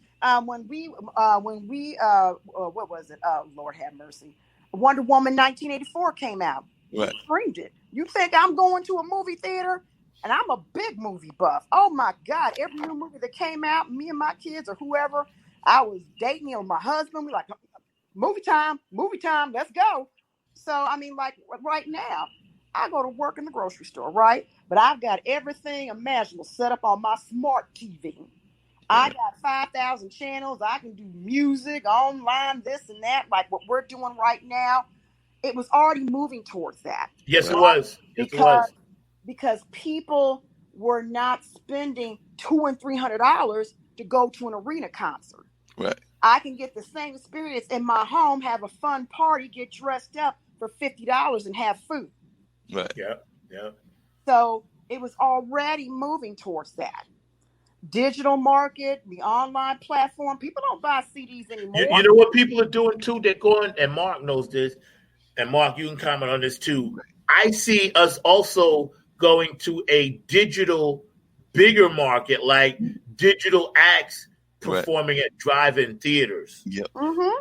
When we what was it? Lord have mercy. Wonder Woman 1984 came out. Right. Streamed it. You think I'm going to a movie theater? And I'm a big movie buff. Oh my God. Every new movie that came out, me and my kids or whoever, I was dating or my husband, we like, movie time, let's go. So, I mean, like right now, I go to work in the grocery store, right? But I've got everything imaginable set up on my smart TV. I got 5,000 channels. I can do music, online, this and that, like what we're doing right now. It was already moving towards that. Yes, it was. Because people were not spending $200 and $300 to go to an arena concert. Right. I can get the same experience in my home, have a fun party, get dressed up for $50 and have food. Right. Yeah. So it was already moving towards that. Digital market, the online platform. People don't buy CDs anymore. You know what people are doing too? They're going, and Mark knows this, and Mark, you can comment on this too. I see us also going to a digital, bigger market, like digital acts performing at drive-in theaters. Yep. Mm-hmm.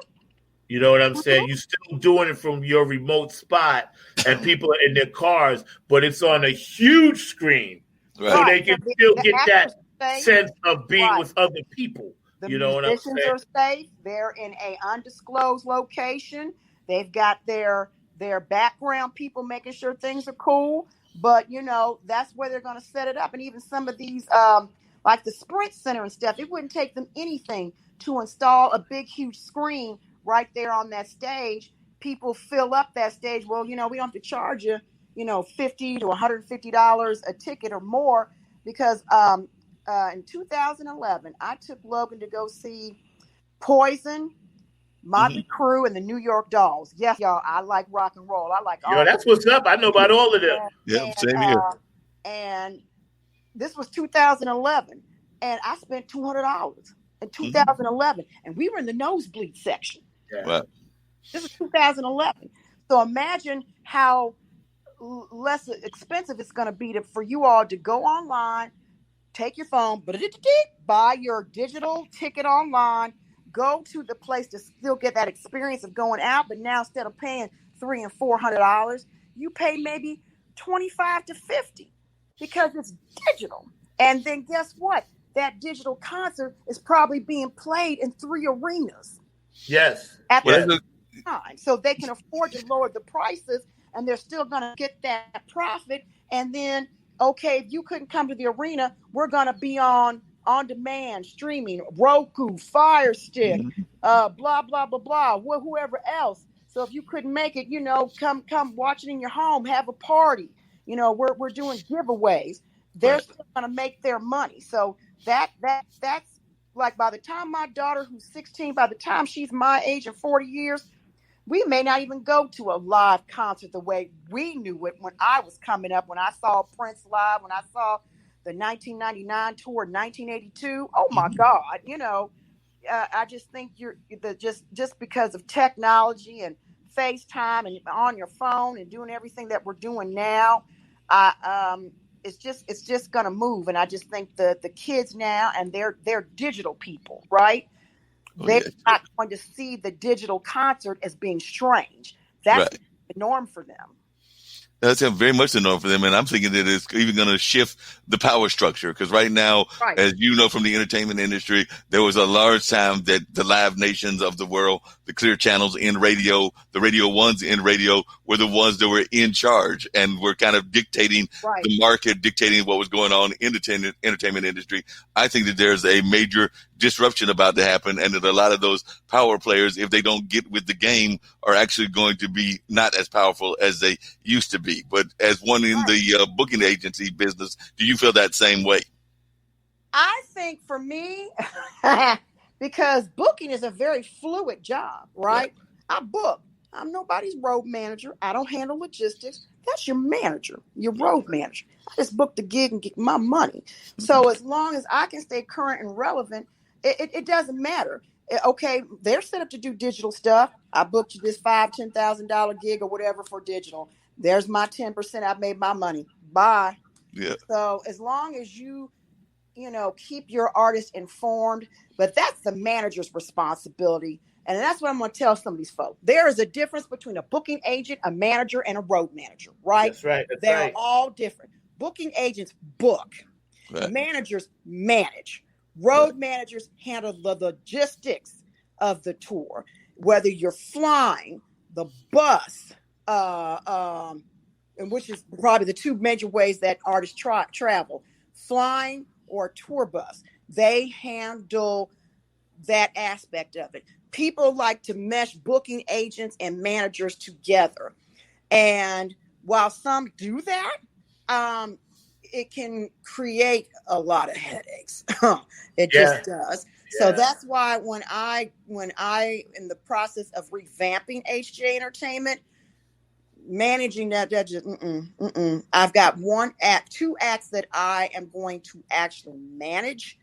You know what I'm saying? You're still doing it from your remote spot, and people are in their cars, but it's on a huge screen, so they can still get that sense of being with other people. You know what I'm saying? The musicians are safe. They're in an undisclosed location. They've got their background people making sure things are cool. But, you know, that's where they're going to set it up. And even some of these, like the Sprint Center and stuff, it wouldn't take them anything to install a big, huge screen right there on that stage. People fill up that stage. Well, you know, we don't have to charge you, you know, $50 to $150 a ticket or more. Because in 2011, I took Logan to go see Poison, Motley Crue and the New York Dolls. Yes, y'all, I like rock and roll. I like all. Yo, that's what's up. I know about all of them. Yeah, same here. And this was 2011, and I spent $200 in 2011, and we were in the nosebleed section. Yeah. Wow. This is 2011. So imagine how less expensive it's going to be for you all to go online, take your phone, buy your digital ticket online, go to the place to still get that experience of going out. But now instead of paying $300 and $400, you pay maybe $25 to $50 because it's digital. And then guess what? That digital concert is probably being played in 3 arenas. Yes. At the time. So they can afford to lower the prices, and they're still going to get that profit. And then, okay, if you couldn't come to the arena, we're going to be on demand streaming, Roku, Fire Stick, blah, blah, blah, blah, whoever else. So if you couldn't make it, come watch it in your home, have a party. We're doing giveaways. They're still going to make their money. So that's like, by the time my daughter, who's 16, by the time she's my age in 40 years, we may not even go to a live concert the way we knew it when I was coming up, when I saw Prince live, when I saw the 1999 tour, 1982. Oh my God. I just think just because of technology and FaceTime and on your phone and doing everything that we're doing now, it's just going to move. And I just think the kids now, and they're digital people, right? They're not going to see the digital concert as being strange. That's the norm for them. That's very much the norm for them. And I'm thinking that it's even going to shift the power structure. Because right now, as you know from the entertainment industry, there was a large time that the Live Nations of the world, the clear channels in radio, the radio ones in radio, were the ones that were in charge and were kind of dictating the market, dictating what was going on in the entertainment industry. I think that there's a major disruption about to happen, and that a lot of those power players, if they don't get with the game, are actually going to be not as powerful as they used to be. But as one in the booking agency business, do you feel that same way? I think for me, because booking is a very fluid job, right? I book. I'm nobody's road manager. I don't handle logistics. That's your manager, your road manager. I just book the gig and get my money. So as long as I can stay current and relevant, it doesn't matter. Okay, they're set up to do digital stuff. I booked you this $5,000, $10,000 gig or whatever for digital. There's my 10%. I've made my money. Bye. Yeah. So as long as you keep your artist informed, but that's the manager's responsibility. And that's what I'm going to tell some of these folks. There is a difference between a booking agent, a manager, and a road manager, right? That's right. They're all different. Booking agents book. Managers manage. Road managers handle the logistics of the tour, whether you're flying, the bus, and which is probably the two major ways that artists travel, flying or tour bus. They handle that aspect of it. People like to mesh booking agents and managers together. And while some do that, it can create a lot of headaches. It just does. Yeah. So that's why when I in the process of revamping HJ Entertainment, managing that just I've got two acts that I am going to actually manage.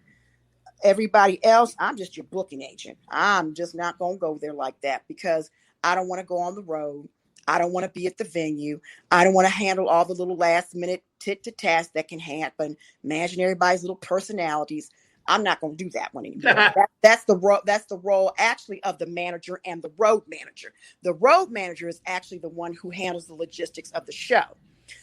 Everybody else, I'm just your booking agent. I'm just not going to go there like that because I don't want to go on the road. I don't want to be at the venue. I don't want to handle all the little last minute tit-to-tats that can happen. Managing everybody's little personalities. I'm not going to do that one anymore. That's the role actually of the manager and the road manager. The road manager is actually the one who handles the logistics of the show.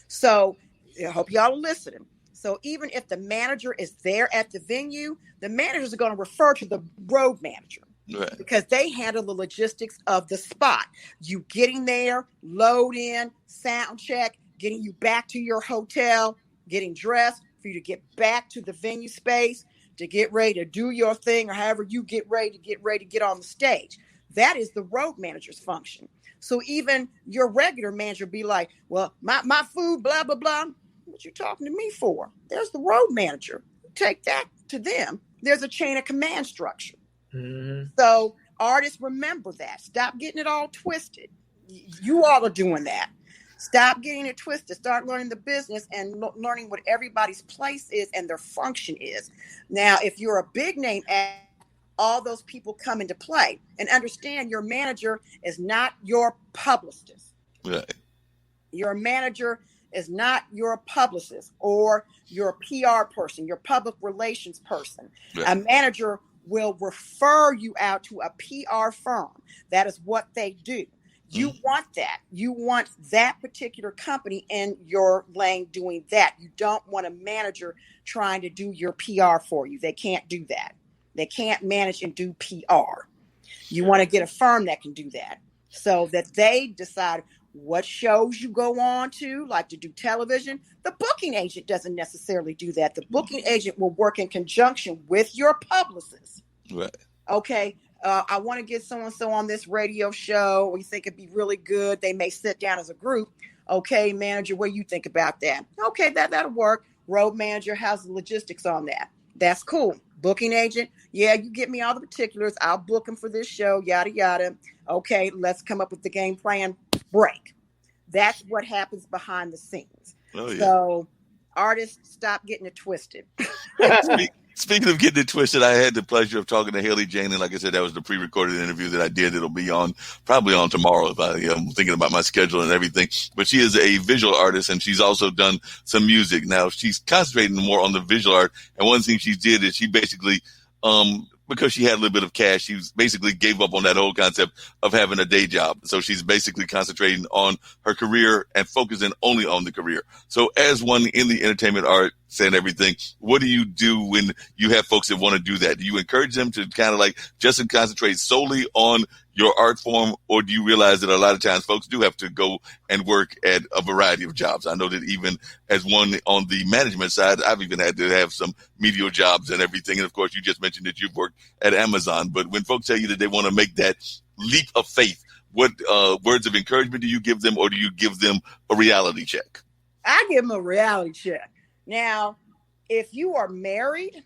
So I hope y'all are listening. So even if the manager is there at the venue, the managers are going to refer to the road manager. Right. Because they handle the logistics of the spot. You getting there, load in, sound check, getting you back to your hotel, getting dressed for you to get back to the venue space, to get ready to do your thing, or however you get ready to get on the stage. That is the road manager's function. So even your regular manager be like, well, my food, blah, blah, blah. What you talking to me for? There's the road manager. Take that to them. There's a chain of command structure. Mm-hmm. So artists, remember that. Stop getting it all twisted. You all are doing that. Stop getting it twisted. Start learning the business and learning what everybody's place is and their function is. Now, if you're a big name act, all those people come into play. And understand your manager is not your publicist. Right. Your manager is not your publicist or your PR person, your public relations person. Right. A manager will refer you out to a PR firm. That is what they do. You want that. You want that particular company in your lane doing that. You don't want a manager trying to do your PR for you. They can't do that. They can't manage and do PR. You want to get a firm that can do that so that they decide what shows you go on to, like to do television. The booking agent doesn't necessarily do that. The booking agent will work in conjunction with your publicist. Right. Okay. I want to get so-and-so on this radio show. We think it'd be really good. They may sit down as a group. Okay, manager, what do you think about that? Okay, that'll work. Road manager, how's the logistics on that? That's cool. Booking agent, yeah, you get me all the particulars. I'll book them for this show, yada, yada. Okay, let's come up with the game plan. Break. That's what happens behind the scenes. Oh, yeah. So artists, stop getting it twisted. Speaking of getting it twisted, I had the pleasure of talking to Haley Jane, and like I said, that was the pre-recorded interview that I did. It'll be probably on tomorrow if I'm thinking about my schedule and everything. But she is a visual artist, and she's also done some music. Now, she's concentrating more on the visual art, and one thing she did is she basically because she had a little bit of cash, she basically gave up on that whole concept of having a day job. So she's basically concentrating on her career and focusing only on the career. So as one in the entertainment arts and everything, what do you do when you have folks that want to do that? Do you encourage them to kind of like just concentrate solely on your art form, or do you realize that a lot of times folks do have to go and work at a variety of jobs? I know that even as one on the management side, I've even had to have some media jobs and everything. And of course, you just mentioned that you've worked at Amazon. But when folks tell you that they want to make that leap of faith, what words of encouragement do you give them, or do you give them a reality check? I give them a reality check. Now, if you are married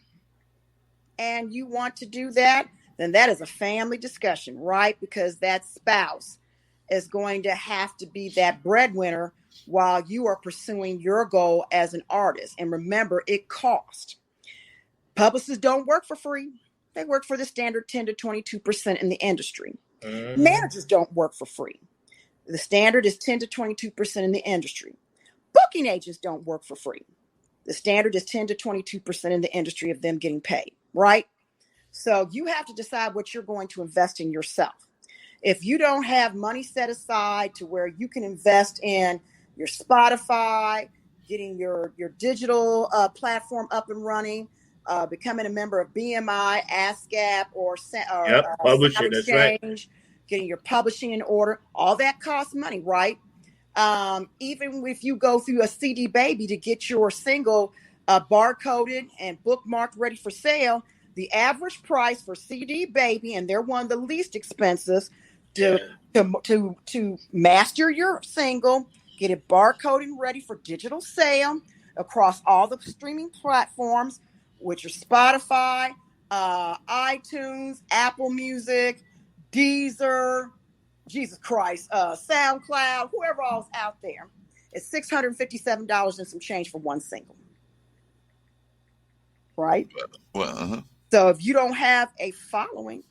and you want to do that, then that is a family discussion, right? Because that spouse is going to have to be that breadwinner while you are pursuing your goal as an artist. And remember, it costs. Publicists don't work for free. They work for the standard 10 to 22% in the industry. Mm-hmm. Managers don't work for free. The standard is 10 to 22% in the industry. Booking agents don't work for free. The standard is 10 to 22% in the industry of them getting paid, right? So you have to decide what you're going to invest in yourself. If you don't have money set aside to where you can invest in your Spotify, getting your digital platform up and running, becoming a member of BMI, ASCAP, or publishing, Exchange, that's right. Getting your publishing in order, all that costs money, right? Even if you go through a CD Baby to get your single barcoded and bookmarked ready for sale, the average price for CD Baby, and they're one of the least expensive to master your single, get it barcoded and ready for digital sale across all the streaming platforms, which are Spotify, iTunes, Apple Music, Deezer, Jesus Christ, SoundCloud, whoever all's out there. It's $657 and some change for one single. Right? Well, uh-huh. So if you don't have a following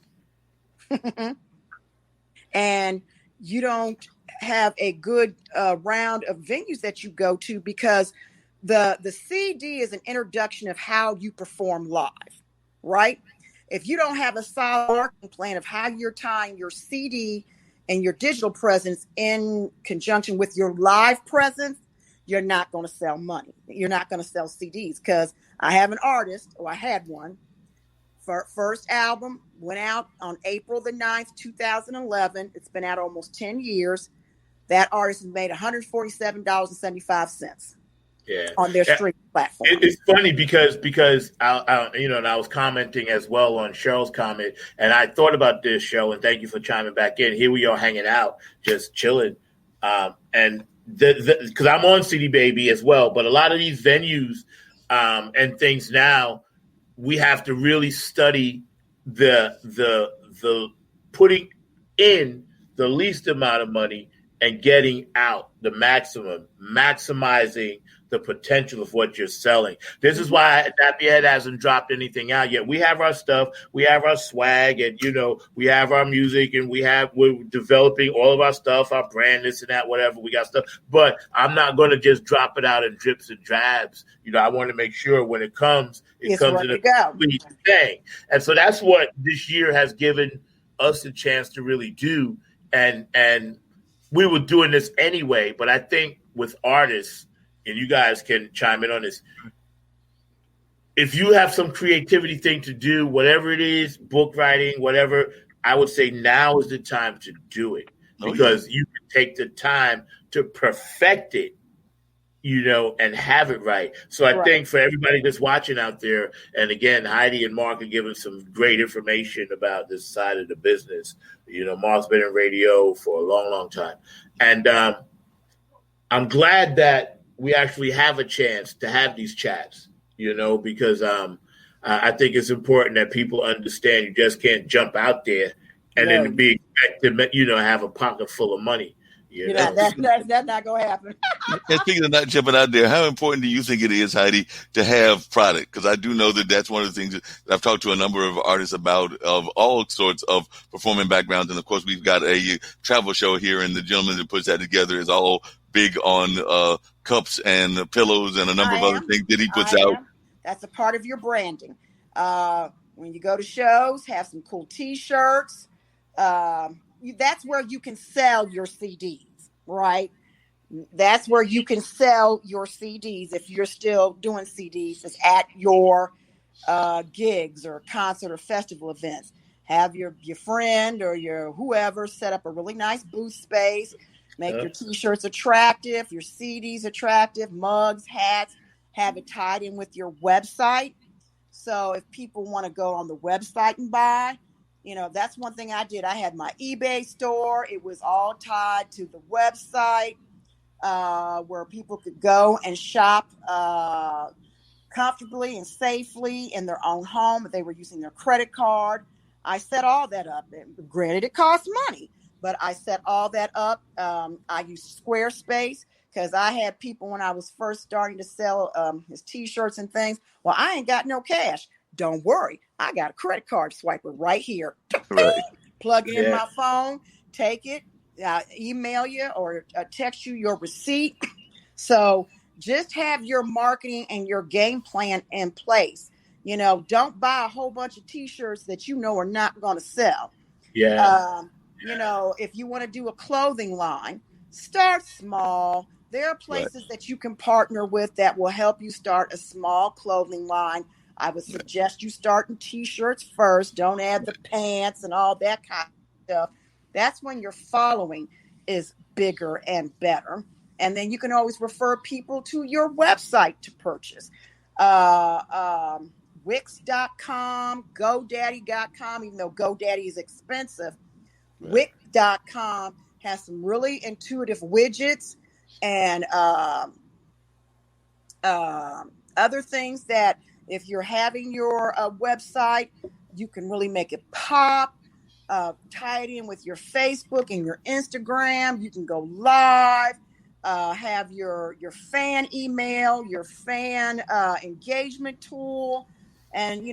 and you don't have a good round of venues that you go to, because the CD is an introduction of how you perform live, right? If you don't have a solid marketing plan of how you're tying your CD and your digital presence in conjunction with your live presence, you're not going to sell money. You're not going to sell CDs, because I have an artist, or I had one. First album went out on April the 9th, 2011. It's been out almost 10 years. That artist has made $147.75 on their streaming platform. It's funny because I and I was commenting as well on Cheryl's comment, and I thought about this show, and thank you for chiming back in. Here we are hanging out, just chilling, and because I'm on CD Baby as well, but a lot of these venues and things now, we have to really study the putting in the least amount of money and getting out the maximum, maximizing the potential of what you're selling. This is why Nappy Head hasn't dropped anything out yet. We have our stuff, we have our swag, and we have our music, and we're developing all of our stuff, our brand, this and that, whatever. We got stuff, but I'm not going to just drop it out in drips and drabs. I want to make sure when it comes, It's comes ready in to a go. complete thing. And so that's what this year has given us a chance to really do. And we were doing this anyway, but I think with artists, and you guys can chime in on this, if you have some creativity thing to do, whatever it is, book writing, whatever, I would say now is the time to do it, because you can take the time to perfect it, and have it right. So I think for everybody that's watching out there, and again, Heidi and Mark are giving some great information about this side of the business. Mark's been in radio for a long, long time. And I'm glad that we actually have a chance to have these chats, because I think it's important that people understand you just can't jump out there and then be expected, have a pocket full of money. That's not going to happen. And speaking of not jumping out there, how important do you think it is, Heidi, to have product? Because I do know that's one of the things that I've talked to a number of artists about, of all sorts of performing backgrounds. And of course, we've got a travel show here, and the gentleman that puts that together is all big on cups and pillows and a number of other things that he puts out. That's a part of your branding. When you go to shows, have some cool T-shirts. That's where you can sell your CDs, right? That's where you can sell your CDs if you're still doing CDs. It's at your gigs or concert or festival events. Have your friend or your whoever set up a really nice booth space. Make your T-shirts attractive, your CDs attractive, mugs, hats. Have it tied in with your website. So if people want to go on the website and buy, that's one thing I did. I had my eBay store. It was all tied to the website where people could go and shop comfortably and safely in their own home if they were using their credit card. I set all that up. Granted, it costs money, but I set all that up. I used Squarespace because I had people when I was first starting to sell his T-shirts and things. Well, I ain't got no cash. Don't worry. I got a credit card swiper right here. Right. Plug it in my phone, take it, email you or text you your receipt. So just have your marketing and your game plan in place. Don't buy a whole bunch of T-shirts that are not going to sell. Yeah. If you want to do a clothing line, start small. There are places that you can partner with that will help you start a small clothing line. I would suggest you start in T-shirts first. Don't add the pants and all that kind of stuff. That's when your following is bigger and better. And then you can always refer people to your website to purchase. Wix.com, GoDaddy.com, even though GoDaddy is expensive. Wix.com has some really intuitive widgets and other things that if you're having your website, you can really make it pop, tie it in with your Facebook and your Instagram. You can go live, have your fan email, your fan engagement tool. And,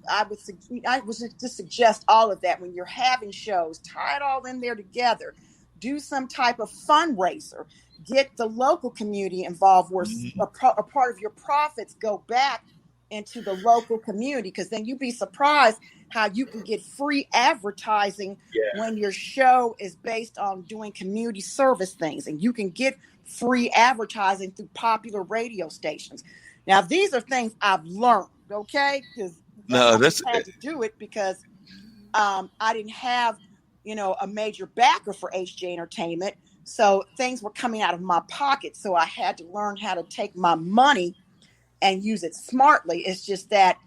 I would just suggest all of that when you're having shows, tie it all in there together. Do some type of fundraiser. Get the local community involved where a part of your profits go back into the local community, because then you'd be surprised how you can get free advertising when your show is based on doing community service things, and you can get free advertising through popular radio stations. Now, these are things I've learned, okay? Because I had to do it because I didn't have, a major backer for HJ Entertainment, so things were coming out of my pocket. So I had to learn how to take my money and use it smartly. It's just that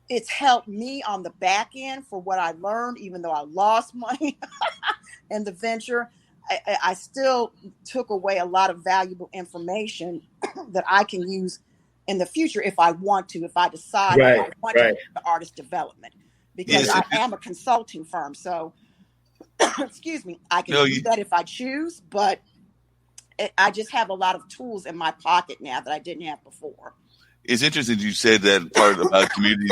it's helped me on the back end for what I learned, even though I lost money in the venture. I still took away a lot of valuable information that I can use in the future if I want to, if I decide I want to do the artist development, because I am a consulting firm. So excuse me, I can do that if I choose, but I just have a lot of tools in my pocket now that I didn't have before. It's interesting you said that part about community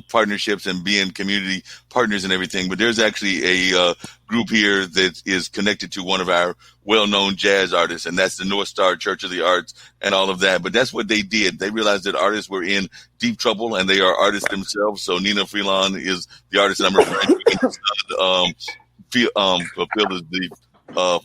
partnerships and being community partners and everything, but there's actually a group here that is connected to one of our well-known jazz artists, and that's the North Star Church of the Arts and all of that. But that's what they did. They realized that artists were in deep trouble, and they are artists themselves. So Nina Freelon is the artist that I'm referring to. Phil is the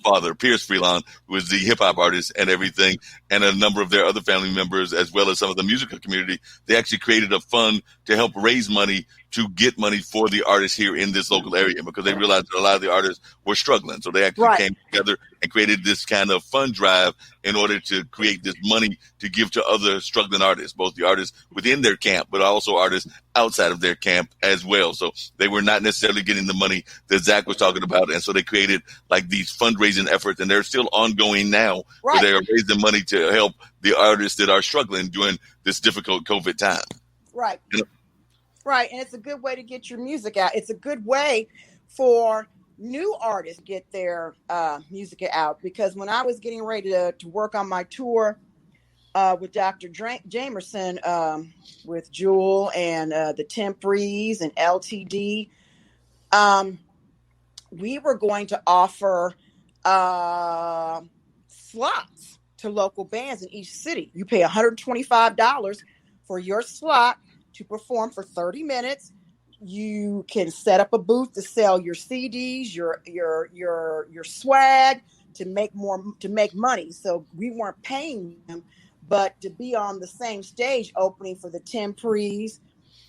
father, Pierce Freelon, who is the hip hop artist and everything, and a number of their other family members, as well as some of the musical community. They actually created a fund to help raise money to get money for the artists here in this local area, because they realized that a lot of the artists were struggling. So they actually came together and created this kind of fund drive in order to create this money to give to other struggling artists, both the artists within their camp, but also artists outside of their camp as well. So they were not necessarily getting the money that Zach was talking about. And so they created like these fundraising efforts, and they're still ongoing now, where they are raising money to help the artists that are struggling during this difficult COVID time. Right. You know? Right. And it's a good way to get your music out. It's a good way for new artists to get their music out, because when I was getting ready to work on my tour with Dr. Jamerson, with Jewel and the Temprees and LTD, we were going to offer slots to local bands in each city. You pay $125 for your slot to perform for 30 minutes. You can set up a booth to sell your CDs, your swag, to make money. So we weren't paying them, but to be on the same stage opening for the Temprees,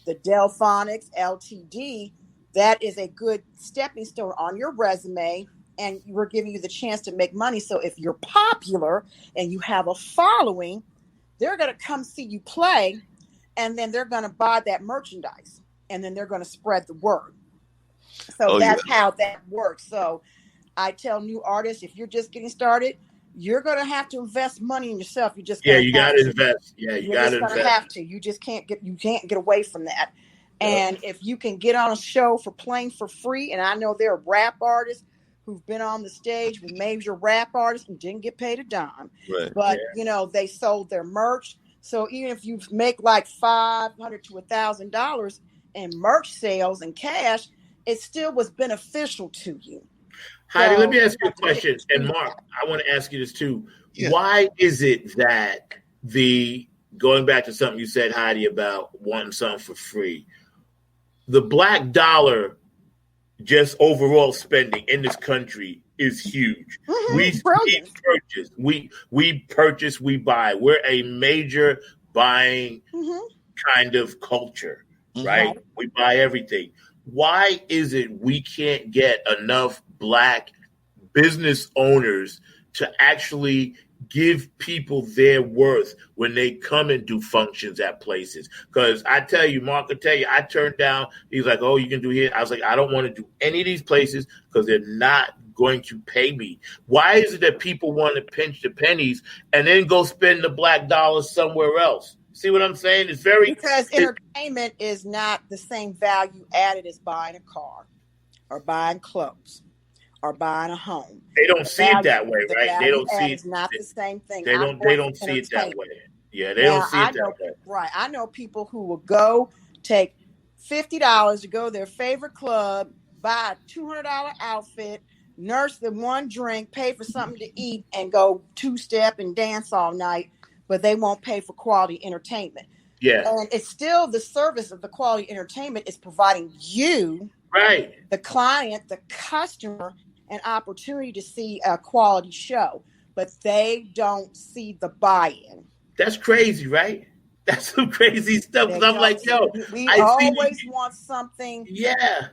the Delphonics, LTD, that is a good stepping stone on your resume, and we're giving you the chance to make money. So if you're popular and you have a following, they're going to come see you play, and then they're going to buy that merchandise, and then they're going to spread the word. So that's how that works. So I tell new artists, if you're just getting started, you're going to have to invest money in yourself. You just you got to invest. Yeah, you got to invest. Have to. You just can't get away from that. And if you can get on a show for playing for free, and I know there are rap artists who've been on the stage with major rap artists and didn't get paid a dime, but they sold their merch. So even if you make like $500 to $1,000 in merch sales and cash, it still was beneficial to you. Heidi, let me ask you a question. And Mark, I want to ask you this too. Yeah. Why is it that going back to something you said, Heidi, about wanting something for free, the black dollar, just overall spending in this country is huge. Mm-hmm. We purchase, we buy. We're a major buying kind of culture, right? We buy everything. Why is it we can't get enough black business owners to actually give people their worth when they come and do functions at places? Because I tell you, Mark will tell you, I turned down, he's like, oh, you can do here. I was like, I don't want to do any of these places because they're not going to pay me. Why is it that people want to pinch the pennies and then go spend the black dollars somewhere else? See what I'm saying? It's because entertainment is not the same value added as buying a car or buying clothes or buying a home. They don't see it that way, right? They don't see it. It's not the same thing. They don't see it that way. Yeah, they don't see it that way. Right. I know people who will go take $50 to go to their favorite club, buy a $200 outfit, nurse them one drink, pay for something to eat, and go two-step and dance all night, but they won't pay for quality entertainment. Yeah. And it's still the service of the quality entertainment is providing you, right, the client, the customer, an opportunity to see a quality show, but they don't see the buy-in. That's crazy, right? That's some crazy stuff. I'm like, yo, we always want something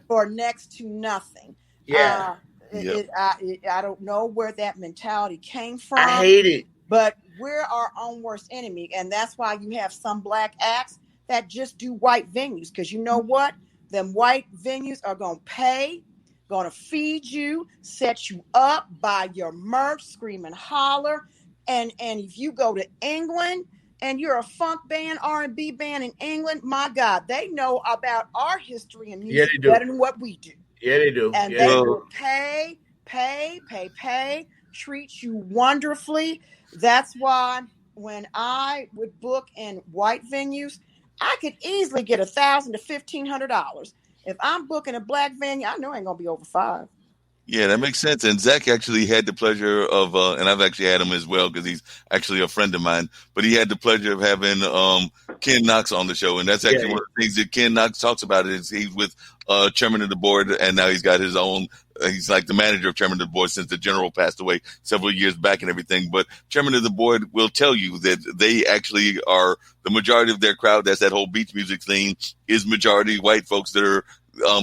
for next to nothing. Yeah. I don't know where that mentality came from. I hate it. But we're our own worst enemy. And that's why you have some black acts that just do white venues. Because you know what? Them white venues are going to pay, going to feed you, set you up, buy your merch, scream and holler. And if you go to England and you're a funk band, R&B band in England, my God, they know about our history and music better than what we do. Yeah, they do. And Yeah. they will pay, treat you wonderfully. That's why when I would book in white venues, I could easily get $1,000 to $1,500. If I'm booking a black venue, I know it ain't gonna be over $5,000. Yeah, that makes sense. And Zach actually had the pleasure of, and I've actually had him as well because he's actually a friend of mine. But he had the pleasure of having Ken Knox on the show, and that's actually one of the things that Ken Knox talks about. Is he's with chairman of the board, and now he's got his own. He's like the manager of chairman of the board since the general passed away several years back and everything. But chairman of the board will tell you that they actually are the majority of their crowd. That's that whole beach music thing is majority white folks that are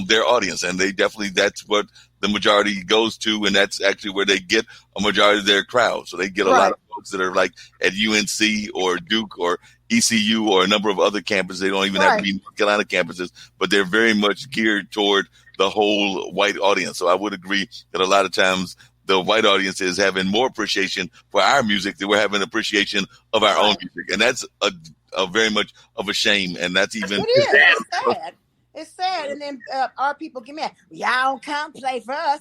their audience, and they definitely that's what the majority goes to, and that's actually where they get a majority of their crowd. So they get a lot of folks that are like at UNC or Duke or ECU or a number of other campuses. They don't even have to be North Carolina campuses, but they're very much geared toward the whole white audience. So I would agree that a lot of times the white audience is having more appreciation for our music than we're having appreciation of our own music. And that's a very much of a shame. And that's even It's sad. It's sad. And then our people give me y'all don't come play for us.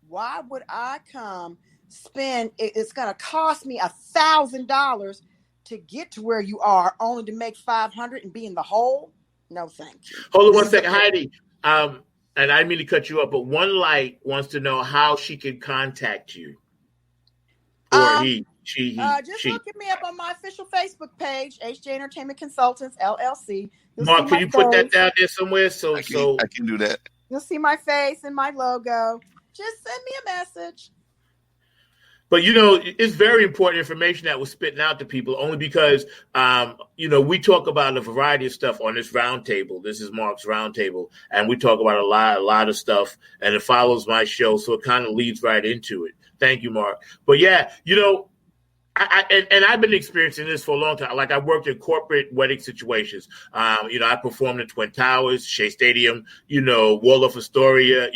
Why would I come spend? It's going to cost me $1,000 to get to where you are, only to make 500 and be in the hole. No, thank you. Hold on one second, Heidi. And I didn't mean to cut you up, but One Light wants to know how she can contact you. Or she. Look at me up on my official Facebook page, HJ Entertainment Consultants, LLC. Mark, can you put that down there somewhere? I can do that. You'll see my face and my logo. Just send me a message. But, it's very important information that was spitting out to people only because, we talk about a variety of stuff on this roundtable. This is Mark's roundtable. And we talk about a lot of stuff, and it follows my show. So it kind of leads right into it. Thank you, Mark. But, yeah, I've been experiencing this for a long time. Like I worked in corporate wedding situations. I performed in Twin Towers, Shea Stadium, Waldorf Astoria,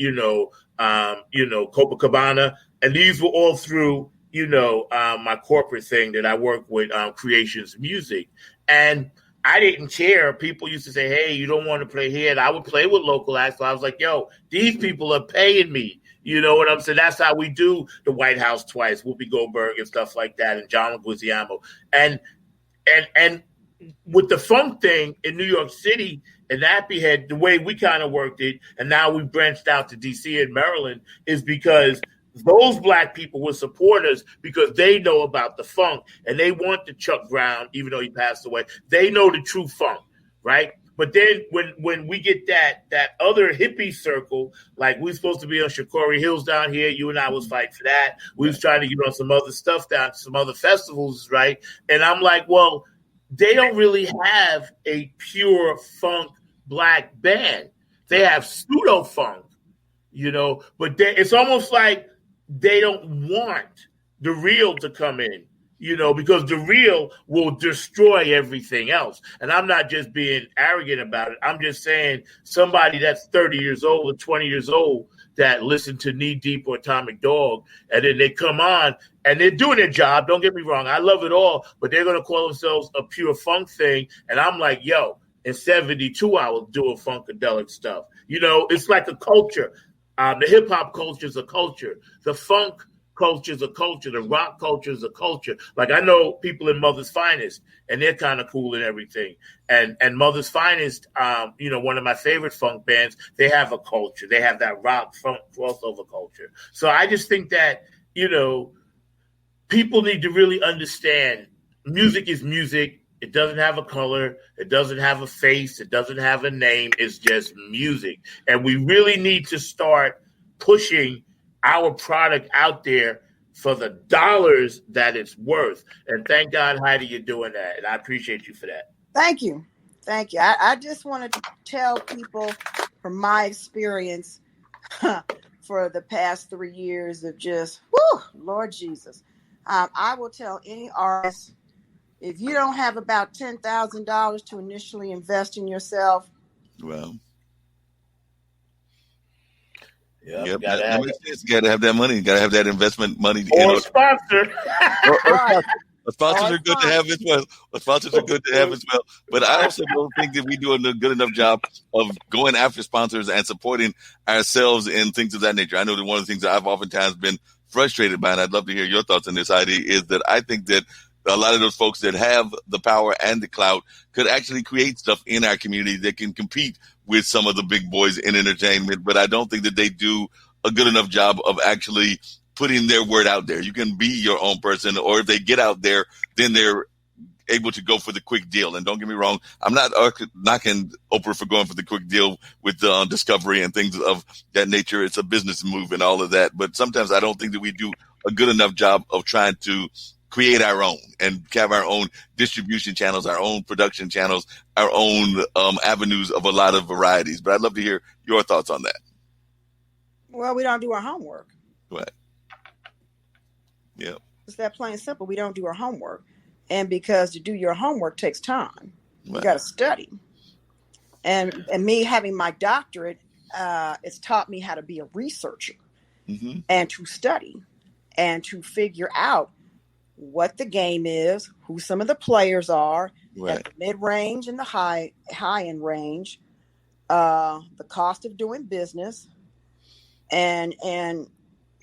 Copacabana. And these were all through, my corporate thing that I work with, Creations Music. And I didn't care. People used to say, hey, you don't want to play here. And I would play with local acts. So I was like, yo, these people are paying me. You know what I'm saying? That's how we do the White House twice, Whoopi Goldberg and stuff like that, and John Leguizamo. And with the funk thing in New York City and Nappy Head, the way we kind of worked it, and now we branched out to D.C. and Maryland, is because those black people will support us because they know about the funk and they want the Chuck Brown, even though he passed away. They know the true funk, right? But then when we get that other hippie circle, like we're supposed to be on Shakori Hills down here, you and I was fighting for that. We was trying to get on some other stuff down, some other festivals, right? And I'm like, well, they don't really have a pure funk black band. They have pseudo funk, but it's almost like they don't want the real to come in. Because the real will destroy everything else. And I'm not just being arrogant about it. I'm just saying somebody that's 30 years old or 20 years old that listened to Knee Deep or Atomic Dog, and then they come on and they're doing their job. Don't get me wrong. I love it all, but they're going to call themselves a pure funk thing. And I'm like, yo, in 72, I was doing funkadelic stuff. It's like a culture. The hip hop culture is a culture. The funk culture is a culture. The rock culture is a culture. Like I know people in Mother's Finest, and they're kind of cool and everything. And Mother's Finest, one of my favorite funk bands, they have a culture. They have that rock funk crossover culture. So I just think that, people need to really understand music is music. It doesn't have a color. It doesn't have a face. It doesn't have a name. It's just music. And we really need to start pushing our product out there for the dollars that it's worth. And thank God, Heidi, you're doing that. And I appreciate you for that. Thank you. I just wanted to tell people from my experience for the past 3 years of just, Lord Jesus. I will tell any artist, if you don't have about $10,000 to initially invest in yourself, well, yep, that makes sense. You got to have that money. You got to have that investment money. Or sponsor. Or Sponsors are good to have as well. Sponsors are good to have as well. But I also don't think that we do a good enough job of going after sponsors and supporting ourselves and things of that nature. I know that one of the things that I've oftentimes been frustrated by, and I'd love to hear your thoughts on this, Heidi, is that I think that a lot of those folks that have the power and the clout could actually create stuff in our community that can compete with some of the big boys in entertainment. But I don't think that they do a good enough job of actually putting their word out there. You can be your own person, or if they get out there, then they're able to go for the quick deal. And don't get me wrong, I'm not knocking Oprah for going for the quick deal with Discovery and things of that nature. It's a business move and all of that. But sometimes I don't think that we do a good enough job of trying to create our own and have our own distribution channels, our own production channels, our own avenues of a lot of varieties. But I'd love to hear your thoughts on that. Well, we don't do our homework. Right. Yeah. It's that plain and simple. We don't do our homework. And because to do your homework takes time. Right. You got to study. And me having my doctorate, it's taught me how to be a researcher and to study and to figure out what the game is, who some of the players are, at the mid-range and the high-end range, the cost of doing business, and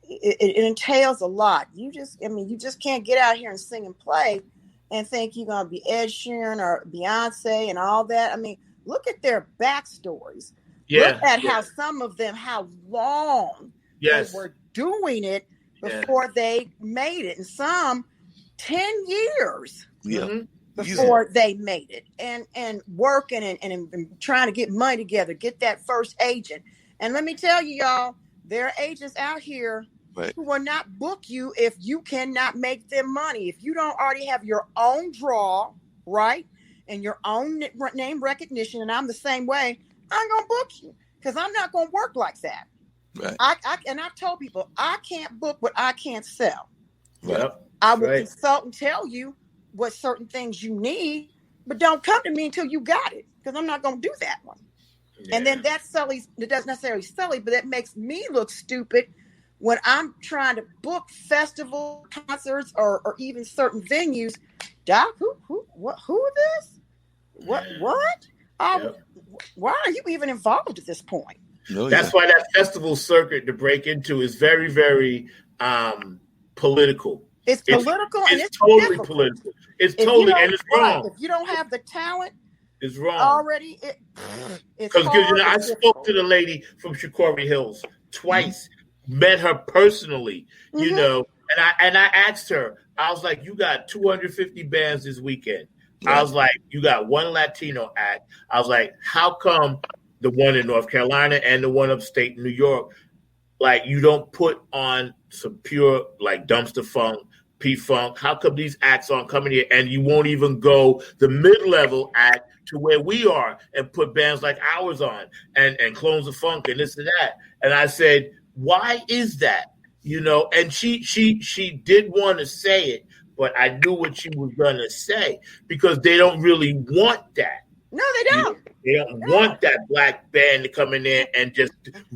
it entails a lot. You just can't get out here and sing and play and think you're going to be Ed Sheeran or Beyonce and all that. I mean, look at their backstories. Yeah, look at how some of them, how long they were doing it before they made it. And some 10 years before they made it. And working and trying to get money together, get that first agent. And let me tell you, y'all, there are agents out here who will not book you if you cannot make them money. If you don't already have your own draw, right, and your own name recognition, and I'm the same way, I'm going to book you because I'm not going to work like that. Right. I've told people, I can't book what I can't sell. Yep. I will consult and tell you what certain things you need, but don't come to me until you got it because I'm not going to do that one. Yeah. And then that's silly. It doesn't necessarily silly, but it makes me look stupid when I'm trying to book festival concerts or even certain venues. Doc, who is this? What? Why are you even involved at this point? That's why that festival circuit to break into is very, very political. It's political and it's totally difficult. Political. It's totally, and it's wrong. If you don't have the talent, it's wrong already. Because I spoke to the lady from Shakori Hills twice, met her personally, you know, and I asked her, I was like, you got 250 bands this weekend. Right. I was like, you got one Latino act. I was like, how come the one in North Carolina and the one upstate New York, like you don't put on some pure like dumpster funk, P-Funk? How come these acts aren't coming here and you won't even go the mid-level act to where we are and put bands like ours on and Clones of Funk and this and that? And I said, why is that? You know, and she did want to say it, but I knew what she was going to say because they don't really want that. No, they don't. They don't want that black band to come in there and just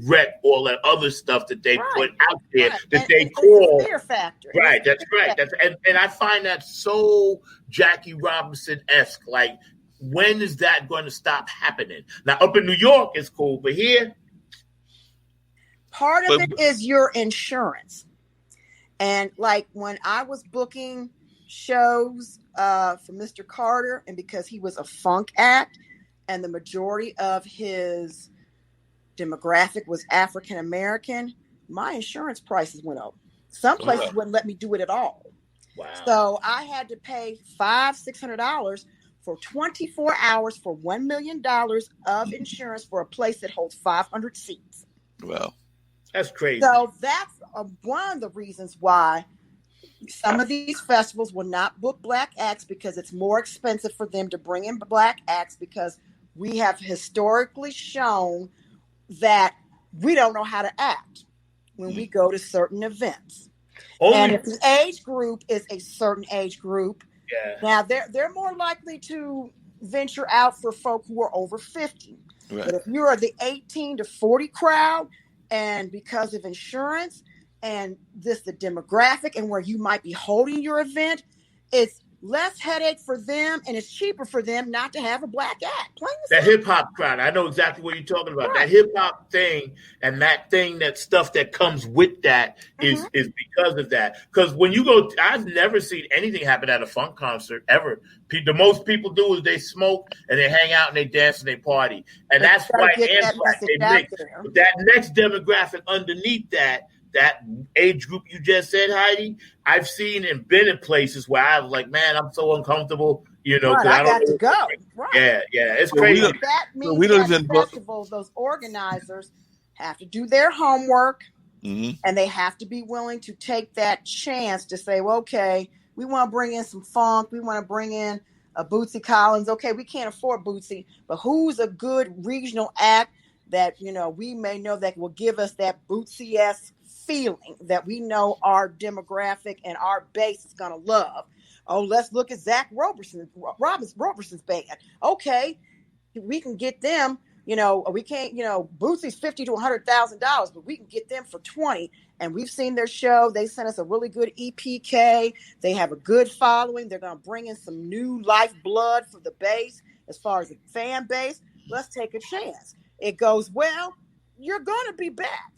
wreck all that other stuff that they put out there that they call fear factor. Right, that's right. And I find that so Jackie Robinson-esque. Like, when is that going to stop happening? Now, up in New York, it's cool, but here, part of it is your insurance. And like when I was booking shows for Mr. Carter, and because he was a funk act and the majority of his demographic was African American, my insurance prices went up. Some places wouldn't let me do it at all. Wow. So I had to pay $500-$600 for 24 hours for $1 million of insurance for a place that holds 500 seats. Wow. That's crazy. So that's one of the reasons why some of these festivals will not book black acts, because it's more expensive for them to bring in black acts, because we have historically shown that we don't know how to act when we go to certain events. And if the age group is a certain age group, now they're more likely to venture out for folk who are over 50. Right. But if you're the 18 to 40 crowd, and because of insurance and the demographic and where you might be holding your event, it's less headache for them, and it's cheaper for them not to have a black act. That hip hop crowd, I know exactly what you're talking about. Right. That hip hop thing and that stuff that comes with that is because of that. Because when you go, I've never seen anything happen at a funk concert ever. The most people do is they smoke and they hang out and they dance and they party, and that's white and black. They mix. But that next demographic underneath that age group you just said, Heidi, I've seen and been in places where I was like, man, I'm so uncomfortable, because right, I got to go. Right. Yeah, it's crazy. That means that festivals, those organizers have to do their homework, and they have to be willing to take that chance to say, well, okay, we want to bring in some funk. We want to bring in a Bootsy Collins. Okay, we can't afford Bootsy, but who's a good regional act that, we may know that will give us that Bootsy-esque feeling that we know our demographic and our base is going to love. Oh, let's look at Zack Roberson's band. Okay, we can get them, we can't, Bootsy's $50,000 to $100,000, but we can get them for 20. And we've seen their show. They sent us a really good EPK. They have a good following. They're going to bring in some new lifeblood for the base as far as the fan base. Let's take a chance. It goes well, you're going to be back.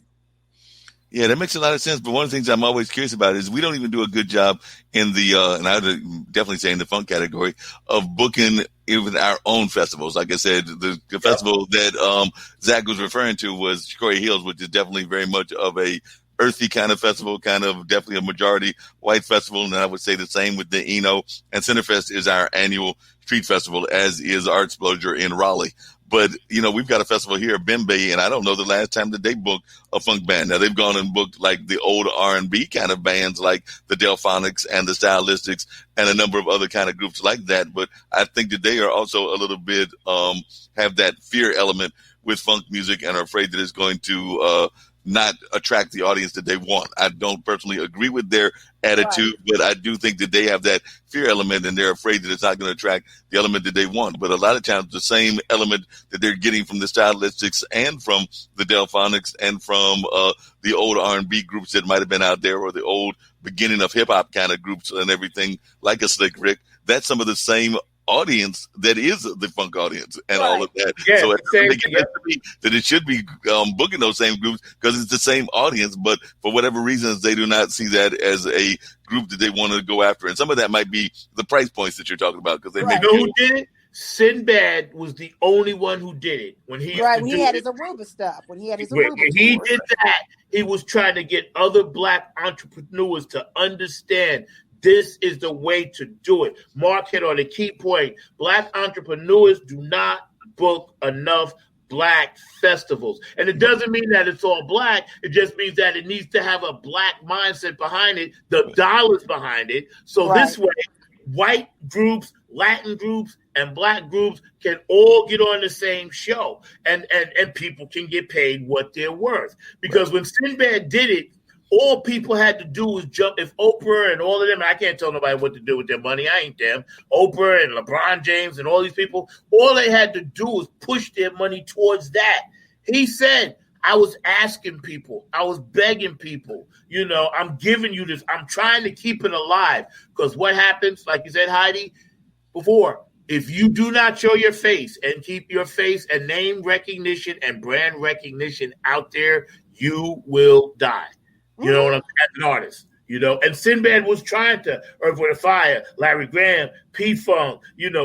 Yeah, that makes a lot of sense. But one of the things I'm always curious about is we don't even do a good job in the, and I would definitely say in the funk category, of booking even our own festivals. Like I said, the festival that Zach was referring to was Chicory Hills, which is definitely very much of a earthy kind of festival, kind of definitely a majority white festival. And I would say the same with the Eno. And Centerfest is our annual street festival, as is Artsplosure in Raleigh. But, we've got a festival here at Bembe, and I don't know the last time that they booked a funk band. Now, they've gone and booked like the old R&B kind of bands like the Delphonics and the Stylistics and a number of other kind of groups like that. But I think that they are also a little bit have that fear element with funk music and are afraid that it's going to not attract the audience that they want. I don't personally agree with their attitude, but I do think that they have that fear element and they're afraid that it's not going to attract the element that they want. But a lot of times the same element that they're getting from the Stylistics and from the Delphonics and from the old R&B groups that might have been out there, or the old beginning of hip hop kind of groups and everything like a Slick Rick, that's some of the same audience that is the funk audience and all of that. Yeah, so it makes sense to me that it should be booking those same groups because it's the same audience, but for whatever reasons they do not see that as a group that they want to go after. And some of that might be the price points that you're talking about, because they You know who did it? Sinbad was the only one who did it when he had his Aruba stuff. When he had his Aruba when he tour. did that, he was trying to get other black entrepreneurs to understand this is the way to do it. Mark hit on a key point. Black entrepreneurs do not book enough black festivals. And it doesn't mean that it's all black. It just means that it needs to have a black mindset behind it, the dollars behind it. So this way, white groups, Latin groups, and black groups can all get on the same show. And people can get paid what they're worth. Because when Sinbad did it, all people had to do was jump. If Oprah and all of them, I can't tell nobody what to do with their money. I ain't them. Oprah and LeBron James and all these people, all they had to do was push their money towards that. He said, I was asking people. I was begging people. I'm giving you this. I'm trying to keep it alive. Because what happens, like you said, Heidi, before, if you do not show your face and keep your face and name recognition and brand recognition out there, you will die. You know what I'm saying? As an artist, and Sinbad was trying to Earth, Wind & Fire, Larry Graham, P-Funk,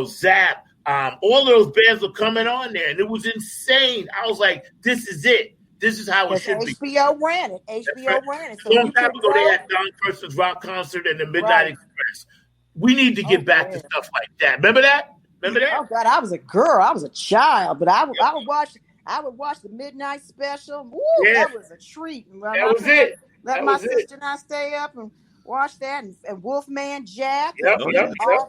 Zap, all of those bands were coming on there, and it was insane. I was like, this is it. This is how it should be. HBO ran it. HBO ran it. So a long time ago, they had Don Person's rock concert and the Midnight Express. We need to get back to stuff like that. Remember that? Oh God, I was a girl. I was a child, but I would watch the Midnight Special. Woo, that was a treat. That was it. Let my sister and I stay up and watch that, and Wolfman Jack, all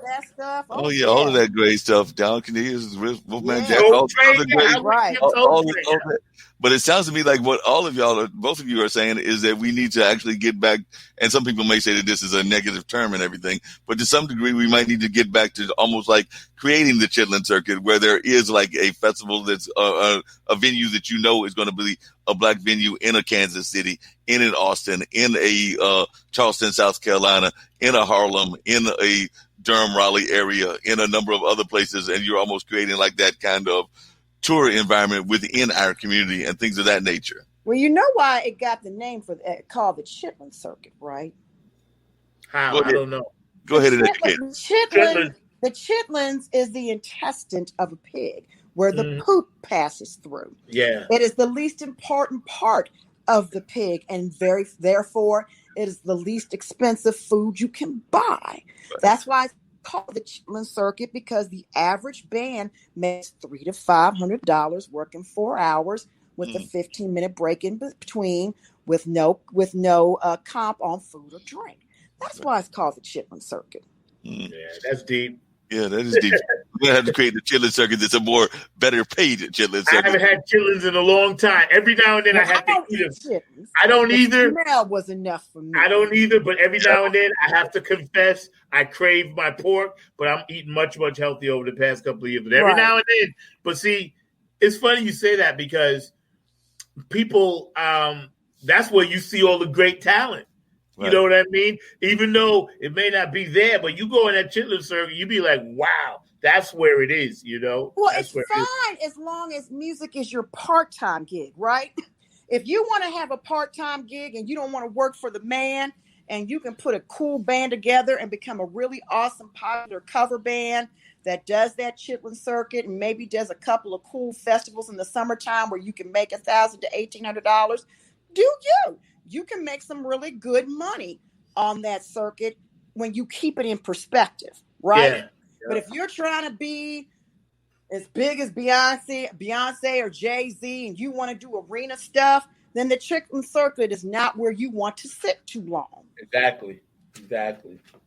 that stuff. All of that great stuff. Down Canadians, Wolfman Jack, all the great, all that. But it sounds to me like what both of you are saying is that we need to actually get back, and some people may say that this is a negative term and everything, but to some degree we might need to get back to almost like creating the Chitlin Circuit, where there is like a festival that's a venue that is going to be a black venue in a Kansas City, in an Austin, in a Charleston, South Carolina, in a Harlem, in a Durham, Raleigh area, in a number of other places, and you're almost creating like that kind of tour environment within our community and things of that nature. Well, you know why it got the name for called the Chitlin Circuit, right? How? I don't know. Go ahead and educate us. The chitlins is the intestine of a pig, where the poop passes through. Yeah. It is the least important part of the pig, and therefore it is the least expensive food you can buy. Right. That's why it's called the Chitlin Circuit, because the average band makes $300 to $500 working 4 hours with a 15-minute break in between, with no comp on food or drink. That's why it's called the Chitlin Circuit. Yeah, that's deep. Yeah, that is deep. We're gonna have to create the chitlin circuit that's a more better paid chitlin circuit. I haven't had chitlins in a long time. Every now and then I have to eat them. I don't either. The smell was enough for me. I don't either, but every now and then I have to confess I crave my pork, but I'm eating much, much healthier over the past couple of years. But every now and then, but see, it's funny you say that, because people, that's where you see all the great talent. You know what I mean? Even though it may not be there, but you go in that chitlin circuit, you be like, wow, that's where it is, you know? Well, that's it's fine as long as music is your part-time gig, right? If you want to have a part-time gig and you don't want to work for the man, and you can put a cool band together and become a really awesome popular cover band that does that chitlin circuit and maybe does a couple of cool festivals in the summertime where you can make $1,000 to $1,800, do you? You can make some really good money on that circuit when you keep it in perspective, right? Yeah. But if you're trying to be as big as Beyonce or Jay-Z, and you want to do arena stuff, then the chitlin circuit is not where you want to sit too long. Exactly.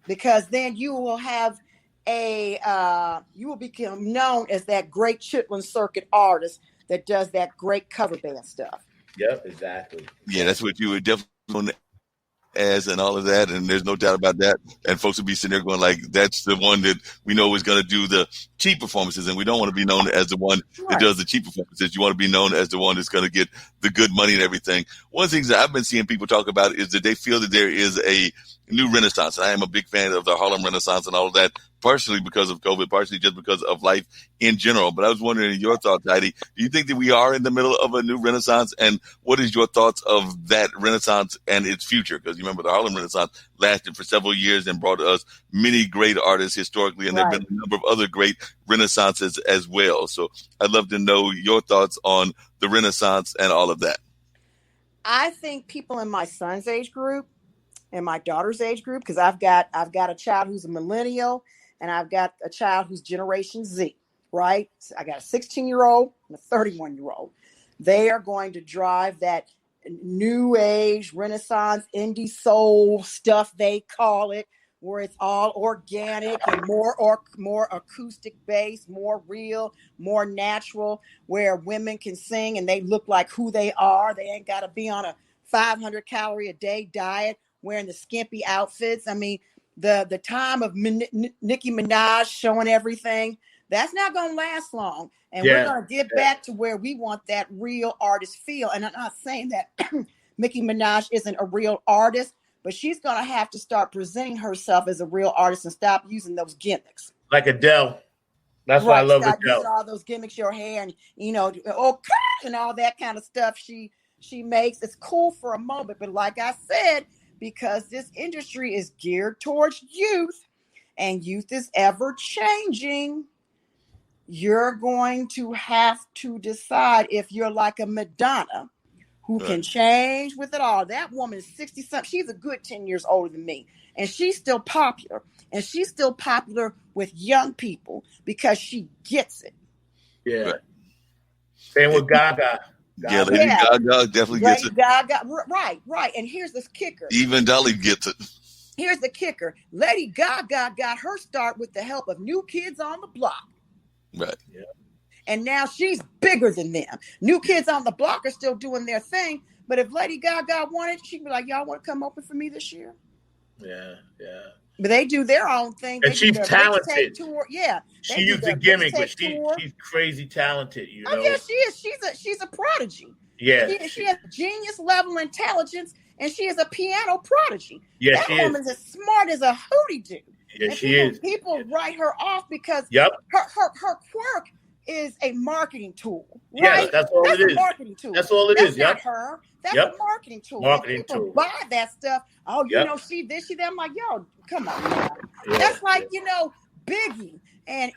Because then you will have you will become known as that great chitlin circuit artist that does that great cover band stuff. Yep, exactly. Yeah, that's what you would definitely known as, and all of that, and there's no doubt about that. And folks would be sitting there going like, that's the one that we know is going to do the cheap performances, and we don't want to be known as the one that does the cheap performances. You want to be known as the one that's going to get the good money and everything. One of the things that I've been seeing people talk about is that they feel that there is a new renaissance, and I am a big fan of the Harlem Renaissance and all of that, partially because of COVID, partially just because of life in general. But I was wondering your thoughts, Heidi. Do you think that we are in the middle of a new renaissance? And what is your thoughts of that renaissance and its future? Because you remember the Harlem Renaissance lasted for several years and brought us many great artists historically. And there have been a number of other great renaissances as well. So I'd love to know your thoughts on the Renaissance and all of that. I think people in my son's age group and my daughter's age group, because I've got a child who's a millennial, and I've got a child who's Generation Z, right? So I got a 16-year-old and a 31-year-old. They are going to drive that new age, Renaissance, indie soul stuff, they call it, where it's all organic and more acoustic bass, more real, more natural, where women can sing and they look like who they are. They ain't got to be on a 500 calorie a day diet, wearing the skimpy outfits. I mean, the time of Nicki Minaj showing everything, that's not going to last long. And we're going to get back to where we want that real artist feel. And I'm not saying that Nicki Minaj isn't a real artist, but she's going to have to start presenting herself as a real artist and stop using those gimmicks. Like Adele. That's why I love Adele. Using all those gimmicks, your hair, and, and all that kind of stuff she makes. It's cool for a moment, but like I said, because this industry is geared towards youth, and youth is ever changing, you're going to have to decide if you're like a Madonna who can change with it all. That woman is 60-something. She's a good 10 years older than me, and she's still popular. And she's still popular with young people because she gets it. Yeah. Right. Same with Gaga. Lady Gaga definitely gets it. Gaga, right. And here's this kicker. Even Dolly gets it. Here's the kicker. Lady Gaga got her start with the help of New Kids on the Block. Right. Yeah. And now she's bigger than them. New Kids on the Block are still doing their thing. But if Lady Gaga wanted, she'd be like, y'all want to come open for me this year? Yeah. But they do their own thing. And she's talented. Tour. Yeah. She used the gimmick, but she's crazy talented, you know? Oh, yeah, she is. She's a prodigy. Yeah. She has genius level intelligence, and she is a piano prodigy. Yeah, that woman's as smart as a hootie dude. Yeah, And she is. people write her off because Yep. her quirk is a marketing tool, Yes, right? that's all it a is. marketing tool. That's all it That's is. not Yep. her. That's Yep. a marketing tool. Marketing and people tool. buy that stuff. Oh, you Yep. know, she this, she that. I'm like, yo, come on now. Yeah. That's like, you know, Biggie and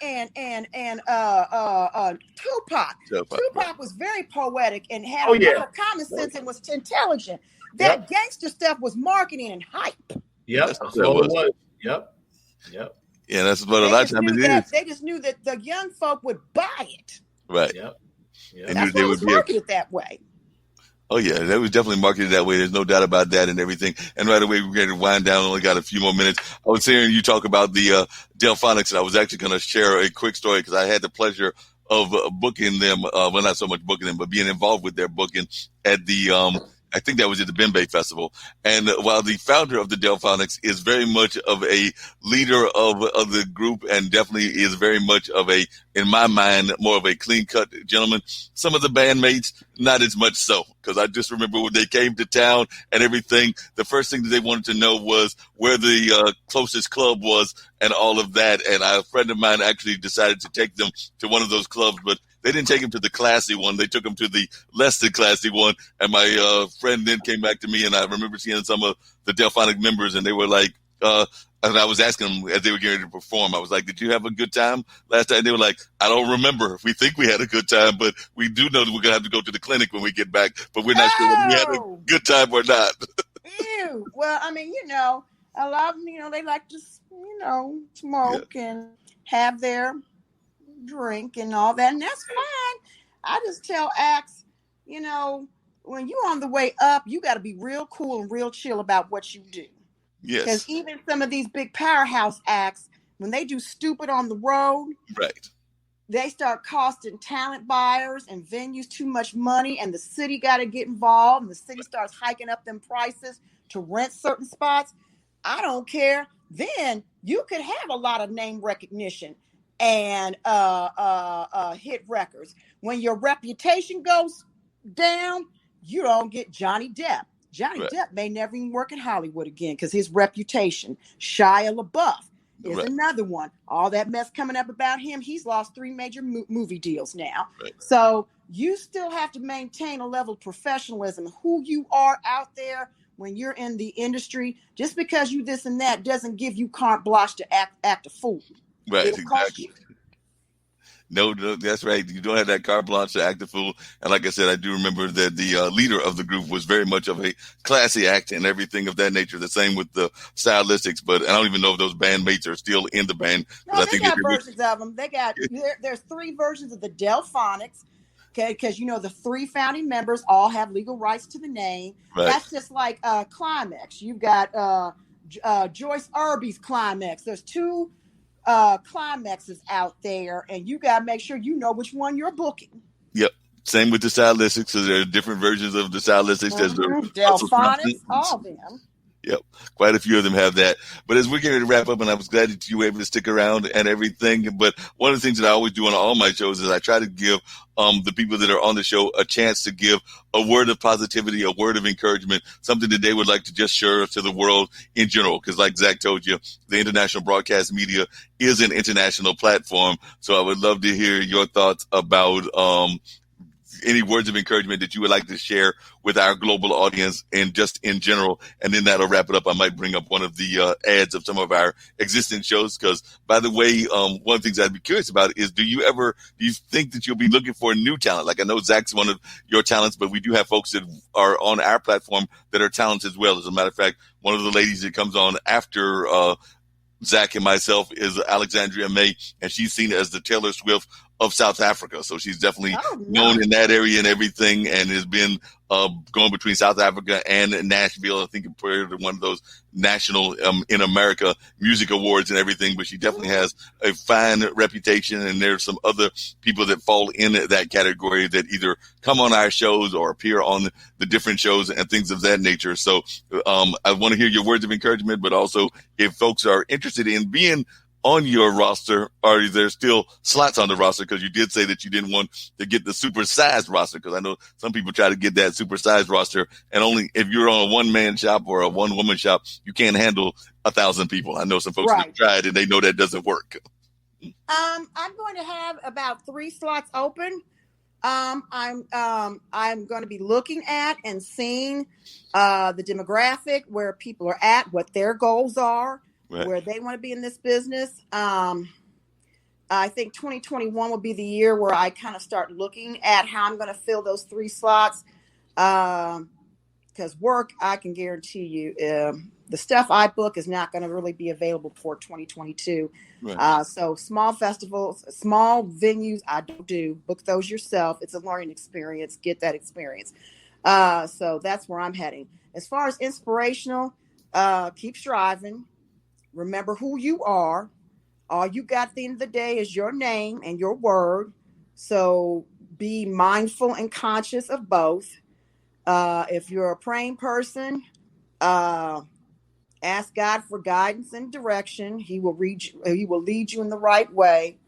Tupac. Tupac was very poetic and had a lot of common sense and was intelligent. That gangster stuff was marketing and hype. Yep. That's all it was. Yep. Yep. Yeah, that's what a lot of times it is. They just knew that the young folk would buy it. Right. Yep. And that's why it was marketed that way. Oh, yeah, that was definitely marketed that way. There's no doubt about that and everything. And right away, we're going to wind down. Only got a few more minutes. I was hearing you talk about the Delphonics, and I was actually going to share a quick story because I had the pleasure of booking them. Well, not so much booking them, but being involved with their booking at the I think that was at the Bembe Festival. And while the founder of the Delphonics is very much of a leader of the group and definitely is very much of a, in my mind, more of a clean-cut gentleman, some of the bandmates, not as much so. Because I just remember when they came to town and everything, the first thing that they wanted to know was where the closest club was and all of that. And a friend of mine actually decided to take them to one of those clubs, but they didn't take him to the classy one. They took him to the less than classy one. And my friend then came back to me, and I remember seeing some of the Delphonic members, and they were like, and I was asking them as they were getting ready to perform, I was like, did you have a good time last night? And they were like, I don't remember. We think we had a good time, but we do know that we're going to have to go to the clinic when we get back, but we're not sure whether we had a good time or not. Ew. Well, I mean, you know, a lot of them, you know, they like to, you know, smoke and have their drink and all that, and that's fine. I just tell acts, you know, when you're on the way up, you got to be real cool and real chill about what you do. Yes. Because even some of these big powerhouse acts, when they do stupid on the road, right, they start costing talent buyers and venues too much money, and the city got to get involved, and the city starts hiking up them prices to rent certain spots. I don't care. Then you could have a lot of name recognition and hit records. When your reputation goes down, you don't get Johnny Depp. Johnny Depp may never even work in Hollywood again because his reputation. Shia LaBeouf is another one. All that mess coming up about him, he's lost 3 major movie deals now. So you still have to maintain a level of professionalism. Who you are out there when you're in the industry, just because you this and that doesn't give you carte blanche to act a fool. Right, exactly. No, that's right. You don't have that carte blanche to act a fool. And like I said, I do remember that the leader of the group was very much of a classy act and everything of that nature. The same with the stylistics, but I don't even know if those bandmates are still in the band. No, they got versions of them. They got there's 3 versions of the Delphonics. Okay, because you know the 3 founding members all have legal rights to the name. Right. That's just like Climax. You've got Joyce Irby's Climax. There's 2 climaxes out there, and you got to make sure you know which one you're booking. Yep. Same with the stylistics. So there are different versions of the stylistics. There's the Delphonics, all of them. Yep. Quite a few of them have that. But as we're getting to wrap up, and I was glad that you were able to stick around and everything. But one of the things that I always do on all my shows is I try to give the people that are on the show a chance to give a word of positivity, a word of encouragement, something that they would like to just share to the world in general. Because like Zach told you, the international broadcast media is an international platform. So I would love to hear your thoughts about any words of encouragement that you would like to share with our global audience and just in general. And then that'll wrap it up. I might bring up one of the ads of some of our existing shows. Because, by the way, one of the things I'd be curious about is, do you think that you'll be looking for new talent? Like, I know Zach's one of your talents, but we do have folks that are on our platform that are talents as well. As a matter of fact, one of the ladies that comes on after Zach and myself is Alexandria May, and she's seen as the Taylor Swift of South Africa. So she's definitely known in that area and everything, and has been going between South Africa and Nashville. I think compared to one of those national in America music awards and everything, but she definitely has a fine reputation. And there's some other people that fall in that category that either come on our shows or appear on the different shows and things of that nature. So I want to hear your words of encouragement, but also if folks are interested in being on your roster? Or is there still slots on the roster? Because you did say that you didn't want to get the supersized roster. Because I know some people try to get that supersized roster, and only if you're on a one-man shop or a one-woman shop, you can't handle 1,000 people. I know some folks Right. have tried and they know that doesn't work. I'm going to have about 3 slots open. I'm going to be looking at and seeing the demographic, where people are at, what their goals are, Right. where they want to be in this business. I think 2021 will be the year where I kind of start looking at how I'm going to fill those 3 slots. Because work, I can guarantee you, the stuff I book is not going to really be available for 2022. Right. So small festivals, small venues, I don't do. Book those yourself. It's a learning experience. Get that experience. So that's where I'm heading. As far as inspirational, keep striving. Remember who you are. All you got at the end of the day is your name and your word. So be mindful and conscious of both. If you're a praying person, ask God for guidance and direction. He will lead you in the right way.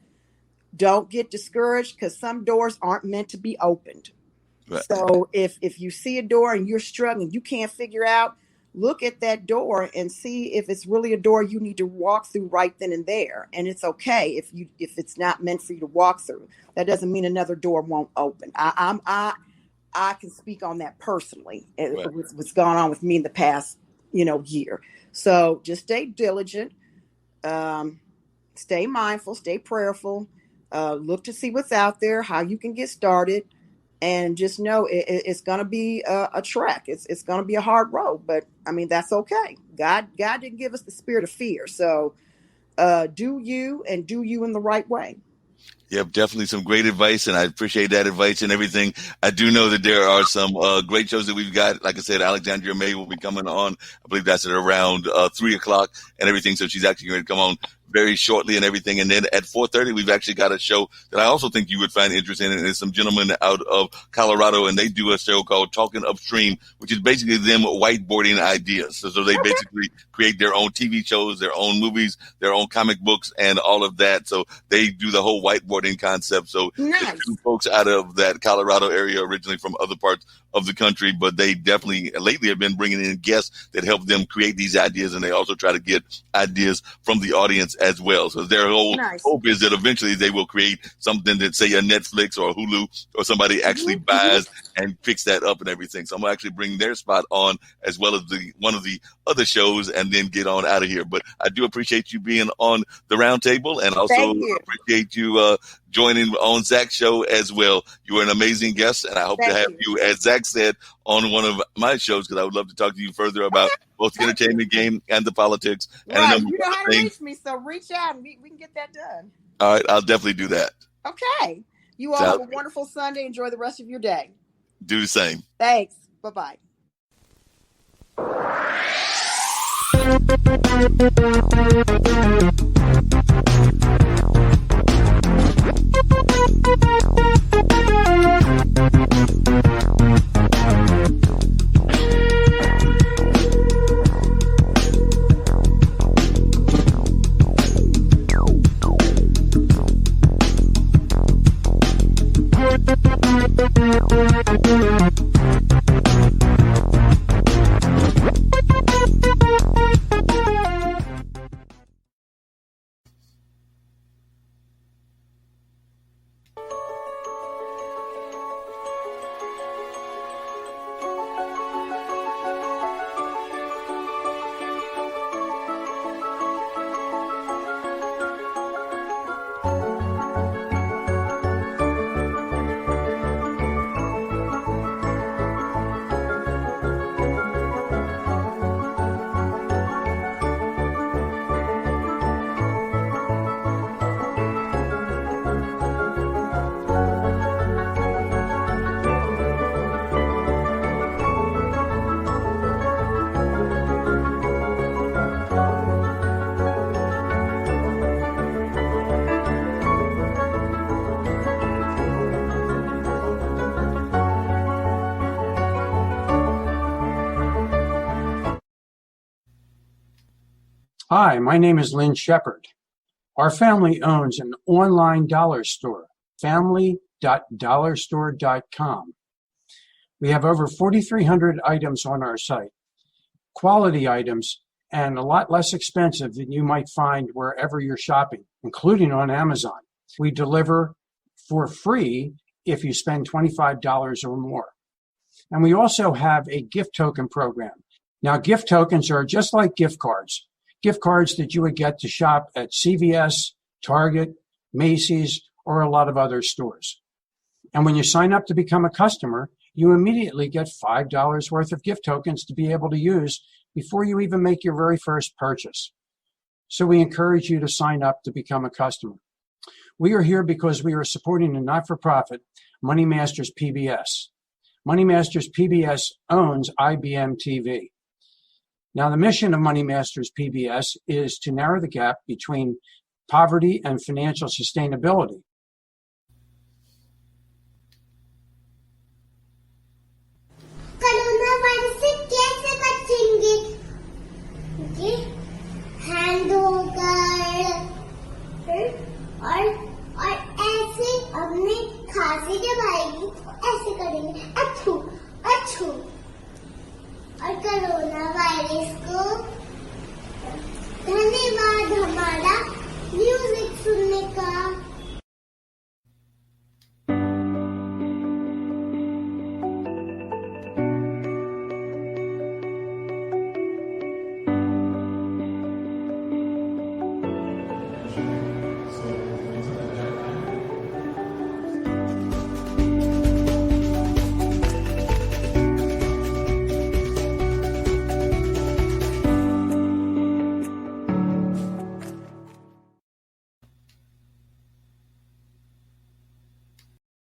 Don't get discouraged, because some doors aren't meant to be opened. Right. So if you see a door and you're struggling, you can't figure out, look at that door and see if it's really a door you need to walk through right then and there. And it's okay if it's not meant for you to walk through. That doesn't mean another door won't open. I can speak on that personally. Right. What's gone on with me in the past, year. So just stay diligent, stay mindful, stay prayerful, look to see what's out there, how you can get started, and just know it's going to be a trek. It's going to be a hard road, but I mean, that's okay. God didn't give us the spirit of fear. So do you in the right way. Yep, definitely some great advice, and I appreciate that advice and everything. I do know that there are some great shows that we've got. Like I said, Alexandria May will be coming on. I believe that's at around 3 o'clock and everything. So she's actually going to come on very shortly and everything. And then at 4:30, we've actually got a show that I also think you would find interesting. And it's some gentlemen out of Colorado, and they do a show called Talking Upstream, which is basically them whiteboarding ideas. So they basically create their own TV shows, their own movies, their own comic books, and all of that. So they do the whole whiteboarding concept. So Nice. there's 2 folks out of that Colorado area, originally from other parts of the country, but they definitely lately have been bringing in guests that help them create these ideas, and they also try to get ideas from the audience as well. So their whole hope is that eventually they will create something that, say, a Netflix or a Hulu or somebody actually buys and picks that up and everything. So I'm gonna actually bring their spot on as well as one of the other shows, and then get on out of here. But I do appreciate you being on the Roundtable, and also appreciate you joining on Zack's show as well. You are an amazing guest, and I hope to have you, as Zack said, on one of my shows, because I would love to talk to you further about both the entertainment game and the politics. Right. And You know how to reach me, so reach out and we can get that done. All right, I'll definitely do that. Okay. You all have a wonderful Sunday. Enjoy the rest of your day. Do the same. Thanks. Bye-bye. Hi, my name is Lynn Shepard. Our family owns an online dollar store, family.dollarstore.com. We have over 4,300 items on our site, quality items, and a lot less expensive than you might find wherever you're shopping, including on Amazon. We deliver for free if you spend $25 or more. And we also have a gift token program. Now, gift tokens are just like gift cards that you would get to shop at CVS, Target, Macy's, or a lot of other stores. And when you sign up to become a customer, you immediately get $5 worth of gift tokens to be able to use before you even make your very first purchase. So we encourage you to sign up to become a customer. We are here because we are supporting a not-for-profit, Money Masters PBS. Money Masters PBS owns IBM TV. Now, the mission of Money Masters PBS is to narrow the gap between poverty and financial sustainability. Corona virus से कैसे बचेंगे? ये hand होकर और ऐसे अपने खांसी जब आएगी तो ऐसे करेंगे अच्छू अच्छू और कोरोना वायरस को